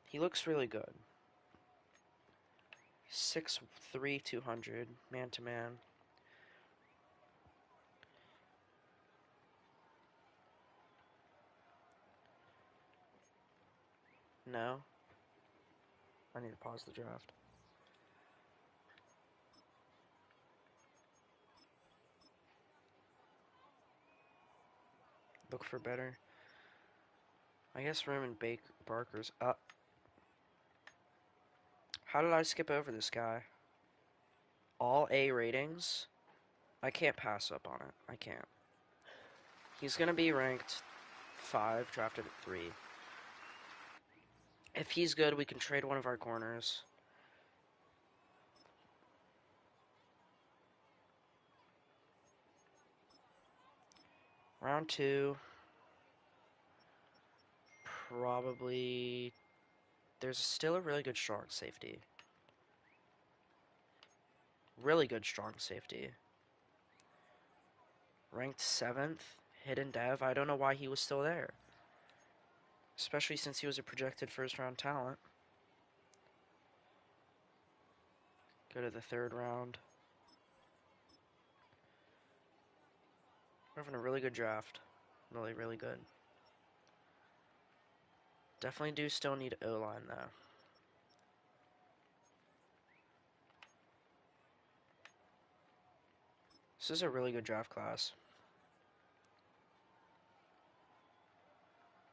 He looks really good. 6'3", 200, man-to-man. No. I need to pause the draft. Look for better. I guess Raymond Barker's up. How did I skip over this guy? All A ratings? I can't pass up on it. I can't. He's going to be ranked 5, drafted at 3. If he's good, we can trade one of our corners. Round 2. Probably. There's still a really good strong safety. Really good strong safety. Ranked 7th. Hidden dev. I don't know why he was still there. Especially since he was a projected first round talent. Go to the 3rd round. We're having a really good draft. Really, really good. Definitely do still need O-line, though. This is a really good draft class.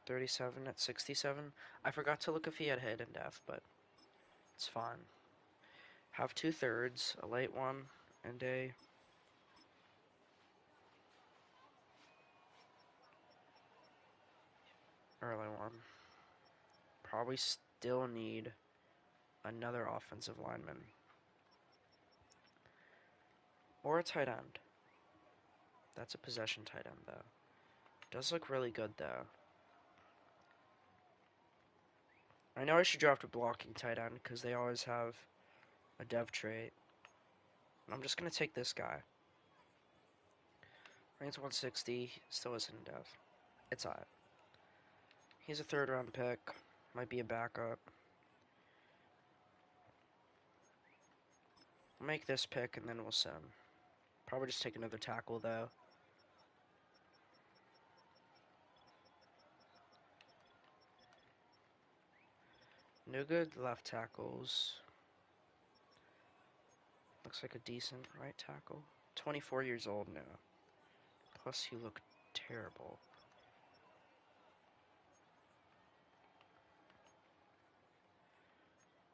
37 at 67. I forgot to look if he had hidden dev, but it's fine. Have 2 thirds, a late one, and a early one. Probably still need another offensive lineman. Or a tight end. That's a possession tight end, though. Does look really good, though. I know I should draft a blocking tight end because they always have a dev trait. I'm just going to take this guy. Ranks 160, still isn't a dev. It's alright. He's a 3rd round pick. Might be a backup. We'll make this pick and then we'll send. Probably just take another tackle, though. No good left tackles. Looks like a decent right tackle. 24 years old now. Plus, he looked terrible.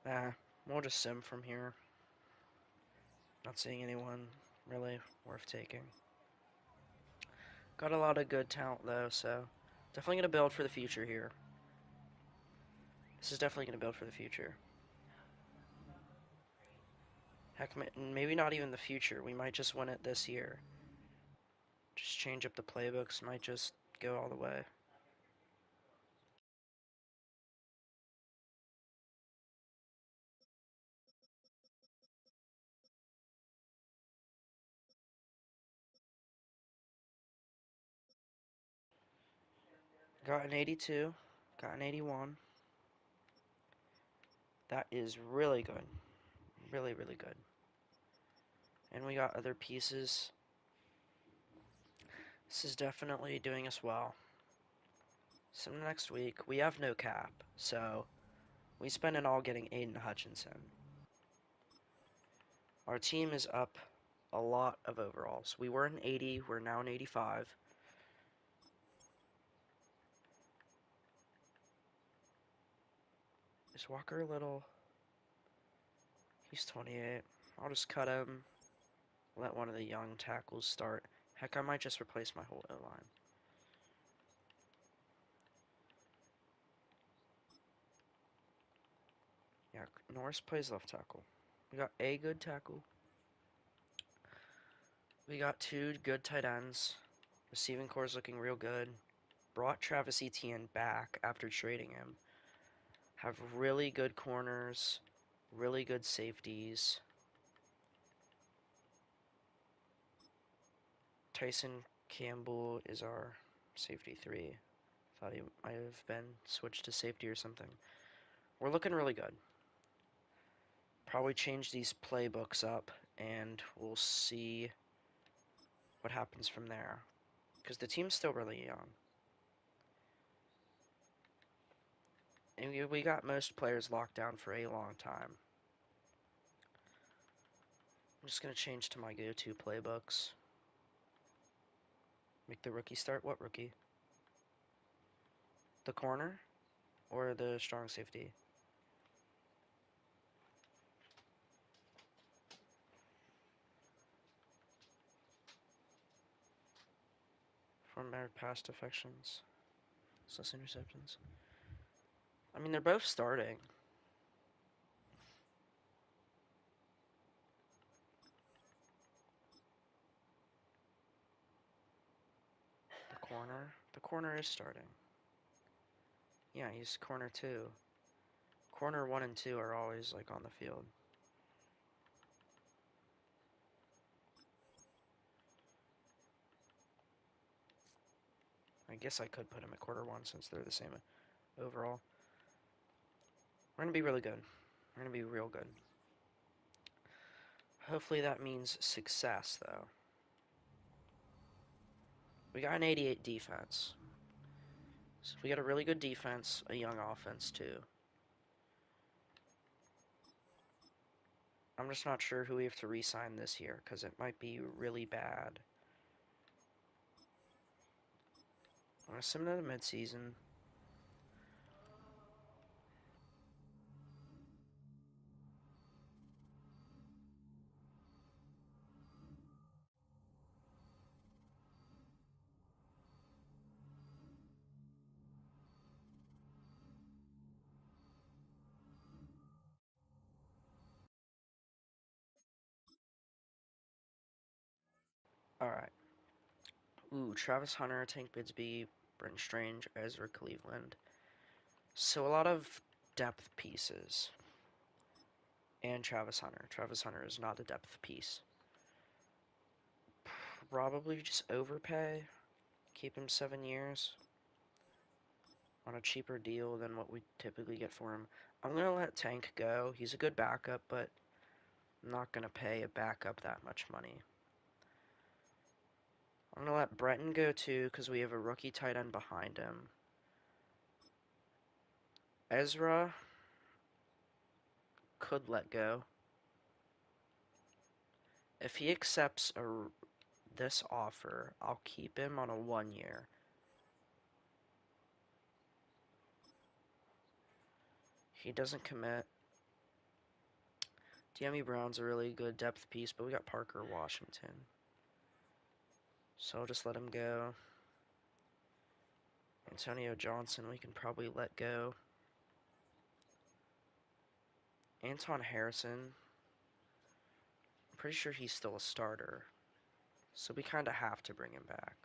Nah, we'll just sim from here. Not seeing anyone really worth taking. Got a lot of good talent, though, so definitely going to build for the future here. This is definitely going to build for the future. Heck, maybe not even the future. We might just win it this year. Just change up the playbooks. Might just go all the way. Got an 82. Got an 81. That is really good. Really, really good. And we got other pieces. This is definitely doing us well. So next week, we have no cap, so we spend it all getting Aiden Hutchinson. Our team is up a lot of overalls. We were an 80, we're now an 85. Is Walker a little... He's 28. I'll just cut him. Let one of the young tackles start. Heck, I might just replace my whole O-line. Yeah, Norris plays left tackle. We got a good tackle. We got 2 good tight ends. Receiving core is looking real good. Brought Travis Etienne back after trading him. Have really good corners. Really good safeties. Tyson Campbell is our safety 3. Thought he might have been switched to safety or something. We're looking really good. Probably change these playbooks up and we'll see what happens from there. Because the team's still really young. And we got most players locked down for a long time. I'm just going to change to my go-to playbooks. Make the rookie start. What rookie? The corner or the strong safety? From our past defections. Less interceptions. I mean, they're both starting. The corner. The corner is starting. Yeah, he's corner 2. Corner 1 and 2 are always, like, on the field. I guess I could put him at quarter 1 since they're the same overall. We're going to be really good. We're going to be real good. Hopefully that means success, though. We got an 88 defense. So we got a really good defense, a young offense, too. I'm just not sure who we have to re-sign this year, because it might be really bad. I'm going to send him to the midseason. Alright. Ooh, Travis Hunter, Tank Bigsby, Brent Strange, Ezra Cleveland. So a lot of depth pieces. And Travis Hunter. Travis Hunter is not a depth piece. Probably just overpay. Keep him 7 years. On a cheaper deal than what we typically get for him. I'm going to let Tank go. He's a good backup, but I'm not going to pay a backup that much money. I'm going to let Breton go too, because we have a rookie tight end behind him. Ezra could let go. If he accepts this offer, I'll keep him on a 1 year. He doesn't commit. De'Ami Brown's a really good depth piece, but we got Parker Washington. So I'll just let him go. Antonio Johnson we can probably let go. Anton Harrison, I'm pretty sure he's still a starter. So we kind of have to bring him back.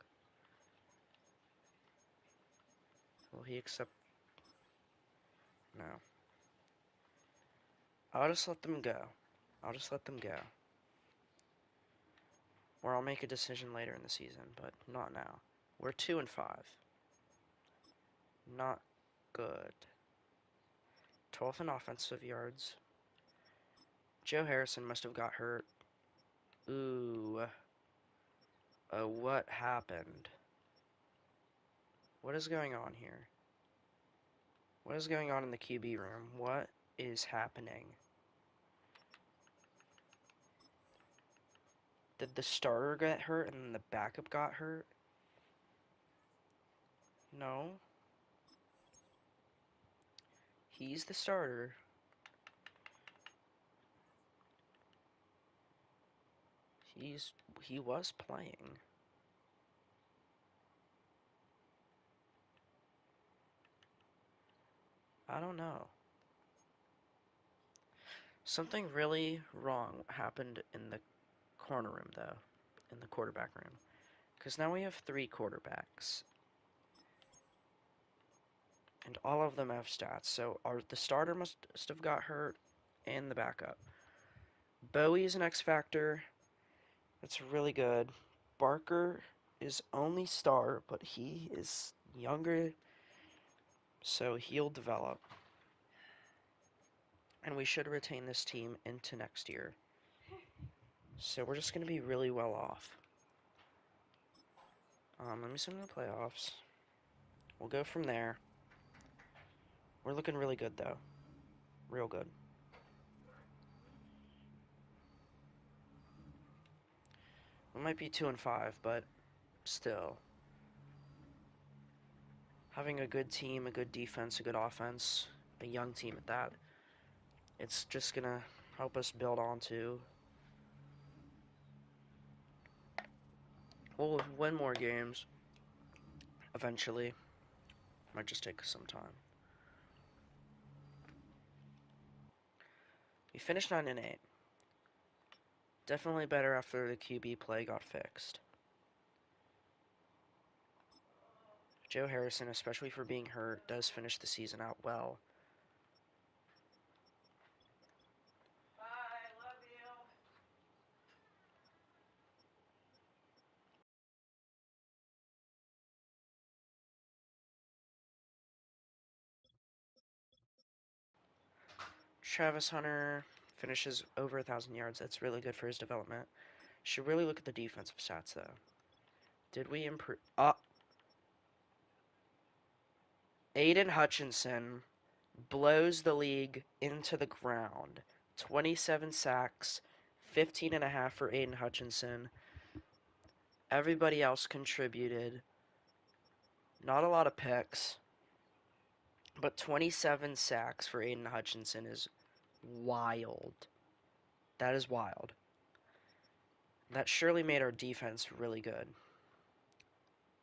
Will he accept? No. I'll just let them go. I'll just let them go. Or I'll make a decision later in the season, but not now. We're 2-5. Not good. 12th in offensive yards. Joe Harrison must have got hurt. Ooh. What happened? What is going on here? What is going on in the QB room? What is happening? Did the starter get hurt and then the backup got hurt? No. He's the starter. He was playing. I don't know. Something really wrong happened in the corner room, though. In the quarterback room. Because now we have 3 quarterbacks. And all of them have stats. So the starter must have got hurt and the backup. Bowie's an X Factor. That's really good. Barker is only star, but he is younger, so he'll develop. And we should retain this team into next year. So we're just going to be really well off. Let me send them to the playoffs. We'll go from there. We're looking really good, though. Real good. We might be 2-5, but still. having a good team, a good defense, a good offense, a young team at that, it's just gonna help us build onto. We'll win more games eventually. Might just take some time. We finished 9-8. Definitely better after the QB play got fixed. Joe Harrison, especially for being hurt, does finish the season out well. Travis Hunter finishes over 1,000 yards. That's really good for his development. Should really look at the defensive stats, though. Did we improve? Aiden Hutchinson blows the league into the ground. 27 sacks, 15.5 for Aiden Hutchinson. Everybody else contributed. Not a lot of picks, but 27 sacks for Aiden Hutchinson is wild. That is wild. That surely made our defense really good.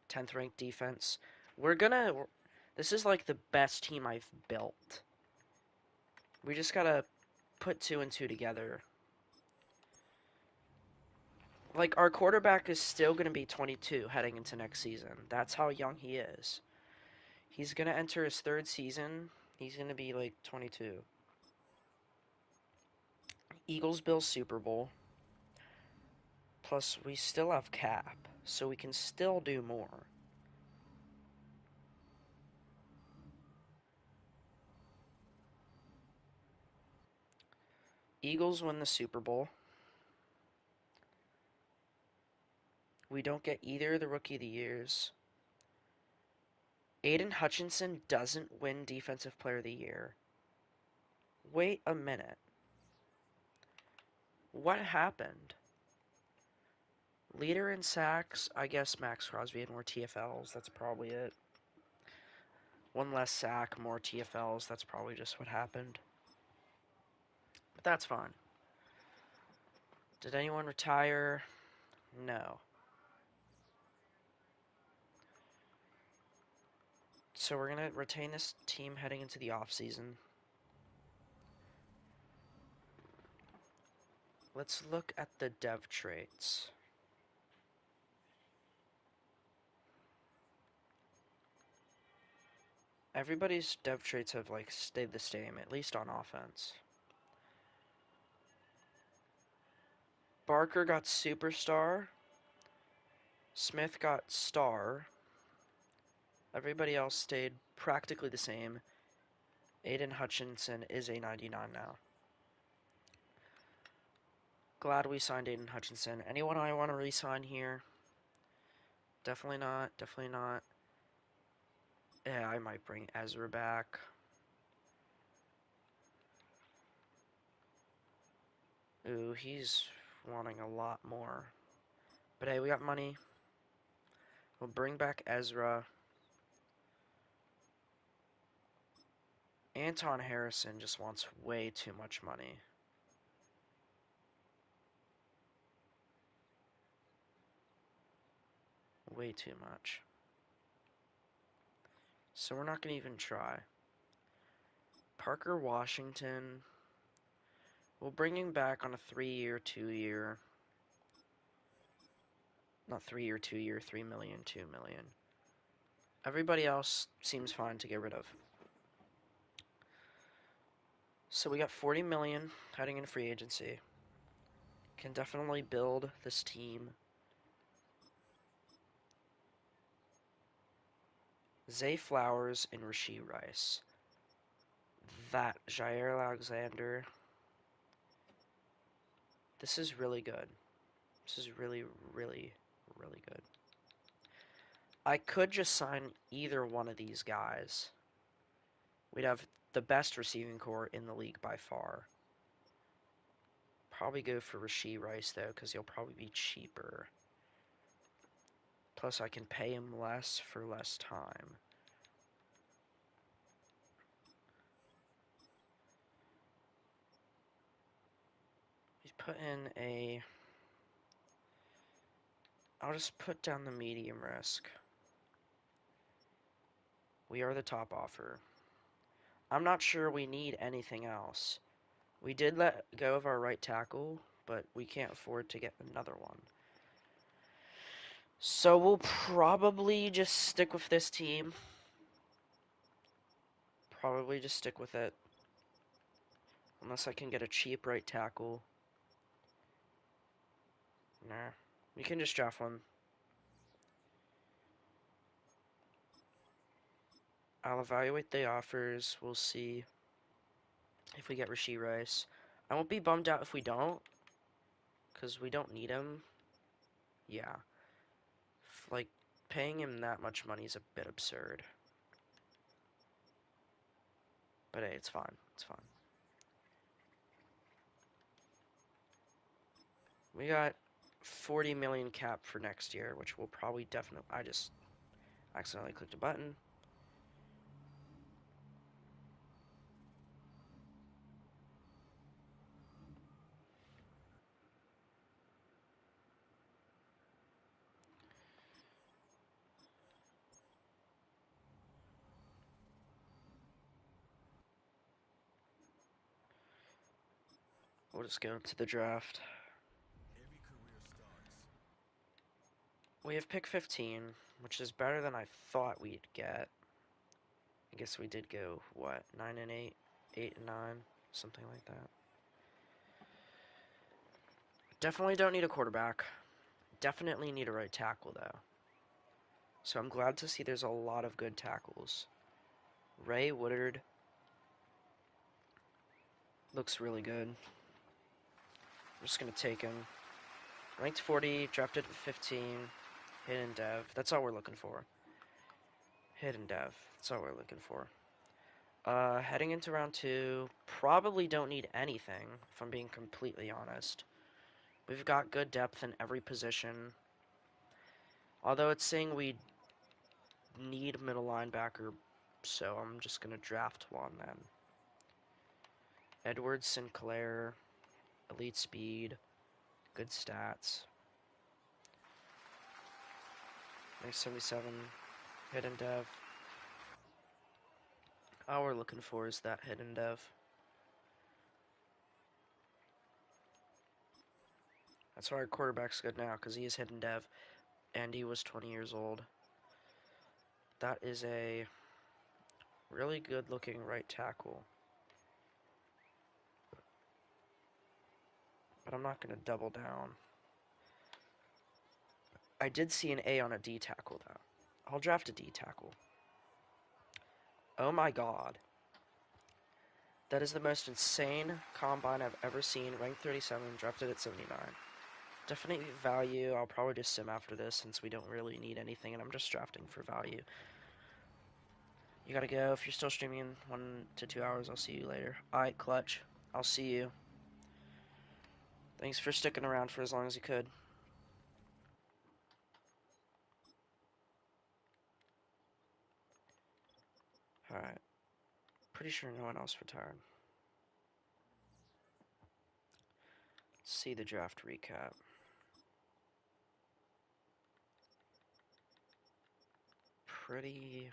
10th ranked defense. This is like the best team I've built. We just gotta put 2 and 2 together. Like, our quarterback is still gonna be 22 heading into next season. That's how young he is. He's gonna enter his 3rd season. He's gonna be like 22. Eagles Bills Super Bowl. Plus, we still have cap, so we can still do more. Eagles win the Super Bowl. We don't get either of the Rookie of the Years. Aiden Hutchinson doesn't win Defensive Player of the Year. Wait a minute. What happened? Leader in sacks, I guess Max Crosby had more TFLs. That's probably it. One less sack, more TFLs. That's probably just what happened. But that's fine. Did anyone retire? No. So we're going to retain this team heading into the offseason. Let's look at the dev traits. Everybody's dev traits have like stayed the same, at least on offense. Barker got superstar. Smith got star. Everybody else stayed practically the same. Aiden Hutchinson is a 99 now. Glad we signed Aiden Hutchinson. Anyone I want to re-sign here? Definitely not. Definitely not. Yeah, I might bring Ezra back. Ooh, he's wanting a lot more. But hey, we got money. We'll bring back Ezra. Anton Harrison just wants way too much money. Way too much. So we're not going to even try. Parker Washington. We'll bring him back on a 3-year, 2-year. Not 3-year, 2-year, 3 million, 2 million. Everybody else seems fine to get rid of. So we got 40 million heading into free agency. Can definitely build this team. Zay Flowers and Rasheed Rice. That Jair Alexander. This is really good. This is really, really, really good. I could just sign either one of these guys. We'd have the best receiving core in the league by far. Probably go for Rasheed Rice, though, because he'll probably be cheaper. Plus, I can pay him less for less time. put in a... I'll just put down the medium risk. We are the top offer. I'm not sure we need anything else. We did let go of our right tackle, but we can't afford to get another one. So we'll probably just stick with this team. Probably just stick with it. Unless I can get a cheap right tackle. Nah. We can just draft one. I'll evaluate the offers. We'll see if we get Rashee Rice. I won't be bummed out if we don't. Because we don't need him. Yeah. Like, paying him that much money is a bit absurd. But hey, it's fine. It's fine. We got 40 million cap for next year, which will probably definitely... I just accidentally clicked a button. We'll just go to the draft. Every career starts. We have pick 15, which is better than I thought we'd get. I guess we did go, what, 9 and 8? 8 and 9? Something like that. Definitely don't need a quarterback. Definitely need a right tackle, though. So I'm glad to see there's a lot of good tackles. Ray Woodard looks really good. I'm just going to take him. Ranked 40, drafted at 15, hidden dev. That's all we're looking for. Hidden dev. That's all we're looking for. Heading into round 2, probably don't need anything, if I'm being completely honest. We've got good depth in every position. Although it's saying we need a middle linebacker, so I'm just going to draft one then. Edward Sinclair, elite speed, good stats. 77, hidden dev. All we're looking for is that hidden dev. That's why our quarterback's good now, because he is hidden dev, and he was 20 years old. That is a really good looking right tackle. But I'm not going to double down. I did see an A on a D tackle, though. I'll draft a D tackle. Oh my god. That is the most insane combine I've ever seen. Ranked 37, drafted at 79. Definite value. I'll probably just sim after this since we don't really need anything and I'm just drafting for value. You gotta go. If you're still streaming in 1 to 2 hours, I'll see you later. Alright, Clutch. I'll see you. Thanks for sticking around for as long as you could. Alright. Pretty sure no one else retired. Let's see the draft recap. Pretty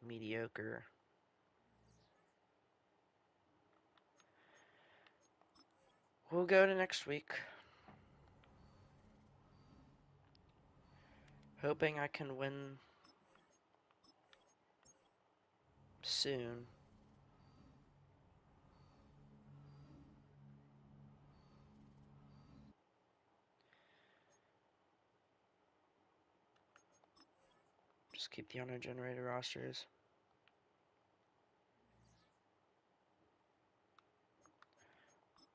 mediocre. We'll go to next week. Hoping I can win soon. Just keep the ungenerated rosters.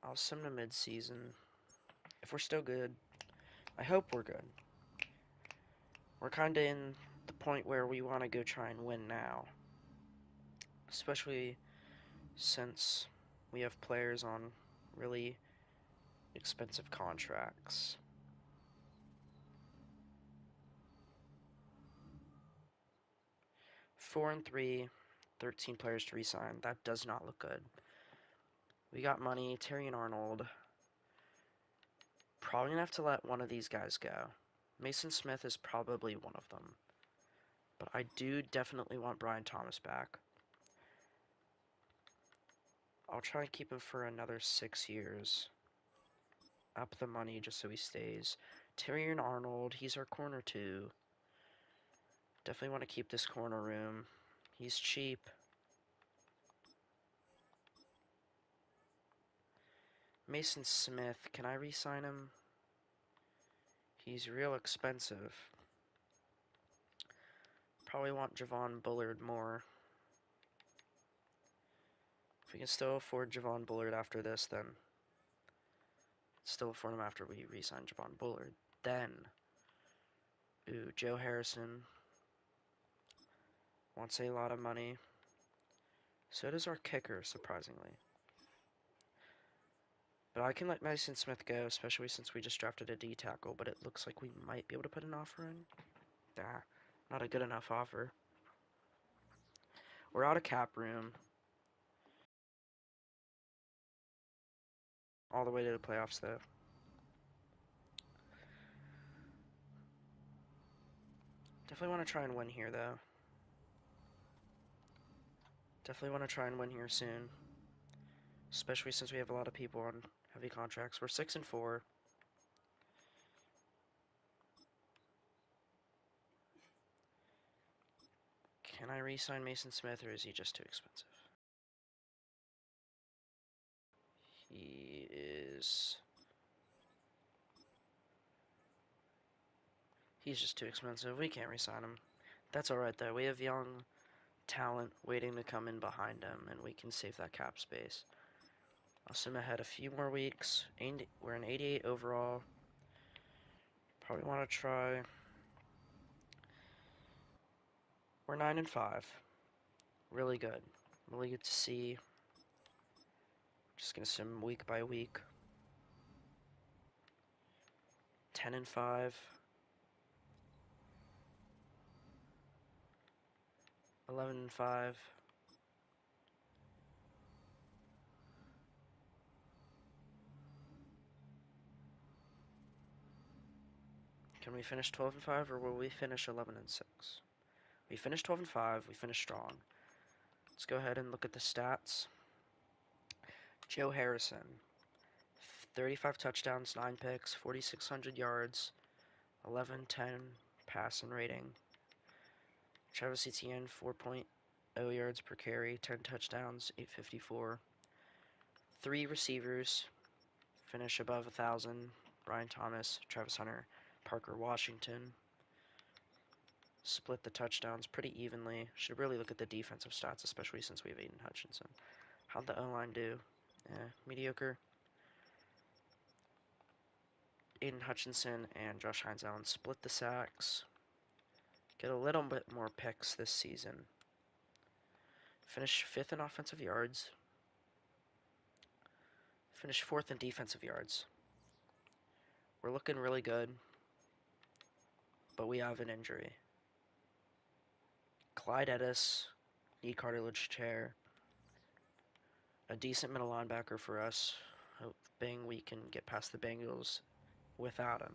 I'll sim to mid-season. If we're still good, I hope we're good. We're kind of in the point where we want to go try and win now. Especially since we have players on really expensive contracts. Four and 3, 13 players to resign. That does not look good. We got money. Terry and Arnold. Probably gonna have to let one of these guys go. Mason Smith is probably one of them. But I do definitely want Brian Thomas back. I'll try and keep him for another 6 years. Up the money just so he stays. Tyrion Arnold, he's our corner too. Definitely want to keep this corner room. He's cheap. Mason Smith, can I re-sign him? He's real expensive. Probably want Javon Bullard more. If we can still afford Javon Bullard after this, then still afford him after we re-sign Javon Bullard. Then, ooh, Joe Harrison wants a lot of money. So does our kicker, surprisingly. But I can let Mason Smith go, especially since we just drafted a D tackle, but it looks like we might be able to put an offer in. Nah, not a good enough offer. We're out of cap room. All the way to the playoffs, though. Definitely want to try and win here, though. Definitely want to try and win here soon. Especially since we have a lot of people on heavy contracts. We're 6-4. Can I re-sign Mason Smith, or is he just too expensive? He is... He's just too expensive. We can't re-sign him. That's alright, though. We have young talent waiting to come in behind him, and we can save that cap space. I'll sim ahead a few more weeks. We're an 88 overall. Probably want to try... We're 9-5. Really good. Really good to see. Just gonna sim week by week. 10-5. 11-5. Can we finish 12-5, or will we finish 11-6? We finished 12-5. We finished strong. Let's go ahead and look at the stats. Joe Harrison, 35 touchdowns, 9 picks, 4,600 yards, 11-10 passing rating. Travis Etienne, 4.0 yards per carry, 10 touchdowns, 854. 3 receivers finish above 1,000. Brian Thomas, Travis Hunter, Parker Washington. Split the touchdowns pretty evenly. Should really look at the defensive stats, especially since we have Aiden Hutchinson. How'd the O-line do? Mediocre. Aiden Hutchinson and Josh Hines Allen split the sacks. Get a little bit more picks this season. Finish 5th in offensive yards. Finish 4th in defensive yards. We're looking really good, but we have an injury. Clyde Edis, knee cartilage tear. A decent middle linebacker for us. Hoping we can get past the Bengals without him.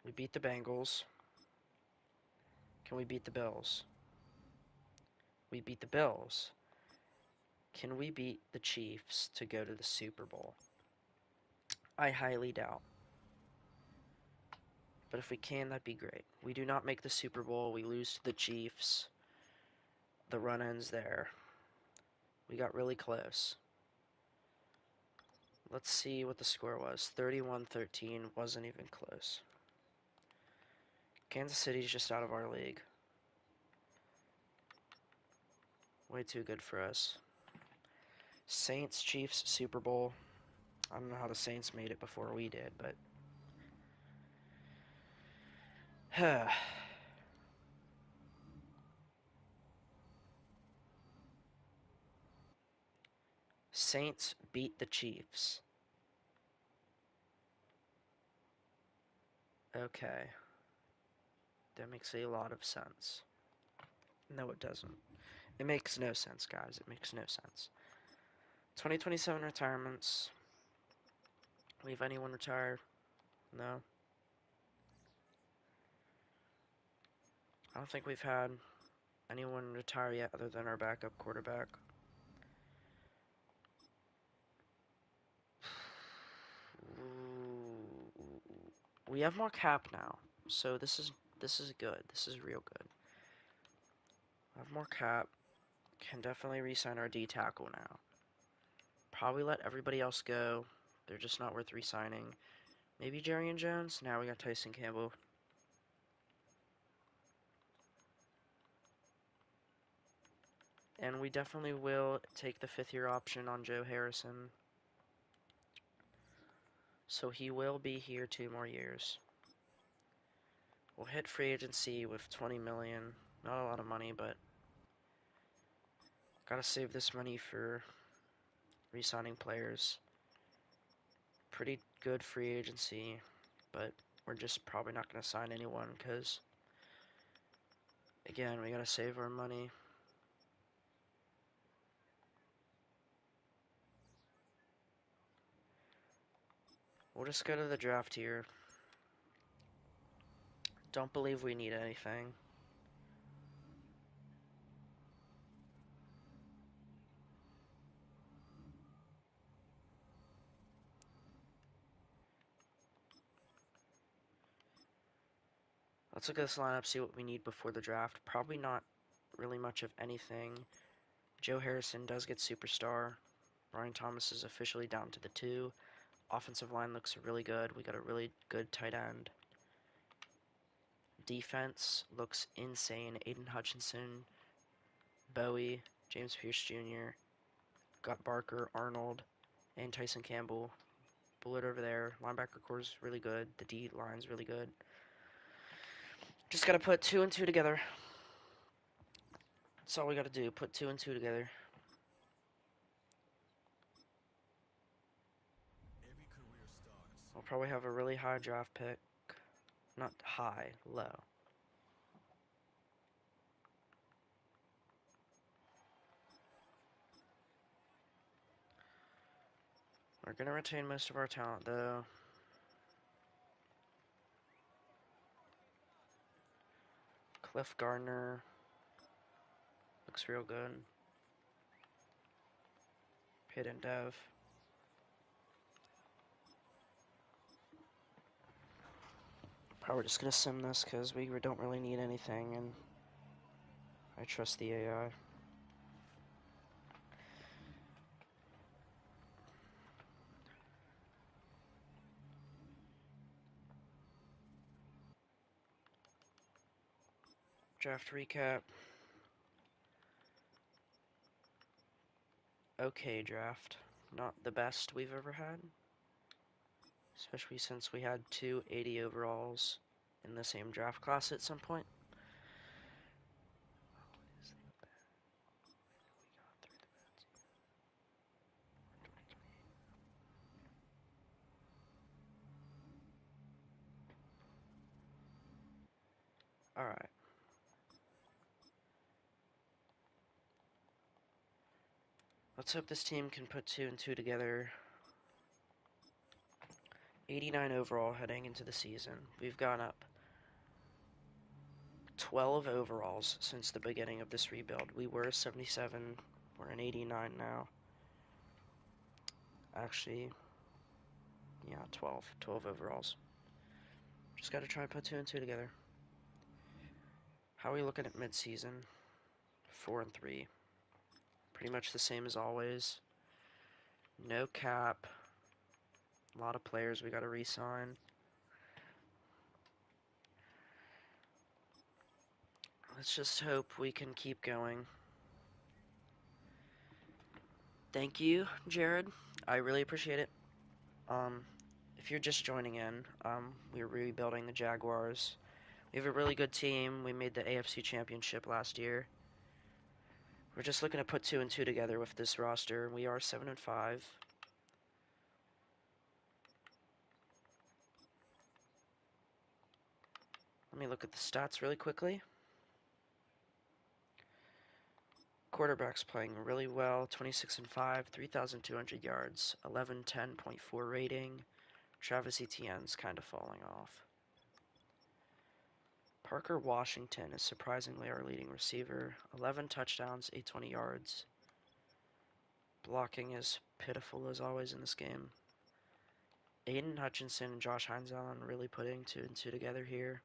We beat the Bengals. Can we beat the Bills? We beat the Bills. Can we beat the Chiefs to go to the Super Bowl? I highly doubt. But if we can, that'd be great. We do not make the Super Bowl. We lose to the Chiefs. The run ends there. We got really close. Let's see what the score was. 31-13. Wasn't even close. Kansas City's just out of our league. Way too good for us. Saints, Chiefs, Super Bowl. I don't know how the Saints made it before we did, but... Saints beat the Chiefs. Okay. That makes a lot of sense. No, it doesn't. It makes no sense, guys. It makes no sense. 2027 retirements. We have anyone retired? No. I don't think we've had anyone retire yet other than our backup quarterback. We have more cap now, so this is good. This is real good. We have more cap. Can definitely re-sign our D tackle now. Probably let everybody else go. They're just not worth re-signing. Maybe Jerry and Jones. Now we got Tyson Campbell. And we definitely will take the 5th-year option on Joe Harrison. So he will be here 2 more years. We'll hit free agency with $20 million. Not a lot of money, but gotta save this money for re-signing players. Pretty good free agency, but we're just probably not gonna sign anyone because, again, we gotta save our money. We'll just go to the draft here. Don't believe we need anything. Let's look at this lineup, see what we need before the draft. Probably not really much of anything. Joe Harrison does get superstar. Brian Thomas is officially down to the 2. Offensive line looks really good. We got a really good tight end. Defense looks insane. Aiden Hutchinson, Bowie, James Pierce Jr., got Barker, Arnold, and Tyson Campbell. Bullet over there. Linebacker core is really good. The D line's really good. Just gotta put 2 and 2 together. That's all we gotta do. Put 2 and 2 together. Every career starts. We'll probably have a really high draft pick. Not high, low. We're gonna retain most of our talent though. Cliff Gardner looks real good. Pitt and Dev. Probably just gonna sim this because we don't really need anything and I trust the AI. Draft recap. Okay draft. Not the best we've ever had. Especially since we had 2 80 overalls in the same draft class at some point. Alright. Let's hope this team can put 2 and 2 together. 89 overall heading into the season. We've gone up 12 overalls since the beginning of this rebuild. We were 77. We're an 89 now. Actually, yeah, 12. 12 overalls. Just gotta try and put 2 and 2 together. How are we looking at midseason? 4 and 3. Pretty much the same as always. No cap. A lot of players we gotta re-sign. Let's just hope we can keep going. Thank you, Jared. I really appreciate it. If you're just joining in, we're rebuilding the Jaguars. We have a really good team. We made the AFC Championship last year. We're just looking to put 2 and 2 together with this roster. We are 7 and 5. Let me look at the stats really quickly. Quarterback's playing really well. 26 and 5, 3,200 yards, 1110.4 rating. Travis Etienne's kind of falling off. Parker Washington is surprisingly our leading receiver. 11 touchdowns, 820 yards. Blocking is pitiful as always in this game. Aiden Hutchinson and Josh Hines Allen really putting 2 and 2 together here.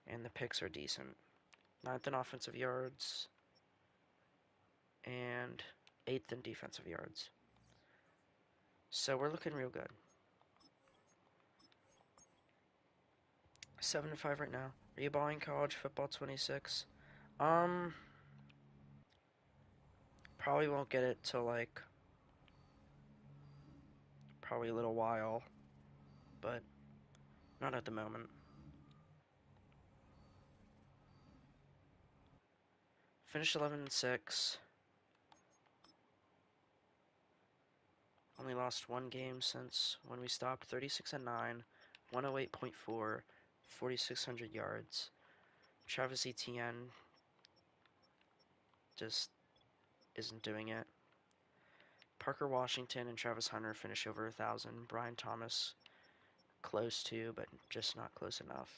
And the picks are decent. 9th in offensive yards and 8th in defensive yards. So we're looking real good. 7-5 right now. Are you buying college football 26? Probably won't get it till like probably a little while, but not at the moment. Finished 11-6. Only lost one game since when we stopped. 36-9, 108.4, 4,600 yards. Travis Etienne just isn't doing it. Parker Washington and Travis Hunter finish over 1,000. Brian Thomas close to, but just not close enough.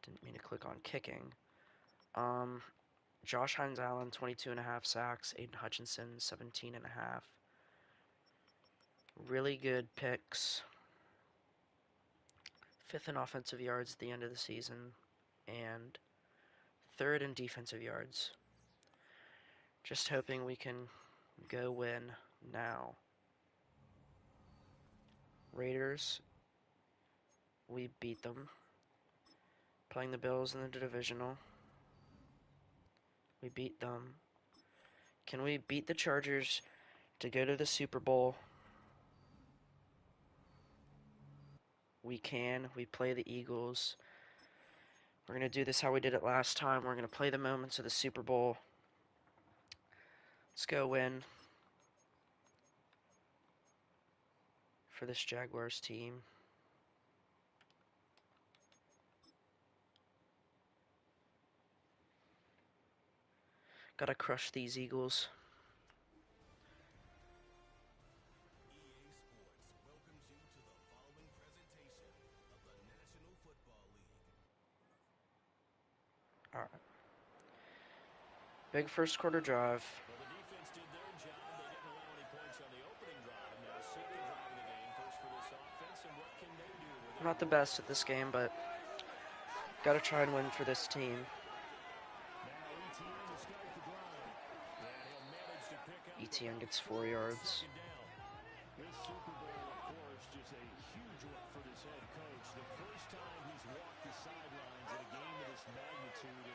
Didn't mean to click on kicking. Josh Hines Allen, 22.5 sacks. Aiden Hutchinson, 17.5. Really good picks. 5th in offensive yards at the end of the season, and 3rd in defensive yards. Just hoping we can go win now. Raiders, we beat them. Playing the Bills in the divisional. We beat them. Can we beat the Chargers to go to the Super Bowl? We can. We play the Eagles. We're going to do this how we did it last time. We're going to play the moments of the Super Bowl. Let's go win for this Jaguars team. Gotta crush these Eagles. EA Sports welcomes you to the following presentation of the National Football League. Alright. Big first quarter drive. Well, the defense did their job. They didn't allow any points on the opening drive. Now, second drive of the game, first for this offense, and what can they do? I'm not the best at this game, but gotta try and win for this team. Etienne gets 4 yards. This Super Bowl, of course, just a huge one for this head coach. The first time he's walked the sidelines in a game of this magnitude,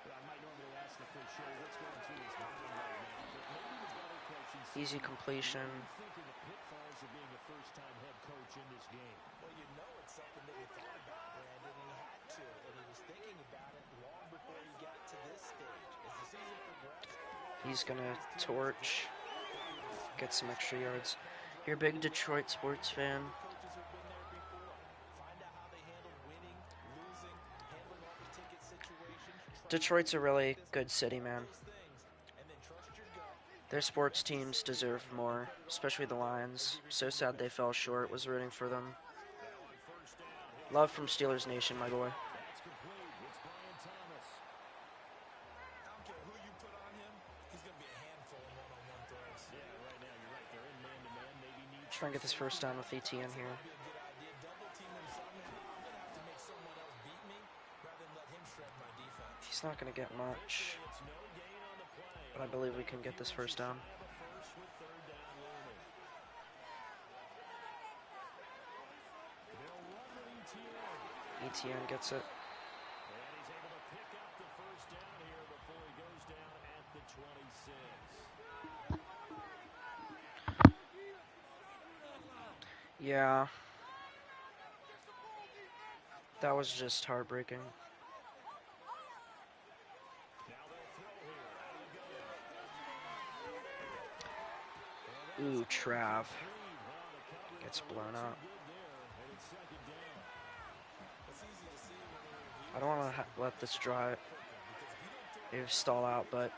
and I might normally ask the cliche, what's going through his mind right now? But maybe the better question is, Easy completion. what do you think of the pitfalls of being a first-time head coach in this game? Well, you know it's something that he thought about, Brandon, and he had to, and he was thinking about it long before he got to this stage. As the season progressed, He's gonna torch, get some extra yards. You're a big Detroit sports fan. coaches have been there before. Find out how they handle winning, losing, handling off-the-ticket situations. Detroit's a really good city, man. Those things, and then trust your gut. Their sports teams deserve more, especially the Lions. So sad they fell short. Was rooting for them. Love from Steelers Nation, my boy. That's complete. It's Brian Thomas. I don't care who you put on him, he's going to be a handful in one-on-one throws. Yeah, right now you're right. They're in man-to-man. Maybe need Try and get this first down with Etienne here. Be a good idea. Double team him somehow. I'm going to have to make someone else beat me rather than let him shred my defense. He's not gonna get much, It's no gain on the play. but I believe we can get this first down. Have a first with third down looming. They'll run with Etienne. Etienne gets it. And he's able to pick up the first down here before he goes down at the 26. Yeah. That was just heartbreaking. Now they'll throw here. Ooh, Trav gets blown up. I don't want to let this drive stall out, but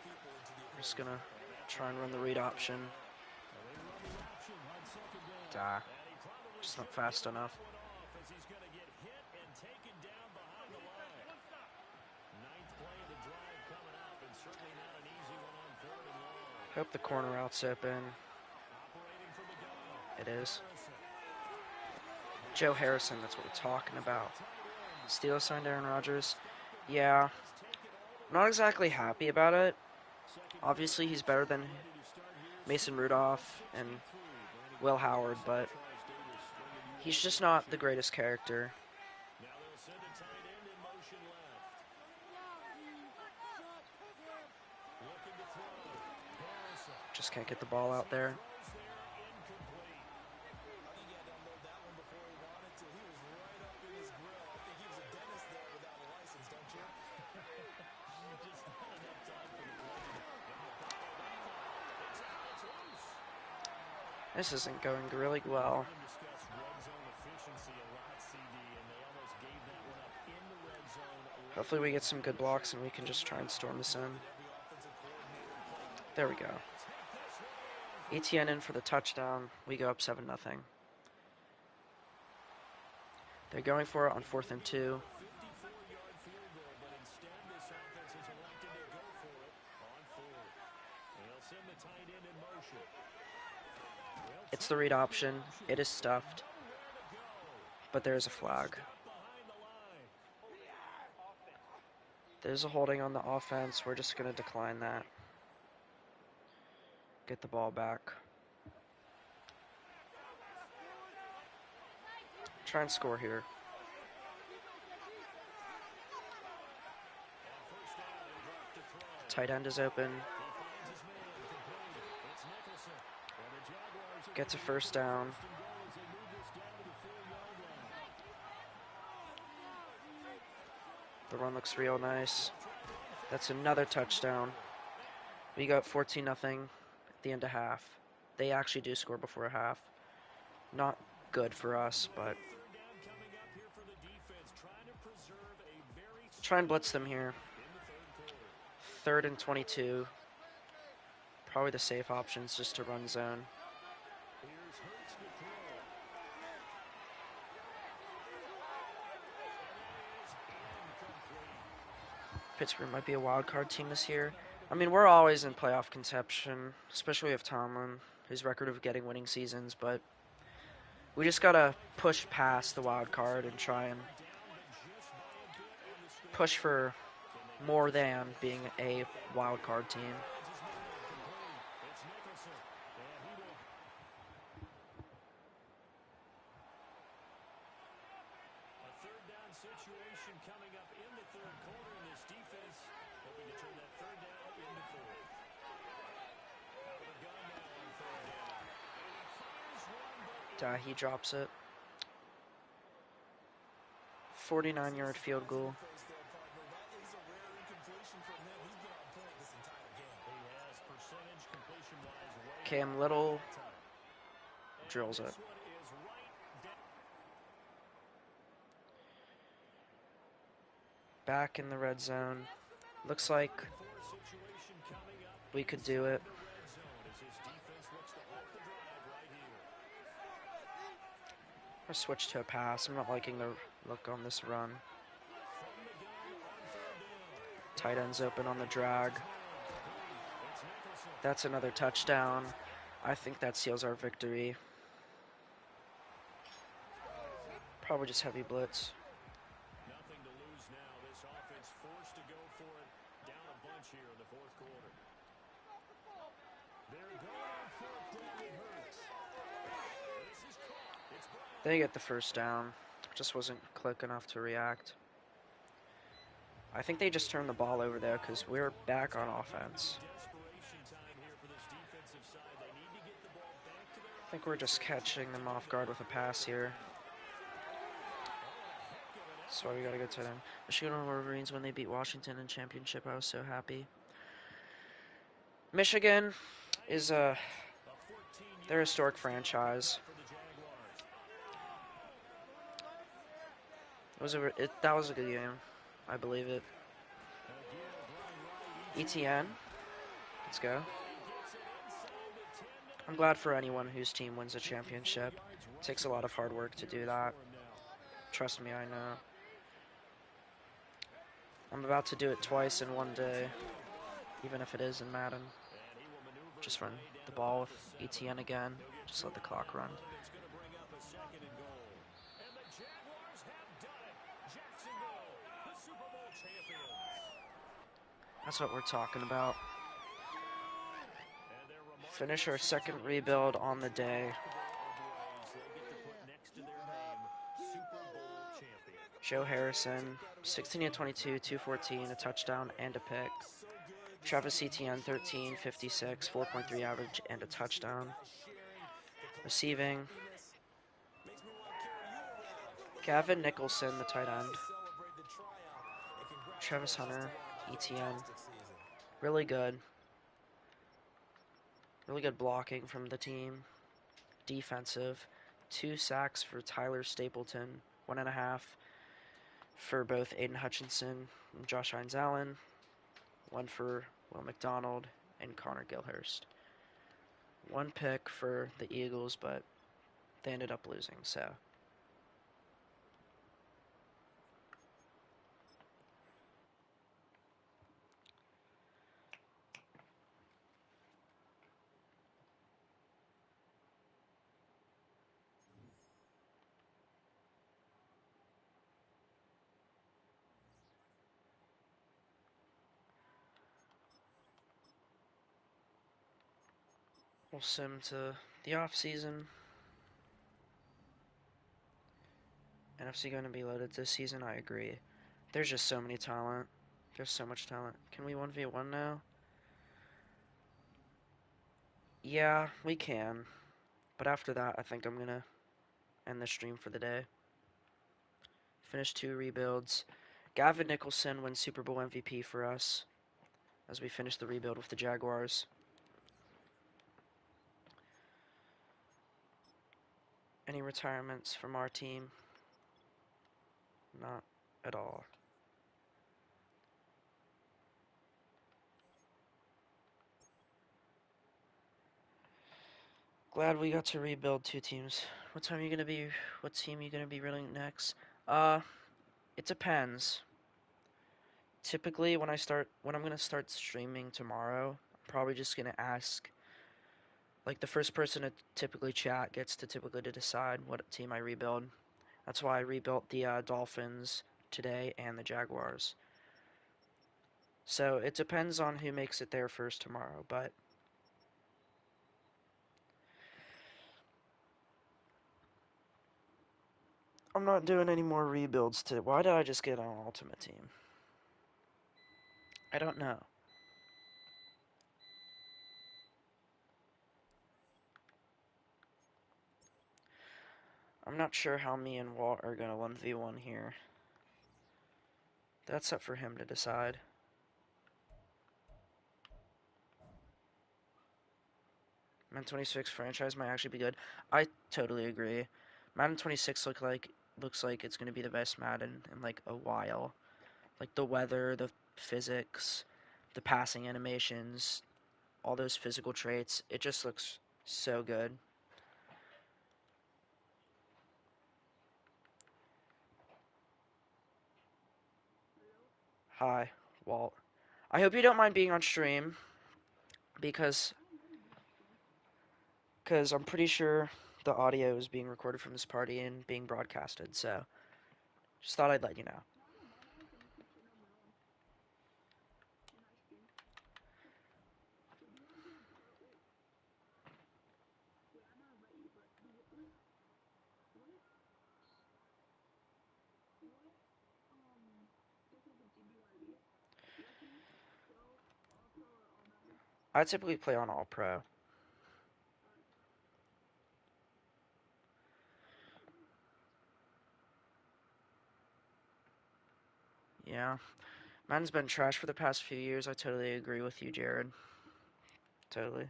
I'm just gonna try and run the read option. Ah, just not fast enough. As he's going to get hit and taken down behind the line. Ninth play of the drive coming up, and certainly not an easy one on 3rd and long. Hope the corner route's open. Operating from the gun. It is. Joe Harrison, that's what we're talking about. Steelers signed Aaron Rodgers. Yeah, not exactly happy about it. Obviously, he's better than Mason Rudolph and Will Howard, but he's just not the greatest character. Now they'll send a tight end in motion left. Looking to throw. Harrison. Just can't get the ball out there. Throws there, incomplete. I think he had to unload that one before he wanted to. He was right up in his grill. I think he was a dentist there without a license, don't you? Just not enough time for the play. It's loose. This isn't going really well. We discussed red zone efficiency a lot, CD, and they almost gave that one up in the red zone. Hopefully we get some good blocks and we can just try and storm this in. There we go. ETN in for the touchdown. We go up 7-0. They're going for it on 4th and 2. 54-yard field goal, but instead this offense has elected to go for it on 4th. And they'll send the tight end in motion. It's the read option. It is stuffed. But there's a flag. Behind the line. There's a holding on the offense. We're just going to decline that. Get the ball back. Try and score here. Tight end is open. Gets a first down. The run looks real nice. That's another touchdown. We got 14-0 at the end of half. They actually do score before half. Not good for us, but try and blitz them here. 3rd and 22. Probably the safe options just to run zone. Pittsburgh might be a wild card team this year. I mean, we're always in playoff contention, especially with Tomlin, his record of getting winning seasons, but we just gotta push past the wild card and try and push for more than being a wild card team. Situation coming up in the 3rd quarter, and this defense hoping to turn that 3rd down into 4th. Out of the gun now on 3rd down. Fires one, but He drops it. 49-yard field goal. That is a rare incompletion from him. He's been on point this entire game. he has percentage completion-wise way Cam Little that time. drills it. This one is right down. Back in the red zone. Looks like Situation coming up we could do it. red zone as his defense looks to halt the drive right here. I'll switch to a pass. I'm not liking the look on this run. Tight end's open on the drag. That's another touchdown. I think that seals our victory. Probably just heavy blitz. Nothing to lose now. This offense forced to go for it down a bunch here in the 4th quarter. They're going on 4th down. It hurts. This is caught. It's Brown. They get the first down. Just wasn't quick enough to react. I think they just turned the ball over there because we're back on offense. Desperation time here for this defensive side. They need to get the ball back to their I think we're just catching them off guard with a pass here. That's why we gotta go to them. Michigan Wolverines, when they beat Washington in championship, I was so happy. Michigan is they're a historic franchise. for the Jaguars. That was a good game. I believe it. ETN. Let's go. I'm glad for anyone whose team wins a championship. It takes a lot of hard work to do that. Trust me, I know. I'm about to do it twice in one day, even if it is in Madden. Just run the ball with ETN again. Just let the clock run. It's going to bring up a second and goal. And the Jaguars have done it. Jacksonville, the Super Bowl champions. That's what we're talking about. Finish our second rebuild on the day. Joe Harrison, 16 of 22, 214, a touchdown and a pick. Travis Etienne, 13, 56, 4.3 average and a touchdown. Receiving, Gavin Nicholson, the tight end. Travis Hunter, Etienne. Really good. Really good blocking from the team. Defensive. 2 sacks for Tyler Stapleton. 1.5 for both Aiden Hutchinson and Josh Hines Allen. 1 for Will McDonald and Connor Gilhurst. 1 pick for the Eagles, but they ended up losing, so. We'll sim to the off-season. NFC going to be loaded this season, I agree. There's just so many talent. There's so much talent. Can we 1v1 now? Yeah, we can. But after that, I think I'm going to end the stream for the day. Finish 2 rebuilds. Gavin Nicholson wins Super Bowl MVP for us as we finish the rebuild with the Jaguars. Any retirements from our team? Not at all. Glad we got to rebuild 2 teams. What team are you gonna be running next? It depends. Typically when I'm gonna start streaming tomorrow, I'm probably just gonna ask, like, the first person to typically chat gets to typically to decide what team I rebuild. That's why I rebuilt the Dolphins today and the Jaguars. So it depends on who makes it there first tomorrow, but I'm not doing any more rebuilds today. Why did I just get on Ultimate Team? I don't know. I'm not sure how me and Walt are gonna 1v1 here. That's up for him to decide. Madden 26 franchise might actually be good. I totally agree. Madden 26 looks like it's gonna be the best Madden in like a while. Like the weather, the physics, the passing animations, all those physical traits. It just looks so good. Hi, Walt. I hope you don't mind being on stream because I'm pretty sure the audio is being recorded from this party and being broadcasted, so just thought I'd let you know. I typically play on All Pro. Yeah. Madden's been trash for the past few years. I totally agree with you, Jared. Totally.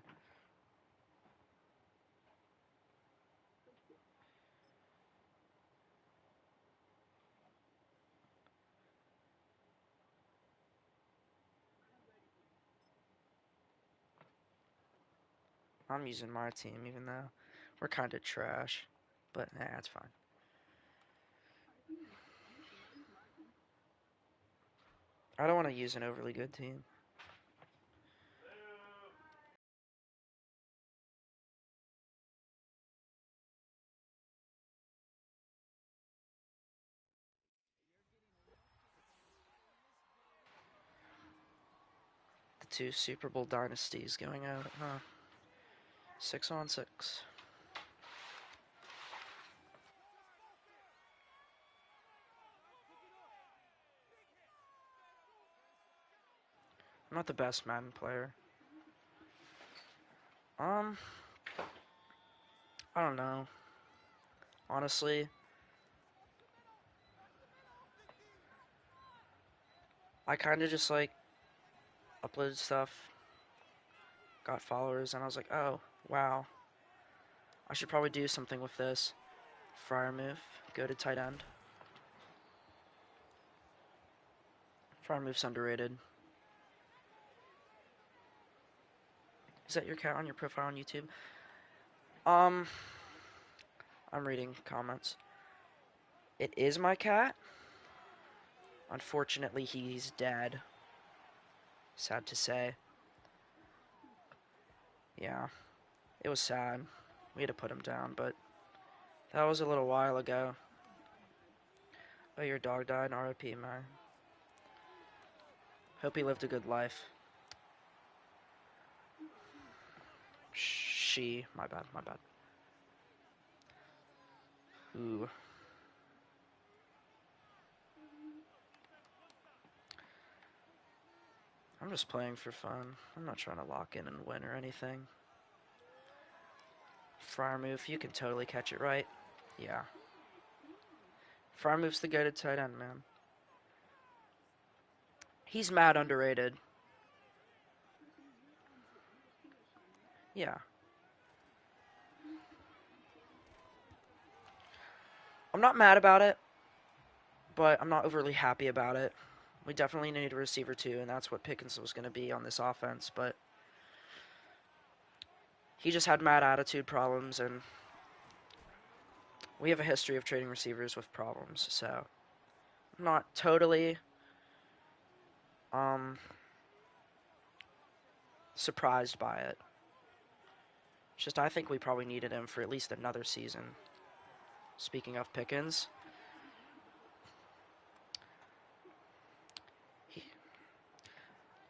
I'm using my team, even though we're kind of trash. But, it's fine. I don't want to use an overly good team. The two Super Bowl dynasties going out, huh? 6-on-6. I'm not the best Madden player. I don't know. Honestly, I kind of just like uploaded stuff, got followers, and I was like, oh, wow. I should probably do something with this. Fryer move, go to tight end. Fryer move's underrated. Is that your cat on your profile on YouTube? I'm reading comments. It is my cat. Unfortunately, he's dead. Sad to say. Yeah, it was sad. We had to put him down, but that was a little while ago. Oh, your dog died? R.I.P., man. Hope he lived a good life. My bad, my bad. Ooh. I'm just playing for fun. I'm not trying to lock in and win or anything. Fryer move, you can totally catch it right. Yeah. Fryer move's the go-to tight end, man. He's mad underrated. Yeah. I'm not mad about it, but I'm not overly happy about it. We definitely need a receiver too, and that's what Pickens was going to be on this offense, but he just had mad attitude problems, and we have a history of trading receivers with problems, so I'm not totally surprised by it. It's just I think we probably needed him for at least another season. Speaking of Pickens,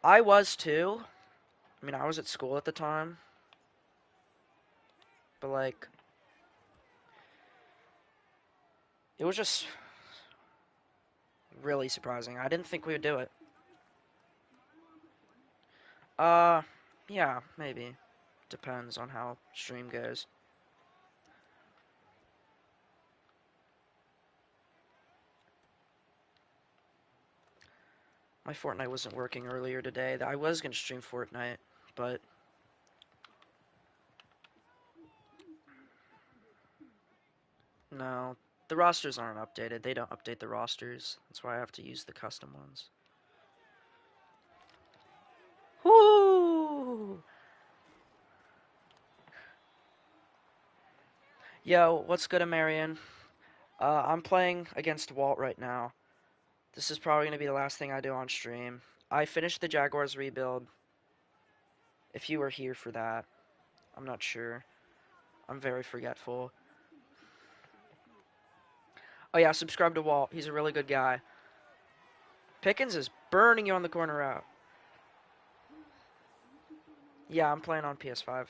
I was too. I mean, I was at school at the time, but like, it was just really surprising. I didn't think we would do it. Yeah, maybe. Depends on how stream goes. My Fortnite wasn't working earlier today. I was going to stream Fortnite, but no. The rosters aren't updated. They don't update the rosters. That's why I have to use the custom ones. Woo! Yo, what's good, Marion? I'm playing against Walt right now. This is probably going to be the last thing I do on stream. I finished the Jaguars rebuild. If you were here for that, I'm not sure. I'm very forgetful. Oh yeah, subscribe to Walt. He's a really good guy. Pickens is burning you on the corner route. Yeah, I'm playing on PS5.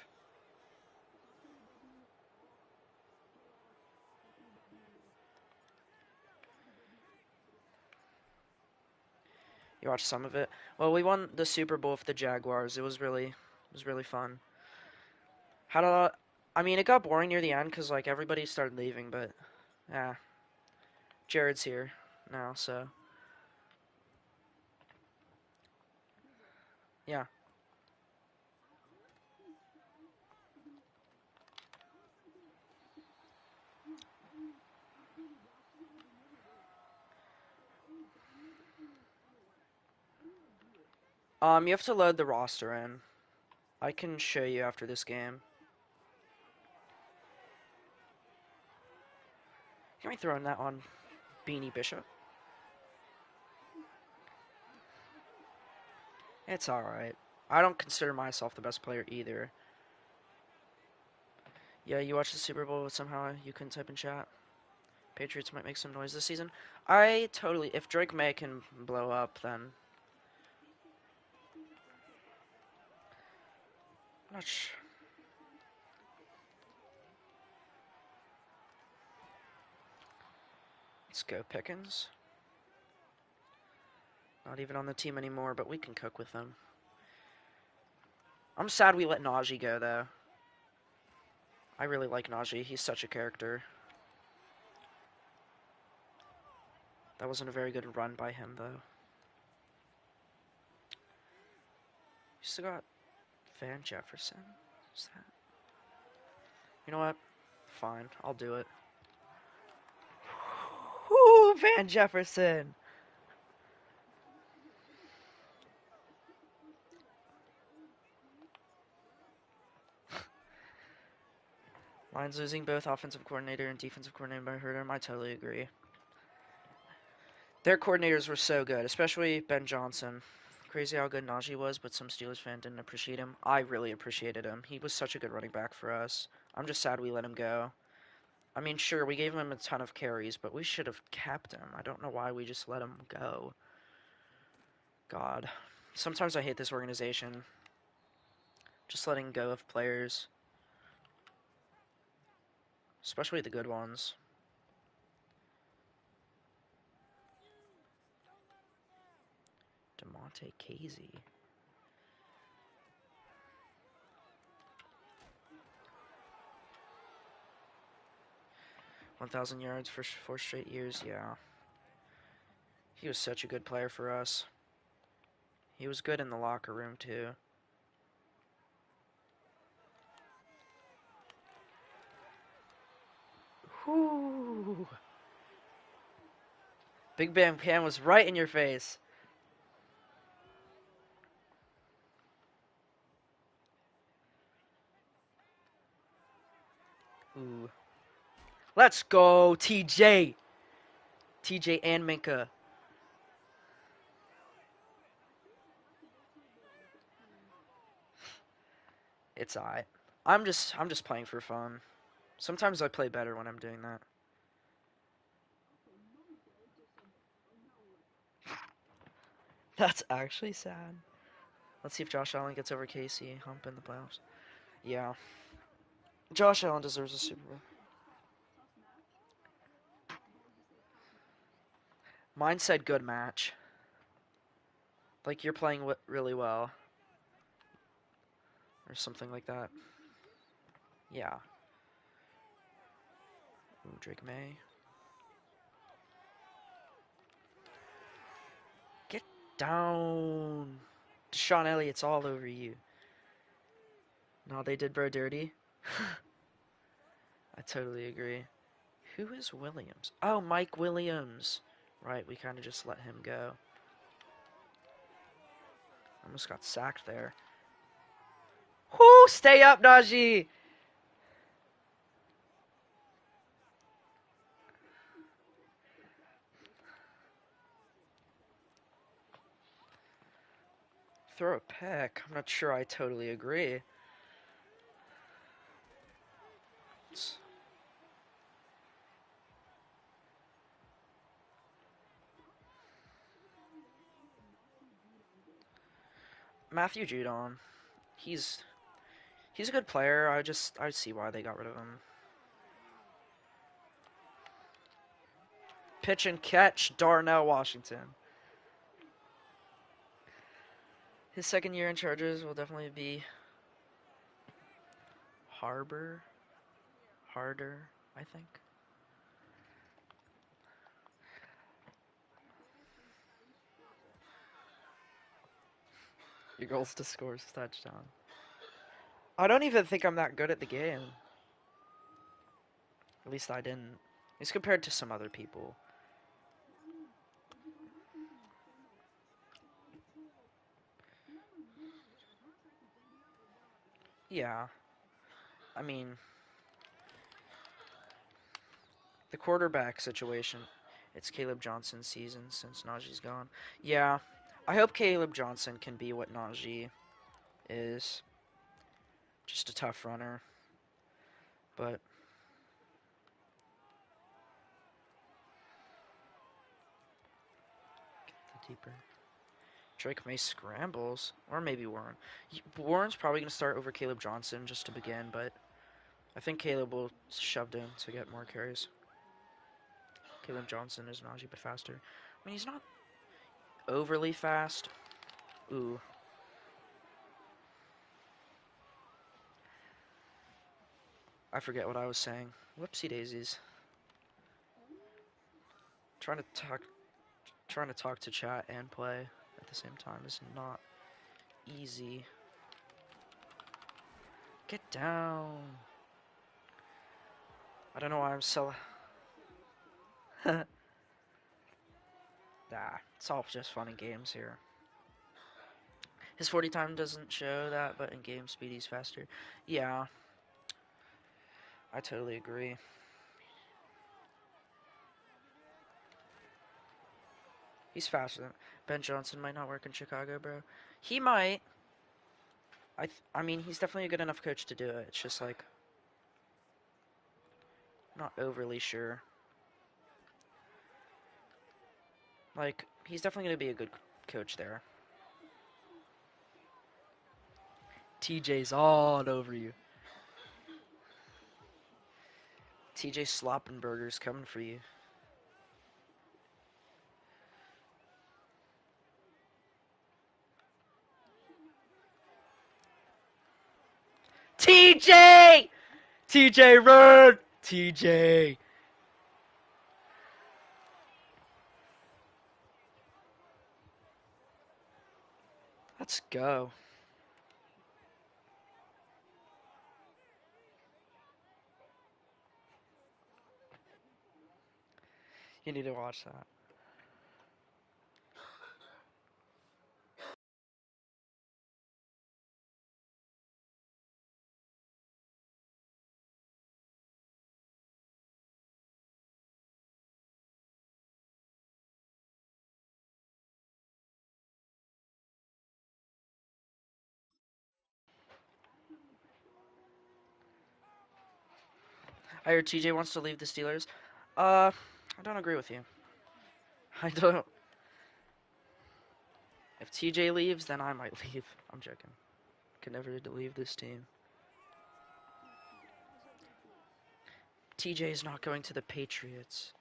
You watched some of it? Well, we won the Super Bowl with the Jaguars. It was really fun. How do I mean, it got boring near the end because like everybody started leaving, but yeah, Jared's here now, so yeah. You have to load the roster in. I can show you after this game. Can we throw in that on Beanie Bishop? It's alright. I don't consider myself the best player either. Yeah, you watched the Super Bowl, but somehow you couldn't type in chat. Patriots might make some noise this season. I totally... If Drake May can blow up, then... I'm not sure. Let's go, Pickens. Not even on the team anymore, but we can cook with them. I'm sad we let Najee go, though. I really like Najee. He's such a character. That wasn't a very good run by him, though. You still got Van Jefferson? Is that... You know what? Fine, I'll do it. Whoo, Van Jefferson! Lions losing both offensive coordinator and defensive coordinator by hurt him. I totally agree. Their coordinators were so good, especially Ben Johnson. Crazy how good Najee was, but some Steelers fan didn't appreciate him. I really appreciated him. He was such a good running back for us. I'm just sad we let him go. I mean, sure, we gave him a ton of carries, but we should have kept him. I don't know why we just let him go. God. Sometimes I hate this organization. Just letting go of players. Especially the good ones. DeMonte Casey. $1,000 yards for 4 straight years, yeah. He was such a good player for us. He was good in the locker room, too. Whoo! Big Bang Pan was right in your face. Ooh. Let's go, TJ! TJ and Minka. It's alright. I'm just playing for fun. Sometimes I play better when I'm doing that. That's actually sad. Let's see if Josh Allen gets over Casey Hump in the playoffs. Yeah. Josh Allen deserves a Super Bowl. Mine said good match. Like you're playing really well. Or something like that. Yeah. Ooh, Drake May. Get down. Deshaun Elliott's all over you. No, they did bro dirty. I totally agree. Who is Williams? Oh, Mike Williams. Right, we kind of just let him go. Almost got sacked there. Whoo! Stay up, Najee! Throw a pick. I'm not sure I totally agree. Matthew Judon. He's a good player. I see why they got rid of him. Pitch and catch, Darnell Washington. His second year in Chargers will definitely be harder, I think. Your goal's to score a touchdown. I don't even think I'm that good at the game. At least I didn't. At least compared to some other people. Yeah. I mean, The quarterback situation. It's Caleb Johnson's season since Najee's gone. Yeah, I hope Caleb Johnson can be what Najee is. Just a tough runner. But the deeper. Drake May scrambles. Or maybe Warren. Warren's probably going to start over Caleb Johnson just to begin, but I think Caleb will shove him to get more carries. Caleb Johnson is Najee, but faster. I mean, he's not overly fast. Ooh. I forget what I was saying. Whoopsie daisies. Trying to talk to chat and play at the same time is not easy. Get down. I don't know why I'm so. Nah, it's all just fun and games here. His 40 time doesn't show that, but in game speed he's faster. Yeah, I totally agree. He's faster than Ben Johnson. Might not work in Chicago, bro. He might. I mean, he's definitely a good enough coach to do it. It's just like not overly sure. Like, he's definitely going to be a good coach there. TJ's all over you. TJ Sloppenberger's coming for you. TJ! TJ, run! TJ! Let's go. You need to watch that. I heard TJ wants to leave the Steelers. I don't agree with you. I don't. If TJ leaves, then I might leave. I'm joking. Can never leave this team. TJ is not going to the Patriots.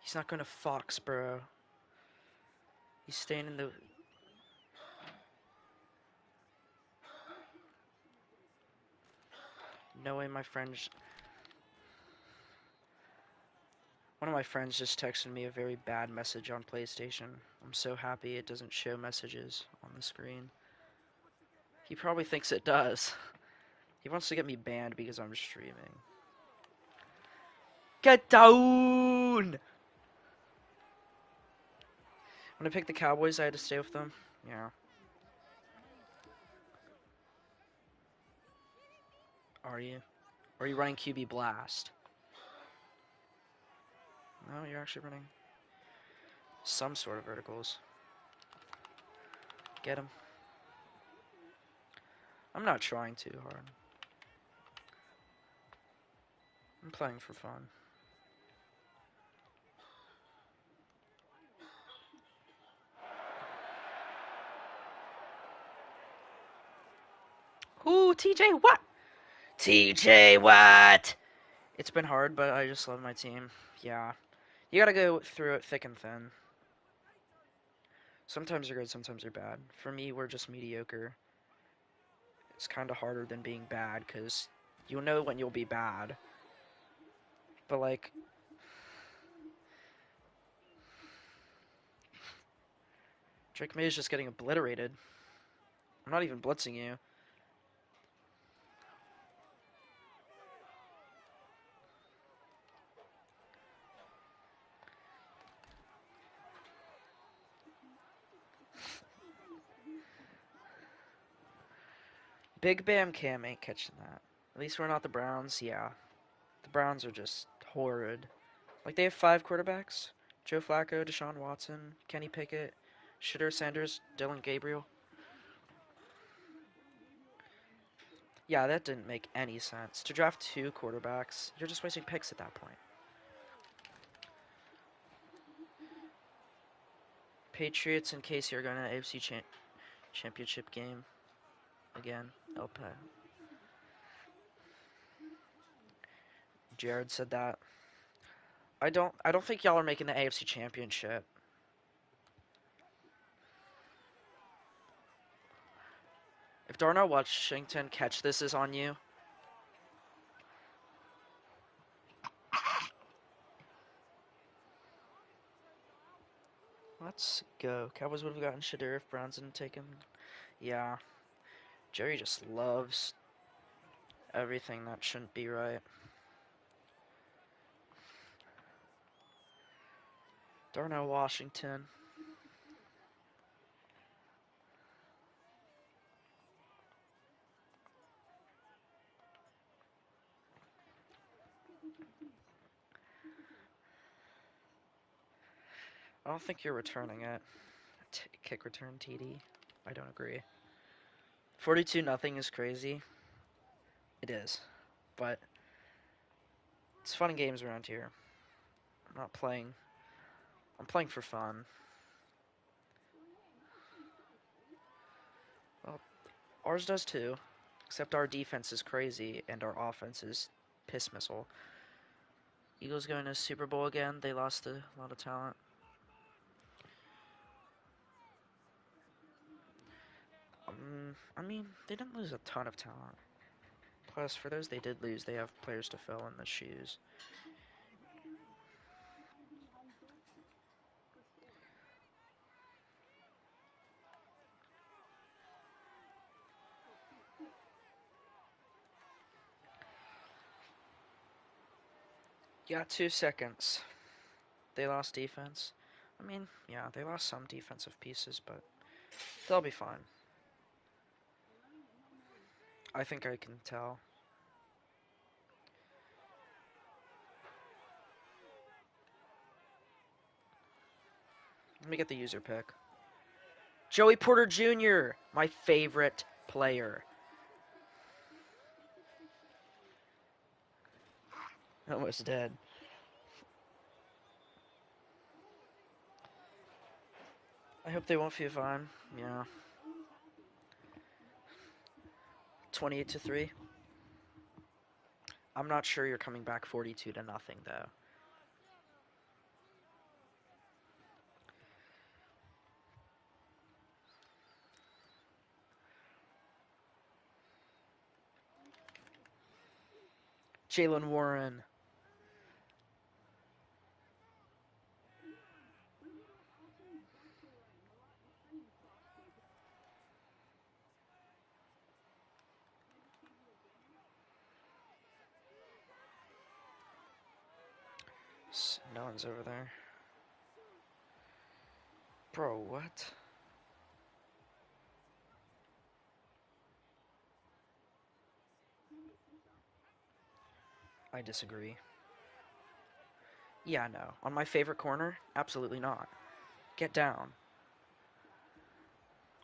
He's not going to Foxborough. He's staying in the. No way, my friends. One of my friends just texted me a very bad message on PlayStation. I'm so happy it doesn't show messages on the screen. He probably thinks it does. He wants to get me banned because I'm streaming. Get down! When I picked the Cowboys, I had to stay with them. Yeah. Are you? Or are you running QB Blast? No, you're actually running some sort of verticals. Get him. I'm not trying too hard. I'm playing for fun. Ooh, TJ what? TJ what? It's been hard, but I just love my team. Yeah. You gotta go through it thick and thin. Sometimes you're good, sometimes you're bad. For me, we're just mediocre. It's kind of harder than being bad, because you'll know when you'll be bad. But, like... Drake May is just getting obliterated. I'm not even blitzing you. Big Bam Cam ain't catching that. At least we're not the Browns, yeah. The Browns are just horrid. Like, they have 5 quarterbacks. Joe Flacco, Deshaun Watson, Kenny Pickett, Shedeur Sanders, Dylan Gabriel. Yeah, that didn't make any sense. To draft 2 quarterbacks, you're just wasting picks at that point. Patriots and Casey are going to AFC Championship game again. Jared said that. I don't think y'all are making the AFC Championship. If Darnell Washington catch this is on you. Let's go. Cowboys would have gotten Shedeur if Browns didn't take him. Yeah. Jerry just loves everything that shouldn't be right. Darnell Washington. I don't think you're returning it. Kick return TD. I don't agree. 42-0 is crazy. It is. But it's fun and games around here. I'm not playing. I'm playing for fun. Well, ours does too. Except our defense is crazy and our offense is piss missile. Eagles going to Super Bowl again. They lost a lot of talent. I mean, they didn't lose a ton of talent. Plus, for those they did lose, they have players to fill in the shoes. Yeah, 2 seconds. They lost defense. I mean, yeah, they lost some defensive pieces, but they'll be fine. I think I can tell. Let me get the user pick. Joey Porter Jr., my favorite player. Almost dead. I hope they won't feel fine. Yeah. 28-3. I'm not sure you're coming back 42-0 though. Jalen Warren. No one's over there. Bro, what? I disagree. Yeah, no. On my favorite corner? Absolutely not. Get down.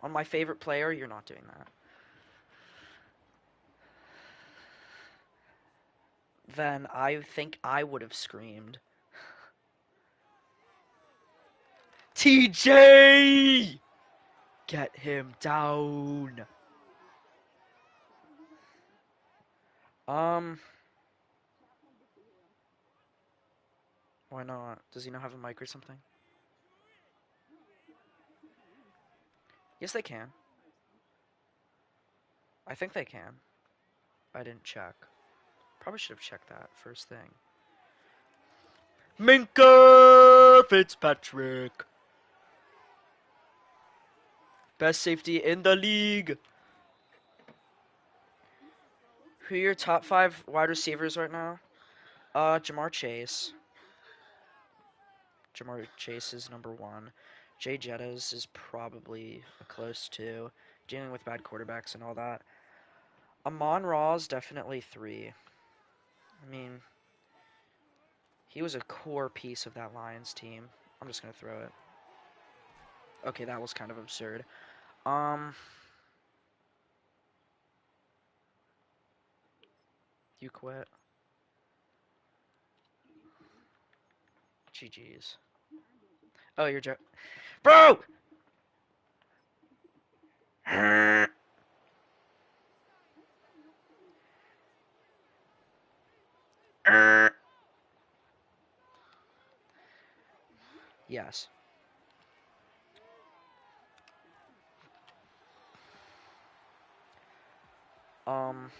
On my favorite player, you're not doing that. Then I think I would have screamed. TJ! Get him down. Why not? Does he not have a mic or something? Yes, they can. I think they can. I didn't check. Probably should have checked that first thing. Minka Fitzpatrick. Best safety in the league. Who are your top 5 wide receivers right now? Jamar Chase. Jamar Chase is number 1. Jay Jettas is probably a close 2. Dealing with bad quarterbacks and all that. Amon-Ra is definitely 3. I mean, He was a core piece of that Lions team. I'm just gonna throw it. Okay, that was kind of absurd. You quit. GG's. Oh, you're joking. Bro! Yes. Um,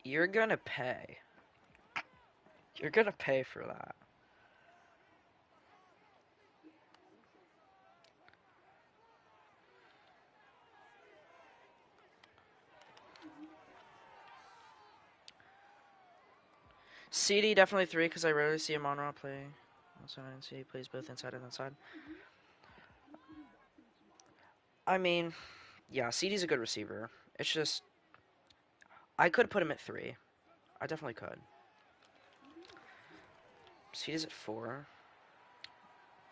you're gonna pay. You're gonna pay for that. CD definitely 3 because I rarely see a Monroe play. Also, I didn't see he plays both inside and outside. I mean, yeah, CD's a good receiver. It's just I could put him at 3. I definitely could. CD's at 4.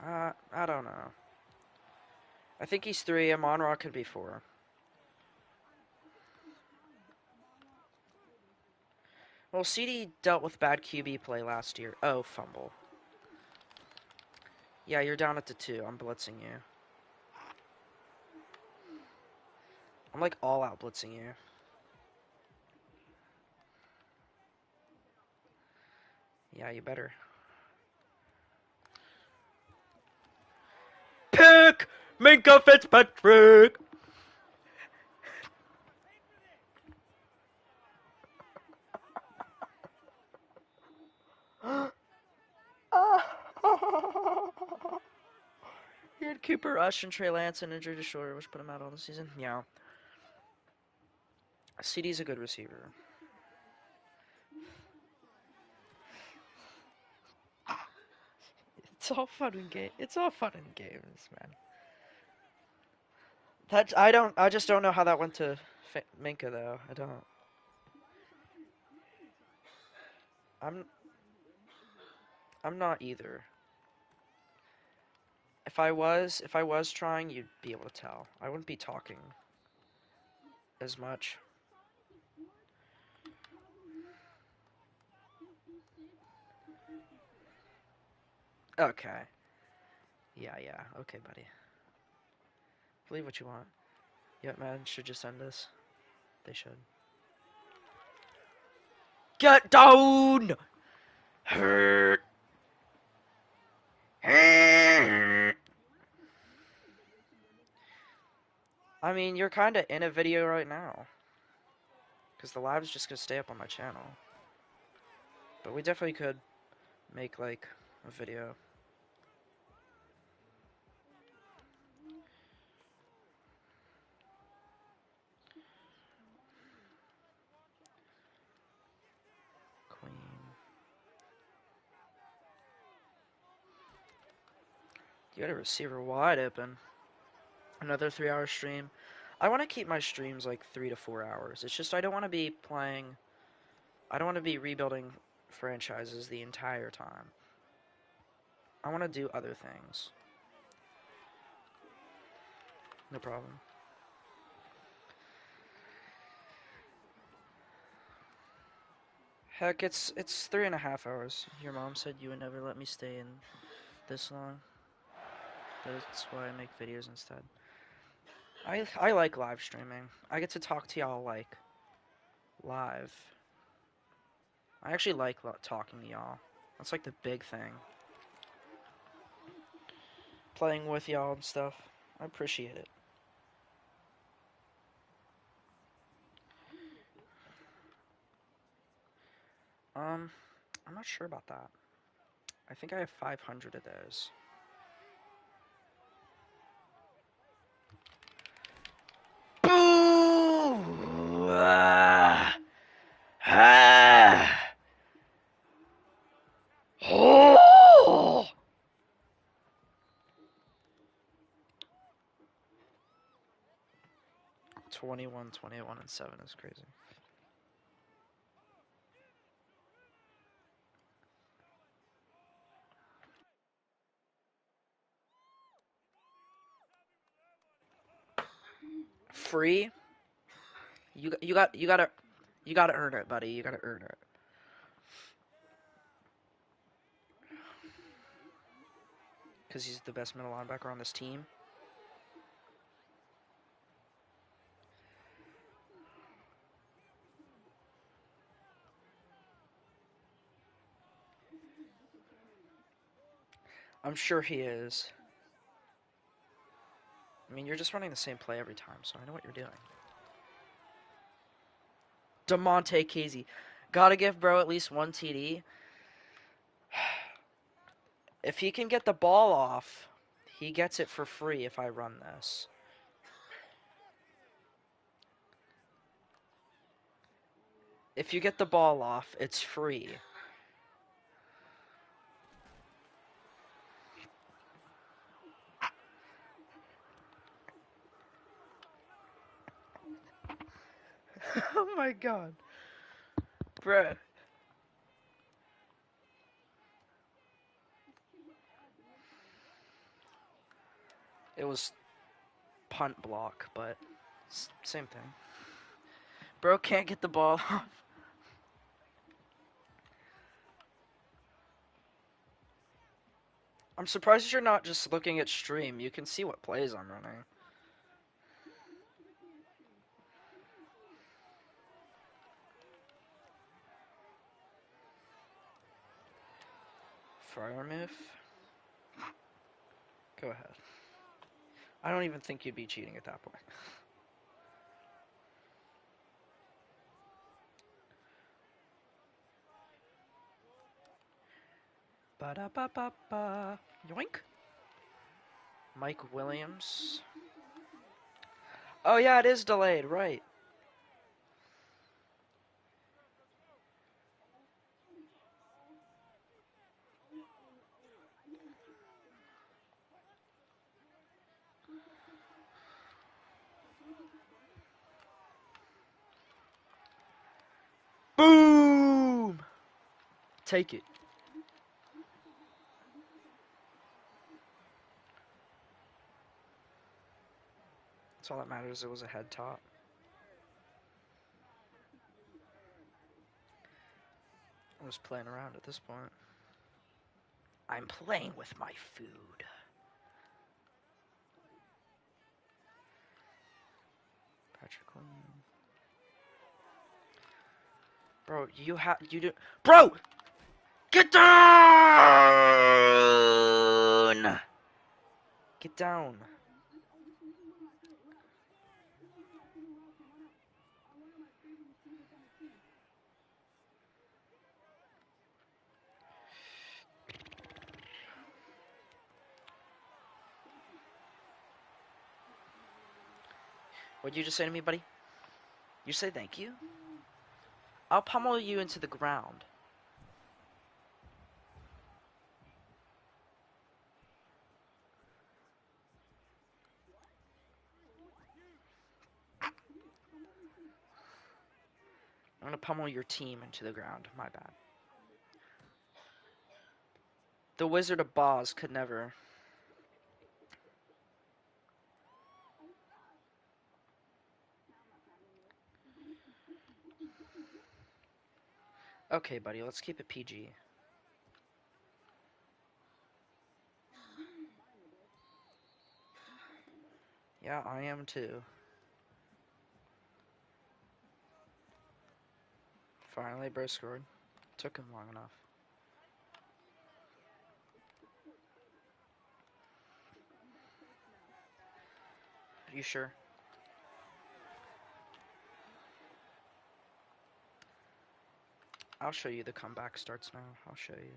I don't know. I think he's 3. And Monroe could be 4. Well, CD dealt with bad QB play last year. Oh, fumble. Yeah, you're down at the 2. I'm blitzing you. I'm like all out blitzing you. Yeah, you better. Pick Minka Fitzpatrick. He had Cooper Rush and Trey Lance and injured his shoulder, which put him out all the season. Yeah. CD's a good receiver. It's all fun and game. It's all fun and games, man. That I don't. I just don't know how that went to Minka though. I don't. I'm. I'm not either. If I was trying, you'd be able to tell. I wouldn't be talking as much. Okay. Yeah, yeah. Okay, buddy. Believe what you want. Yep, man. Should just end this. They should. Get down! Hurt. I mean, you're kind of in a video right now. Because the live's just going to stay up on my channel. But we definitely could make, like, a video. Queen. You got a receiver wide open. Another 3-hour stream. I want to keep my streams, like, 3 to 4 hours. It's just I don't want to be playing... I don't want to be rebuilding franchises the entire time. I want to do other things. No problem. Heck, it's 3.5 hours. Your mom said you would never let me stay in this long. That's why I make videos instead. I like live streaming. I get to talk to y'all, like, live. I actually like talking to y'all. That's like the big thing. Playing with y'all and stuff. I appreciate it. I'm not sure about that. I think I have 500 of those. Boo! Oh! 20. 21, 21, and 7 is crazy. Free? You gotta earn it, buddy. You gotta earn it. Because he's the best middle linebacker on this team. I'm sure he is. I mean, you're just running the same play every time, so I know what you're doing. DeMonte Casey. Gotta give bro at least one TD. If he can get the ball off, he gets it for free if I run this. If you get the ball off, it's free. Oh my god. Bruh. It was punt block, but same thing. Bro can't get the ball off. I'm surprised you're not just looking at stream. You can see what plays I'm running. Fire move? Go ahead. I don't even think you'd be cheating at that point. Ba-da-ba-ba-ba. Yoink. Mike Williams. Oh yeah, it is delayed, right. Boom! Take it. That's all that matters. It was a head top. I'm just playing around at this point. I'm playing with my food. Patrick Queen. Bro, you do. Bro! Get down! Get down. What'd you just say to me, buddy? You say thank you? I'll pummel you into the ground. I'm gonna pummel your team into the ground. My bad. The Wizard of Boz could never. Okay, buddy, let's keep it PG. Yeah, I am too. Finally, bro scored. Took him long enough. Are you sure? I'll show you the comeback starts now. I'll show you.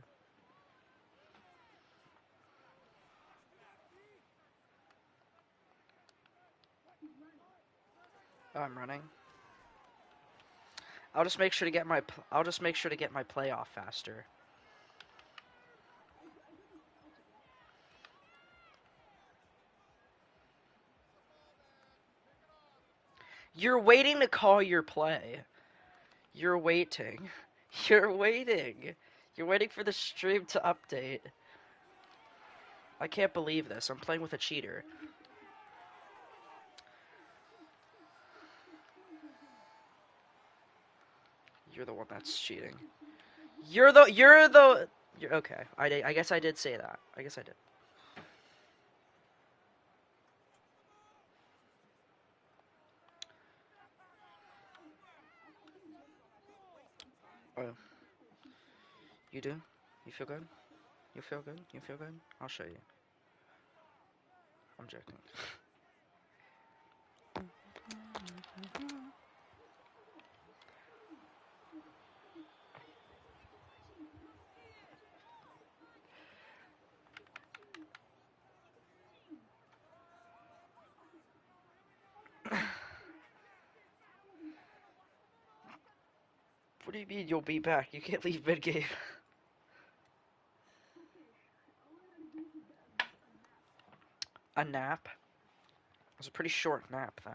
Oh, I'm running. I'll just make sure to get my play off faster. You're waiting to call your play. You're waiting. You're waiting. You're waiting for the stream to update. I can't believe this. I'm playing with a cheater. You're the one that's cheating. You're okay. I guess I did say that. I guess I did. Oh. You do? You feel good? You feel good? You feel good? I'll show you. I'm joking. What do you mean you'll be back? You can't leave mid-game. A nap? It was a pretty short nap then.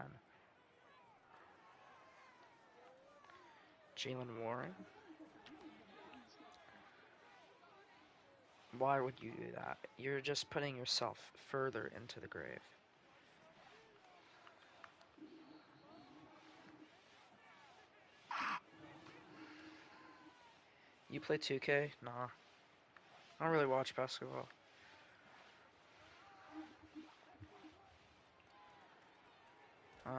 Jalen Warren? Why would you do that? You're just putting yourself further into the grave. You play 2K? Nah. I don't really watch basketball. Oh.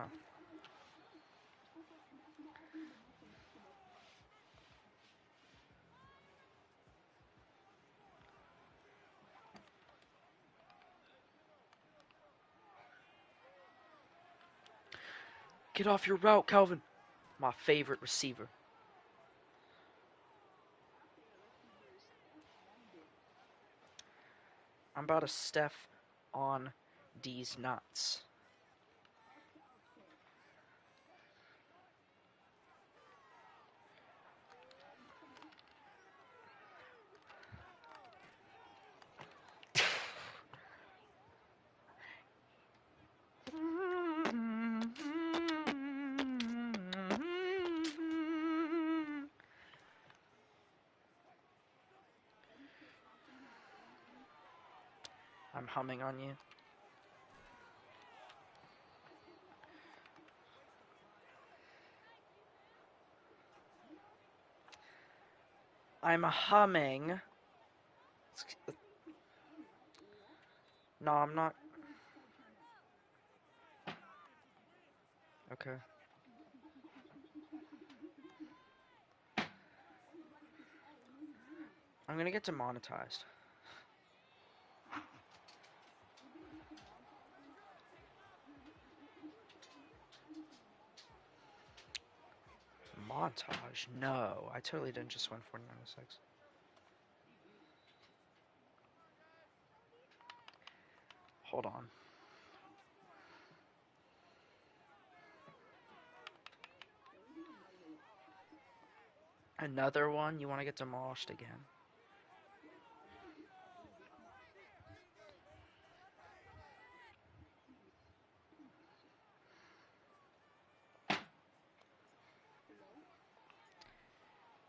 Get off your route, Calvin. My favorite receiver. I'm about to step on these nuts. I'm humming on you. I'm humming. No, I'm not. Okay. I'm gonna get demonetized. Montage? No, I totally didn't just win 49-6. Hold on. Another one? You want to get demolished again?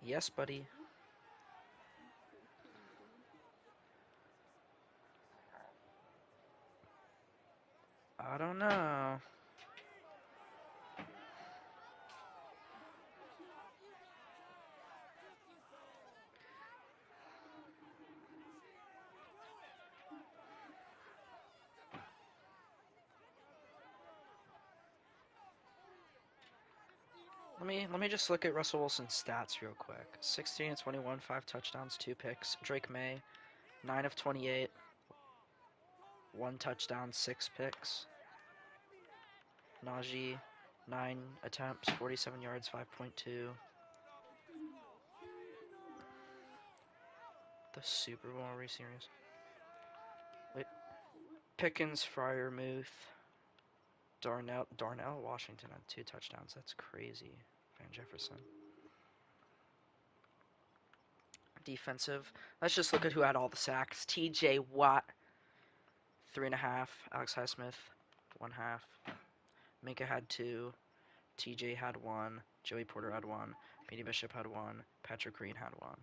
Yes, buddy. I don't know. Let me just look at Russell Wilson's stats real quick. 16 of 21, 5 touchdowns, 2 picks. Drake May, 9 of 28, 1 touchdown, 6 picks. Najee, 9 attempts, 47 yards, 5.2. The Super Bowl re-series. Wait. Pickens, Freiermuth, Darnell Washington had 2 touchdowns. That's crazy. Van Jefferson. Defensive. Let's just look at who had all the sacks. TJ Watt, 3.5. Alex Highsmith, 1/2. Minka had 2. TJ had one, Joey Porter had one, Petey Bishop had one, Patrick Green had one.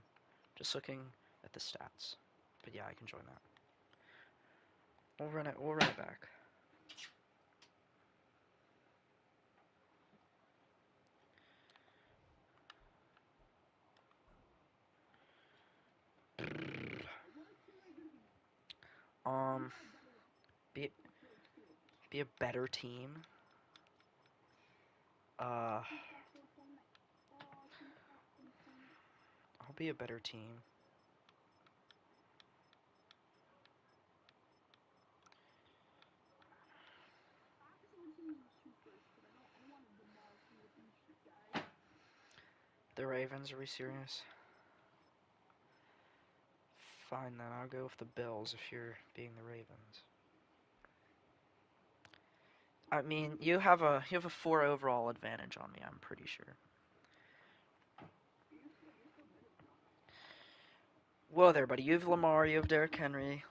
Just looking at the stats. But yeah, I can join that. We'll run it back. Be be a better team. I'll be a better team. The Ravens, are we serious? Fine then, I'll go with the Bills if you're being the Ravens. I mean, you have a 4 overall advantage on me, I'm pretty sure. Whoa there, buddy. You have Lamar, you have Derrick Henry.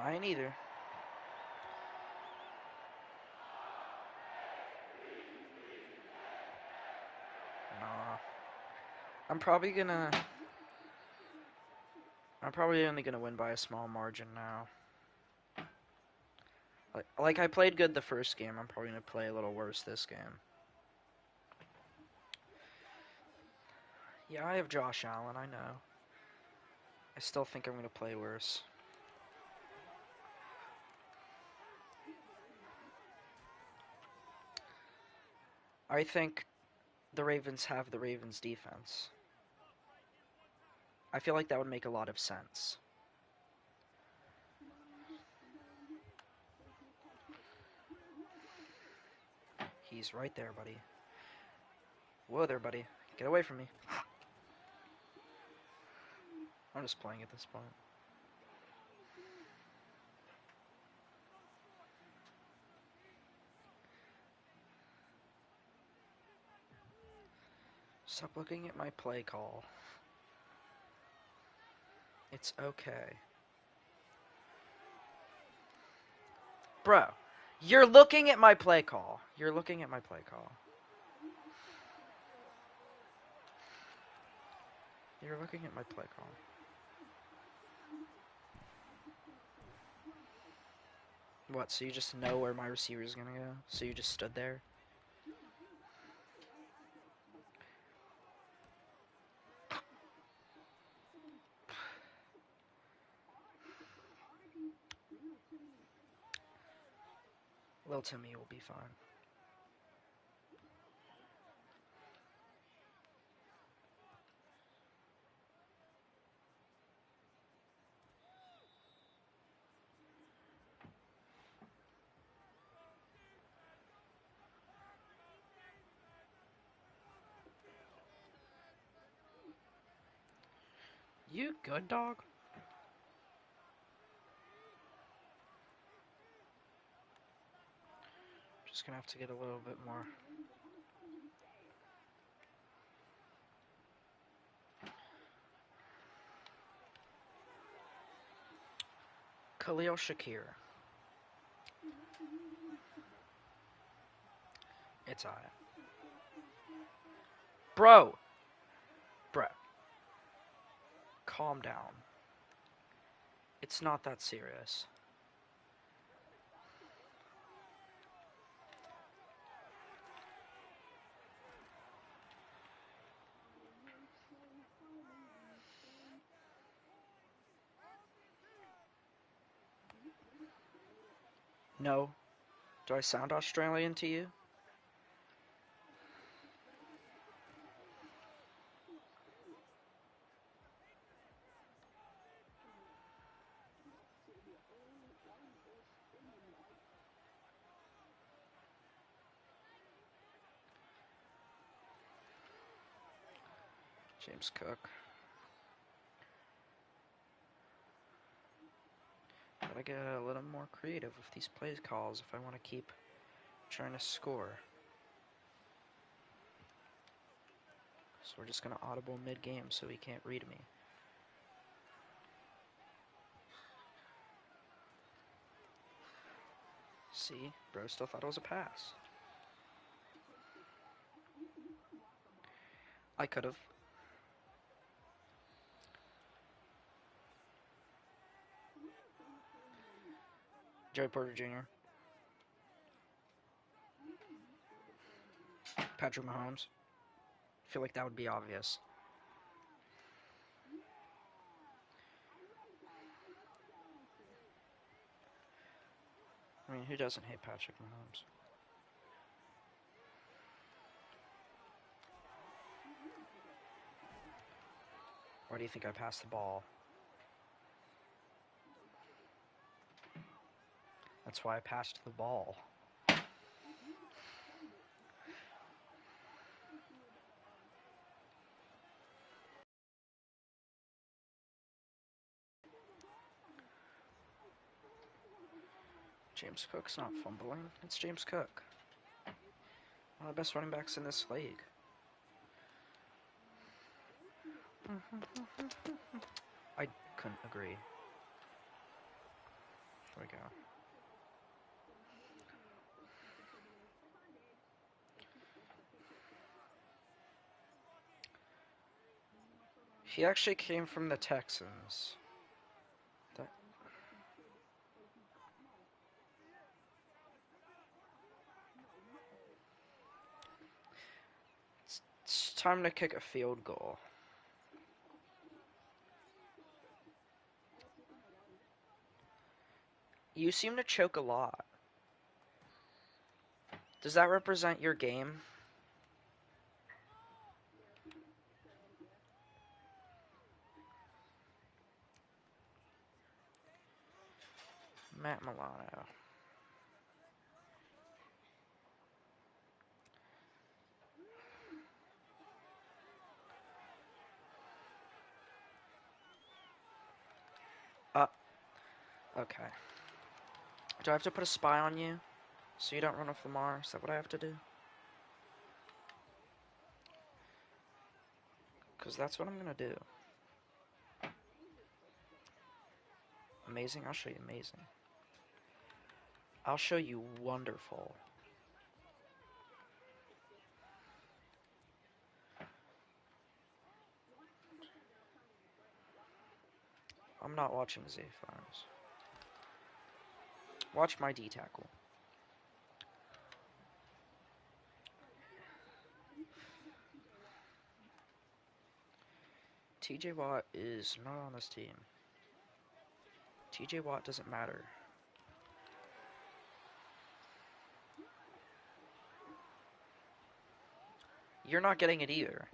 I ain't either. Nah. I'm probably only gonna win by a small margin now. Like I played good the first game, I'm probably gonna play a little worse this game. Yeah, I have Josh Allen, I know. I still think I'm gonna play worse. I think the Ravens have the Ravens defense. I feel like that would make a lot of sense. He's right there, buddy. Whoa there, buddy. Get away from me. I'm just playing at this point. Stop looking at my play call. It's okay. Bro, you're looking at my play call. You're looking at my play call. You're looking at my play call. What, so you just know where my receiver is gonna go? So you just stood there? Little Timmy will be fine. You good, dog? Just gonna have to get a little bit more. Khalil Shakir. It's alright. Bro! Bro. Calm down. It's not that serious. No. Do I sound Australian to you? James Cook. Gotta get a little more creative with these play calls if I want to keep trying to score. So we're just going to audible mid-game so he can't read me. See? Bro still thought it was a pass. I could have. Joey Porter Jr. Patrick Mahomes. I feel like that would be obvious. I mean, who doesn't hate Patrick Mahomes? Why do you think I passed the ball? That's why I passed the ball. James Cook's not fumbling. It's James Cook. One of the best running backs in this league. I couldn't agree. Here we go. He actually came from the Texans. It's time to kick a field goal. You seem to choke a lot. Does that represent your game? Matt Milano. Okay. Do I have to put a spy on you so you don't run off Lamar? Is that what I have to do? Because that's what I'm going to do. Amazing? I'll show you amazing. I'll show you wonderful. I'm not watching Zay Farms. Watch my D-tackle. TJ Watt is not on this team. TJ Watt doesn't matter. You're not getting it either.